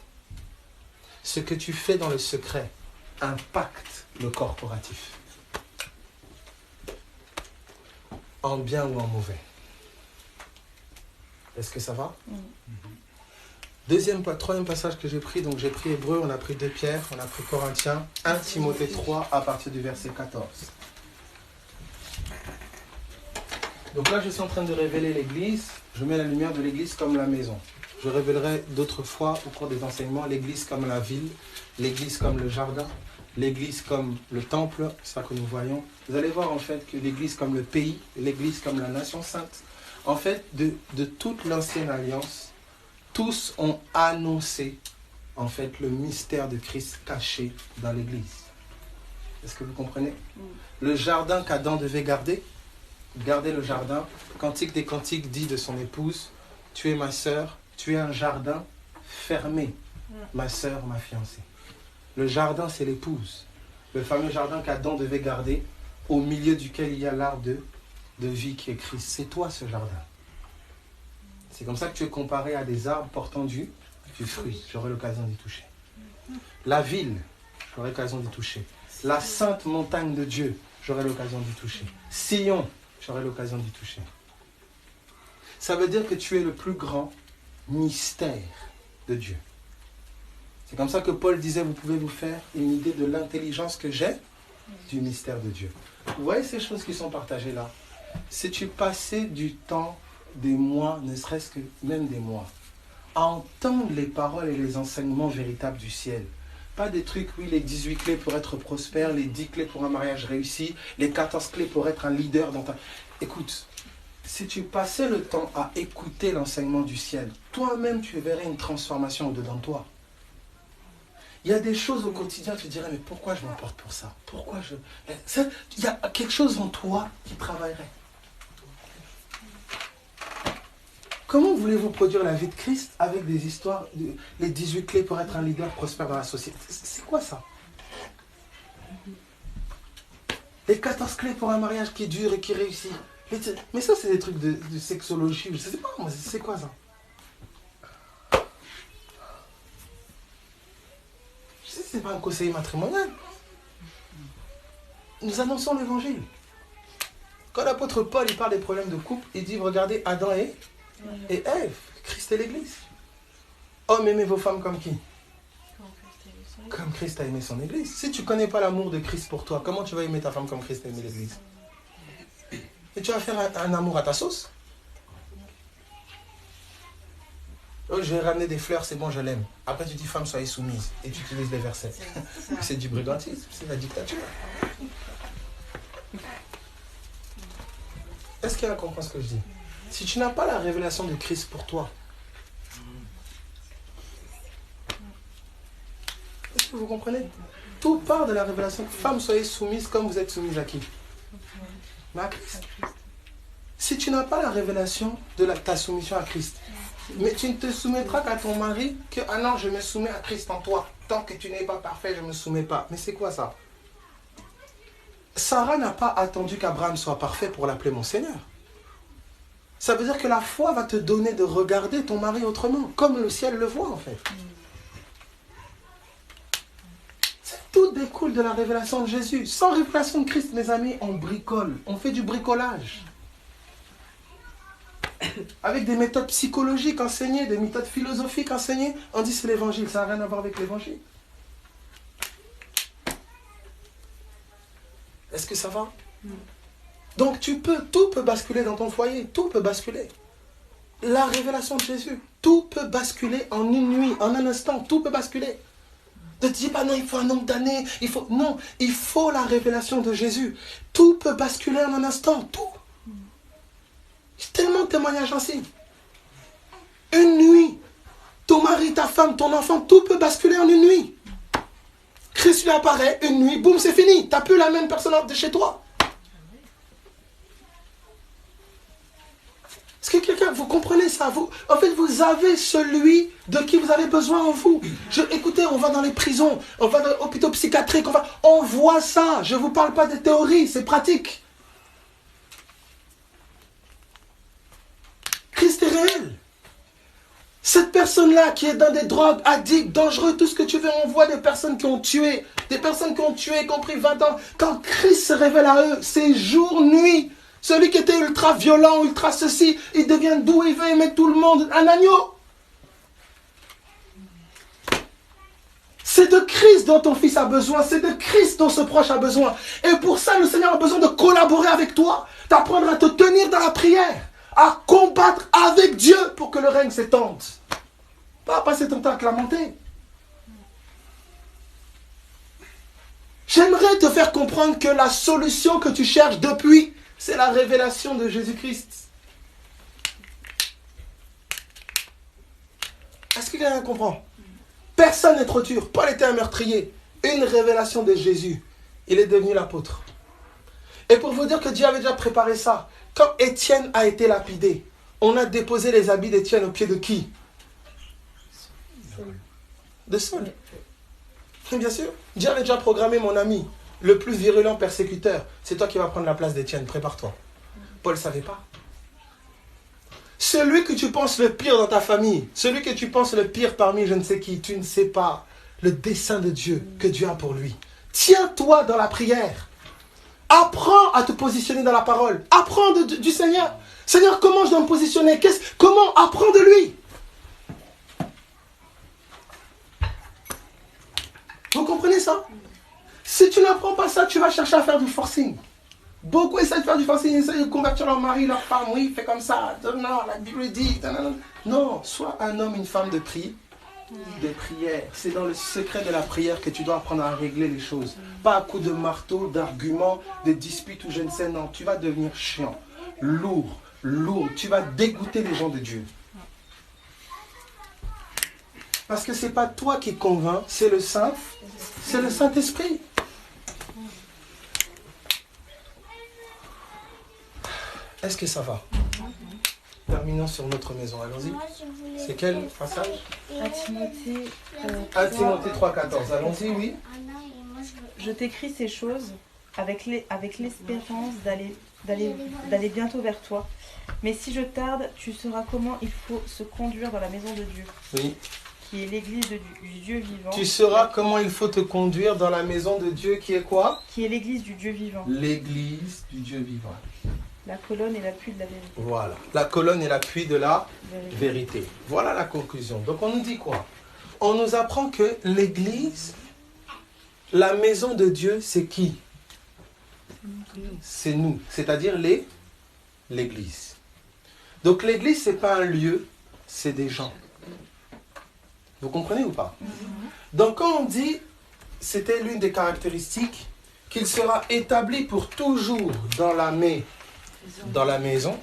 Ce que tu fais dans le secret impacte le corporatif. En bien ou en mauvais. Est-ce que ça va? Troisième passage que j'ai pris, donc j'ai pris Hébreu, on a pris 2 Pierre, on a pris Corinthiens, 1 Timothée 3 à partir du verset 14. Donc là je suis en train de révéler l'église, je mets la lumière de l'église comme la maison. Je révélerai d'autres fois au cours des enseignements l'église comme la ville, l'église comme le jardin, l'église comme le temple, c'est ça que nous voyons. Vous allez voir en fait que l'église comme le pays, l'église comme la nation sainte. En fait, de toute l'ancienne alliance, tous ont annoncé en fait le mystère de Christ caché dans l'église. Est-ce que vous comprenez? Le jardin qu'Adam devait garder le jardin. Cantique des Cantiques dit de son épouse, tu es ma sœur, tu es un jardin fermé, ma sœur, ma fiancée. Le jardin, c'est l'épouse. Le fameux jardin qu'Adam devait garder, au milieu duquel il y a l'arbre de vie qui est Christ. C'est toi ce jardin. C'est comme ça que tu es comparé à des arbres portant du fruit. J'aurai l'occasion d'y toucher. La ville, j'aurai l'occasion d'y toucher. La sainte montagne de Dieu, j'aurai l'occasion d'y toucher. Sion, j'aurai l'occasion d'y toucher. Ça veut dire que tu es le plus grand mystère de Dieu. C'est comme ça que Paul disait, vous pouvez vous faire une idée de l'intelligence que j'ai du mystère de Dieu. Vous voyez ces choses qui sont partagées là? Si tu passais du temps, des mois, ne serait-ce que même des mois, à entendre les paroles et les enseignements véritables du ciel, pas des trucs, oui, les 18 clés pour être prospère, les 10 clés pour un mariage réussi, les 14 clés pour être un leader dans ta... Écoute, si tu passais le temps à écouter l'enseignement du ciel, toi-même tu verrais une transformation au-dedans de toi. Il y a des choses au quotidien, tu te dirais, mais pourquoi je m'emporte pour ça? Il y a quelque chose en toi qui travaillerait. Comment voulez-vous produire la vie de Christ avec des histoires, les 18 clés pour être un leader prospère dans la société? C'est quoi ça? Les 14 clés pour un mariage qui dure et qui réussit. Mais ça, c'est des trucs de sexologie. Je ne sais pas, moi, c'est quoi ça? Je sais que ce n'est pas un conseiller matrimonial. Nous annonçons l'évangile. Quand l'apôtre Paul il parle des problèmes de couple, il dit, regardez Adam et Ève, Christ et l'Église. Hommes, aimez vos femmes comme qui? Comme Christ a aimé son Église. Si tu ne connais pas l'amour de Christ pour toi, comment tu vas aimer ta femme comme Christ a aimé l'Église? Et tu vas faire un amour à ta sauce? Oh, je vais ramener des fleurs, c'est bon, je l'aime. Après, tu dis, femme, soyez soumise. Et tu utilises les versets. C'est du brigantisme, c'est la dictature. compliqué à comprendre ce que je dis. Si tu n'as pas la révélation de Christ pour toi, est-ce que vous comprenez? Tout part de la révélation. Femmes, soyez soumises comme vous êtes soumises à qui? Mais à Christ. Si tu n'as pas la révélation de ta soumission à Christ, mais tu ne te soumettras qu'à ton mari que, ah non, je me soumets à Christ en toi. Tant que tu n'es pas parfait, je ne me soumets pas. Mais c'est quoi ça? Sarah n'a pas attendu qu'Abraham soit parfait pour l'appeler mon Seigneur. Ça veut dire que la foi va te donner de regarder ton mari autrement, comme le ciel le voit en fait. Tout découle de la révélation de Jésus. Sans révélation de Christ, mes amis, on bricole. On fait du bricolage. Avec des méthodes psychologiques enseignées, des méthodes philosophiques enseignées, on dit c'est l'évangile. Ça n'a rien à voir avec l'évangile. Est-ce que ça va? Donc tout peut basculer dans ton foyer. Tout peut basculer. La révélation de Jésus. Tout peut basculer en une nuit, en un instant. Tout peut basculer. Ne te dis pas non, il faut un nombre d'années. Non, il faut la révélation de Jésus. Tout peut basculer en un instant. Tout. J'ai tellement de témoignages ainsi. Une nuit. Ton mari, ta femme, ton enfant, tout peut basculer en une nuit. Christ lui apparaît, une nuit, boum, c'est fini. Tu n'as plus la même personne de chez toi. Est-ce que quelqu'un, vous comprenez ça? En fait, vous avez celui de qui vous avez besoin en vous. Écoutez, on va dans les prisons, on va dans les hôpitaux psychiatriques, on voit ça. Je ne vous parle pas de théorie, c'est pratique. Christ est réel. Cette personne-là qui est dans des drogues, addicts, dangereux, tout ce que tu veux, on voit des personnes qui ont tué, qui ont pris 20 ans. Quand Christ se révèle à eux, c'est jour, nuit. Celui qui était ultra violent, ultra ceci, il devient doux, il veut aimer tout le monde. Un agneau. C'est de Christ dont ton fils a besoin. C'est de Christ dont ce proche a besoin. Et pour ça, le Seigneur a besoin de collaborer avec toi. D'apprendre à te tenir dans la prière. À combattre avec Dieu pour que le règne s'étende. Pas passer ton temps à te lamenter. J'aimerais te faire comprendre que la solution que tu cherches depuis, c'est la révélation de Jésus-Christ. Est-ce que quelqu'un comprend? Personne n'est trop dur. Paul était un meurtrier. Une révélation de Jésus. Il est devenu l'apôtre. Et pour vous dire que Dieu avait déjà préparé ça, quand Étienne a été lapidé, on a déposé les habits d'Étienne au pied de qui? De Saul. Bien sûr. Dieu avait déjà programmé mon ami, le plus virulent persécuteur. C'est toi qui vas prendre la place d'Étienne, prépare-toi. Paul ne savait pas. Celui que tu penses le pire dans ta famille, celui que tu penses le pire parmi je ne sais qui, tu ne sais pas le dessein de Dieu que Dieu a pour lui. Tiens-toi dans la prière. Apprends à te positionner dans la parole. Apprends du Seigneur. Seigneur, comment je dois me positionner? Comment apprends de lui? Vous comprenez ça? Si tu n'apprends pas ça, tu vas chercher à faire du forcing. Beaucoup essaient de faire du forcing, ils essaient de convertir leur mari, leur femme. Oui, fais comme ça. Non, la Bible dit. Non, sois un homme, une femme de prière. De prière. C'est dans le secret de la prière que tu dois apprendre à régler les choses. Pas à coup de marteau, d'arguments, de disputes ou je ne sais, non. Tu vas devenir chiant, lourd. Tu vas dégoûter les gens de Dieu. Parce que ce n'est pas toi qui convainc, c'est le Saint-Esprit. Est-ce que ça va? Terminons sur notre maison, allons-y. C'est quel passage? À Timothée 3,14. Allons-y, oui. Je t'écris ces choses avec l'espérance d'aller bientôt vers toi. Mais si je tarde, tu sauras comment il faut se conduire dans la maison de Dieu. Oui. Qui est l'église du Dieu vivant. Tu sauras comment il faut te conduire dans la maison de Dieu qui est quoi? Qui est l'église du Dieu vivant. L'église du Dieu vivant. La colonne et l'appui de la vérité. Voilà. La colonne et l'appui de la vérité. Voilà la conclusion. Donc on nous dit quoi? On nous apprend que l'église, la maison de Dieu, c'est qui? C'est nous. C'est-à-dire l'église. Donc l'église, ce n'est pas un lieu, c'est des gens. Vous comprenez ou pas? Donc quand on dit, c'était l'une des caractéristiques, qu'il sera établi pour toujours dans la dans la maison.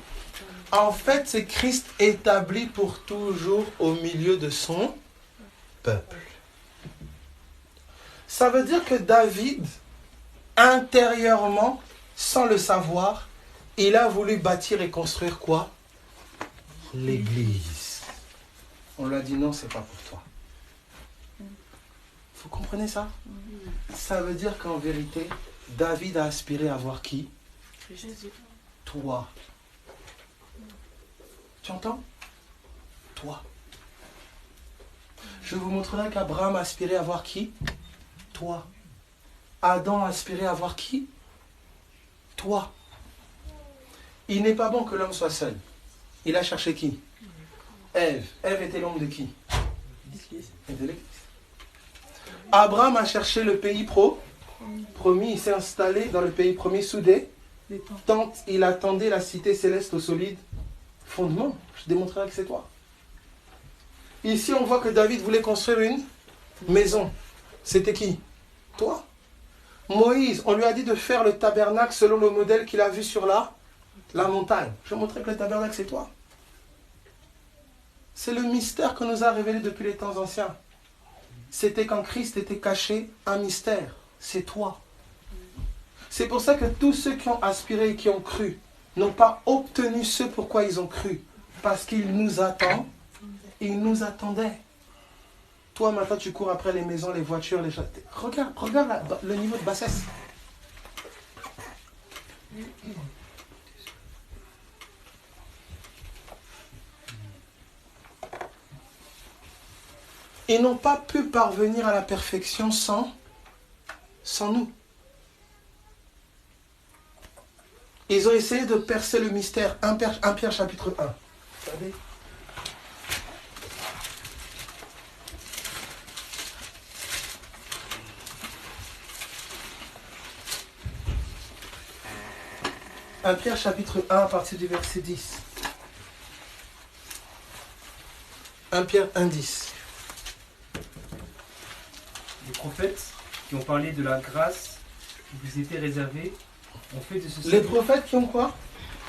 En fait, c'est Christ établi pour toujours au milieu de son peuple. Ça veut dire que David, intérieurement, sans le savoir, il a voulu bâtir et construire quoi? L'église. On lui a dit non, c'est pas pour toi. Vous comprenez ça? Ça veut dire qu'en vérité, David a aspiré à voir qui? Jésus. Toi. Tu entends? Toi. Je vous montrerai qu'Abraham aspirait à voir qui? Toi. Adam aspirait à voir qui? Toi. Il n'est pas bon que l'homme soit seul. Il a cherché qui? Ève. Ève était l'homme de qui? De l'Église. Abraham a cherché le pays promis. Il s'est installé dans le pays promis sous des tentes. Il attendait la cité céleste au solide fondement. Je démontrerai que c'est toi. Ici, on voit que David voulait construire une maison. C'était qui? Toi. Moïse, on lui a dit de faire le tabernacle selon le modèle qu'il a vu sur la montagne. Je vais montrer que le tabernacle, c'est toi. C'est le mystère que nous a révélé depuis les temps anciens. C'était quand Christ était caché, un mystère. C'est toi. C'est pour ça que tous ceux qui ont aspiré et qui ont cru n'ont pas obtenu ce pourquoi ils ont cru. Parce qu'ils nous attendent. Ils nous attendaient. Toi, maintenant, tu cours après les maisons, les voitures, les châteaux. Regarde le niveau de bassesse. Ils n'ont pas pu parvenir à la perfection sans nous. Ils ont essayé de percer le mystère. 1 Pierre chapitre 1. Regardez. Pierre chapitre 1 à partir du verset 10. 1 Pierre 1, 10. Les prophètes qui ont parlé de la grâce qui vous était réservée ont fait de ce Les prophètes qui ont quoi?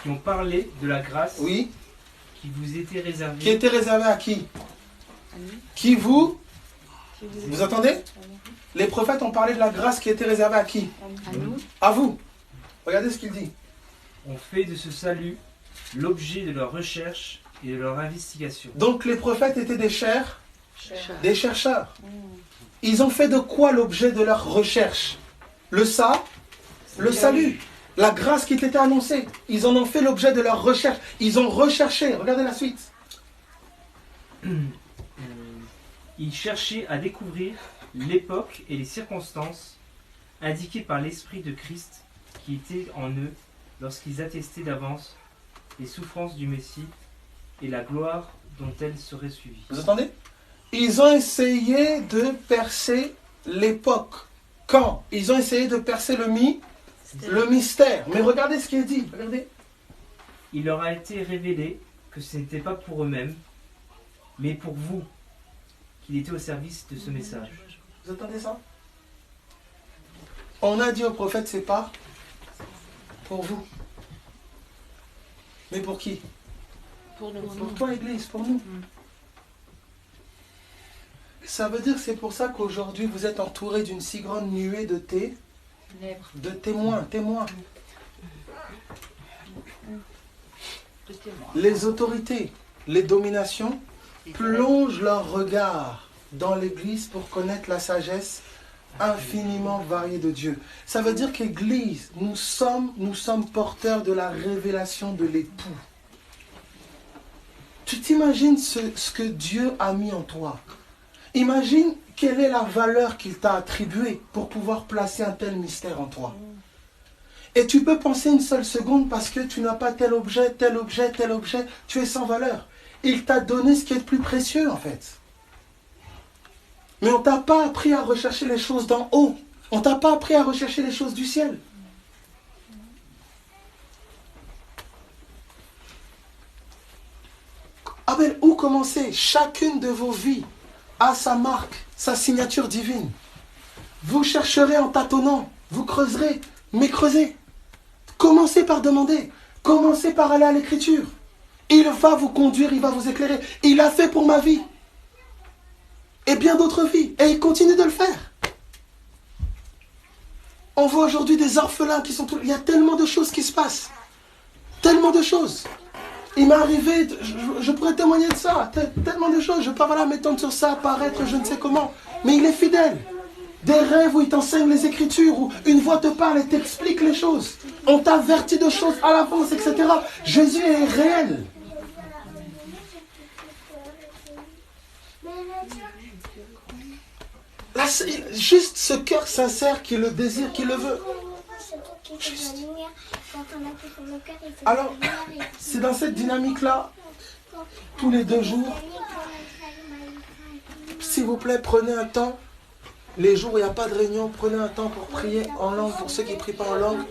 qui ont parlé de la grâce Oui. qui vous était réservée. Qui était réservé à qui? Qui vous? Vous entendez? Les prophètes ont parlé de la grâce qui était réservée à qui? À nous. À vous. Regardez ce qu'il dit. Ont fait de ce salut l'objet de leur recherche et de leur investigation. Donc les prophètes étaient des Cher. chercheurs. Ils ont fait de quoi l'objet de leur recherche? Le salut. La grâce qui t'était annoncée. Ils en ont fait l'objet de leur recherche. Ils ont recherché. Regardez la suite. Ils cherchaient à découvrir l'époque et les circonstances indiquées par l'Esprit de Christ qui était en eux lorsqu'ils attestaient d'avance les souffrances du Messie et la gloire dont elles seraient suivies. Vous entendez? Ils ont essayé de percer l'époque. Quand? Ils ont essayé de percer le mystère. Mais regardez ce qui est dit. Regardez. Il leur a été révélé que ce n'était pas pour eux-mêmes, mais pour vous, qu'il était au service de ce message. Vous entendez ça? On a dit au prophète, c'est pas pour vous. Mais pour qui? Pour nous. Pour toi, Église, pour nous. Ça veut dire que c'est pour ça qu'aujourd'hui, vous êtes entouré d'une si grande nuée de témoins. Les autorités, les dominations plongent leur regard dans l'Église pour connaître la sagesse infiniment variée de Dieu. Ça veut dire qu'Église, nous sommes porteurs de la révélation de l'époux. Tu t'imagines ce que Dieu a mis en toi. Imagine quelle est la valeur qu'il t'a attribuée pour pouvoir placer un tel mystère en toi. Et tu peux penser une seule seconde parce que tu n'as pas tel objet, tu es sans valeur. Il t'a donné ce qui est le plus précieux en fait. Mais on ne t'a pas appris à rechercher les choses d'en haut. On ne t'a pas appris à rechercher les choses du ciel. Ah ben, où commencer? Chacune de vos vies a sa marque, sa signature divine. Vous chercherez en tâtonnant, vous creuserez, mais creusez. Commencez par demander. Commencez par aller à l'écriture. Il va vous conduire, il va vous éclairer. Il l'a fait pour ma vie. Et bien d'autres vies. Et il continue de le faire. On voit aujourd'hui des orphelins qui sont... Il y a tellement de choses qui se passent. Tellement de choses. Il m'est arrivé, je pourrais témoigner de ça. Tellement de choses. Je ne peux pas m'étendre sur ça, paraître je ne sais comment. Mais il est fidèle. Des rêves où il t'enseigne les Écritures, où une voix te parle et t'explique les choses. On t'avertit de choses à l'avance, etc. Jésus est réel. Là, juste ce cœur sincère qui le désire, qui le veut. Juste. Alors, c'est dans cette dynamique-là, tous les 2 jours, s'il vous plaît, prenez un temps. Les jours où il n'y a pas de réunion, prenez un temps pour prier en langue. Pour ceux qui ne prient pas en langue,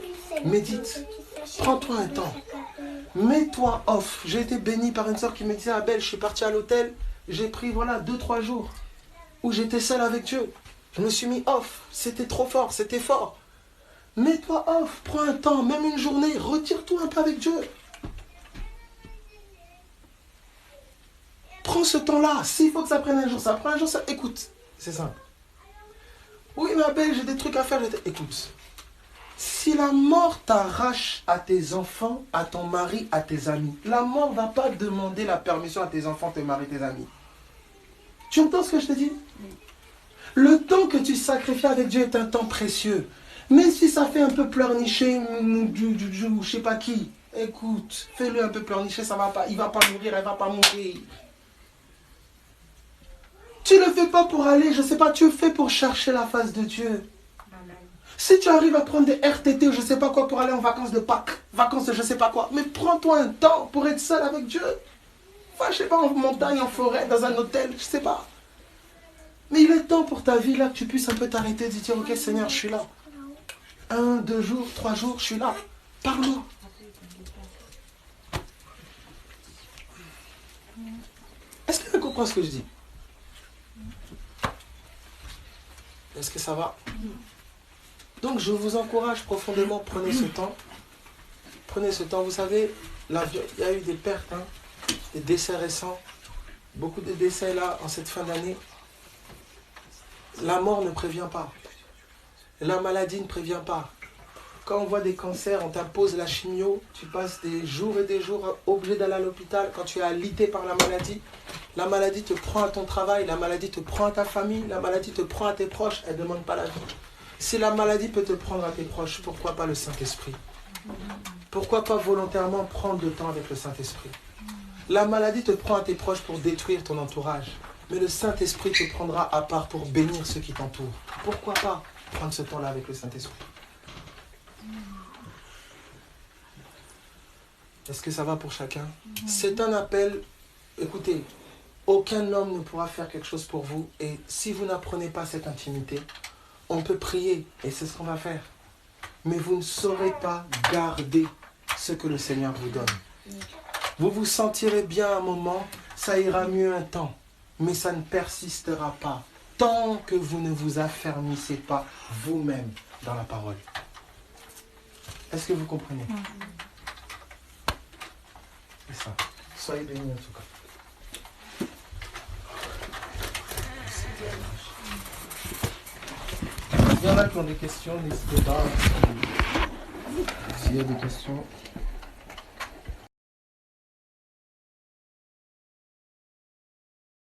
médite. Prends-toi un temps. Mets-toi off. J'ai été béni par une soeur qui me disait, Abel, je suis parti à l'hôtel, j'ai pris 2-3 jours où j'étais seul avec Dieu. Je me suis mis off. C'était trop fort, c'était fort. Mets-toi off. Prends un temps, même une journée. Retire-toi un peu avec Dieu. Prends ce temps-là. S'il faut que ça prenne un jour, ça prend un jour, ça... Écoute, c'est simple. Oui, ma belle, j'ai des trucs à faire. Écoute, si la mort t'arrache à tes enfants, à ton mari, à tes amis, la mort ne va pas demander la permission à tes enfants, tes maris, tes amis. Tu entends ce que je te dis? Le temps que tu sacrifies avec Dieu est un temps précieux. Même si ça fait un peu pleurnicher je sais pas qui, écoute, fais-le un peu pleurnicher, ça va pas, il va pas mourir, elle va pas mourir. Tu ne le fais pas pour aller, je sais pas, tu le fais pour chercher la face de Dieu. Amen. Si tu arrives à prendre des RTT ou je sais pas quoi pour aller en vacances de Pâques, vacances de je sais pas quoi, mais prends-toi un temps pour être seul avec Dieu. Enfin, je sais pas, en montagne, en forêt, dans un hôtel, je sais pas. Mais il est temps pour ta vie là que tu puisses un peu t'arrêter et dire, ok Seigneur, je suis là. 1, 2 jours, 3 jours, je suis là. Parle-moi. Est-ce que tu comprends ce que je dis? Est-ce que ça va? Donc je vous encourage profondément, prenez ce temps. Prenez ce temps. Vous savez, il y a eu des pertes, des décès récents. Beaucoup de décès là, en cette fin d'année. La mort ne prévient pas. La maladie ne prévient pas. Quand on voit des cancers, on t'impose la chimio, tu passes des jours et des jours obligé d'aller à l'hôpital. Quand tu es alité par la maladie te prend à ton travail, la maladie te prend à ta famille, la maladie te prend à tes proches, elle ne demande pas la vie. Si la maladie peut te prendre à tes proches, pourquoi pas le Saint-Esprit? Pourquoi pas volontairement prendre le temps avec le Saint-Esprit? La maladie te prend à tes proches pour détruire ton entourage, mais le Saint-Esprit te prendra à part pour bénir ceux qui t'entourent. Pourquoi pas prendre ce temps-là avec le Saint-Esprit? Est-ce que ça va pour chacun? C'est un appel. Écoutez, aucun homme ne pourra faire quelque chose pour vous. Et si vous n'apprenez pas cette intimité, on peut prier et c'est ce qu'on va faire. Mais vous ne saurez pas garder ce que le Seigneur vous donne. Vous vous sentirez bien un moment, ça ira mieux un temps. Mais ça ne persistera pas tant que vous ne vous affermissez pas vous-même dans la parole. Est-ce que vous comprenez? C'est ça. Soyez bénis en tout cas. Il y en a qui ont des questions, n'hésitez pas. S'il y a des questions.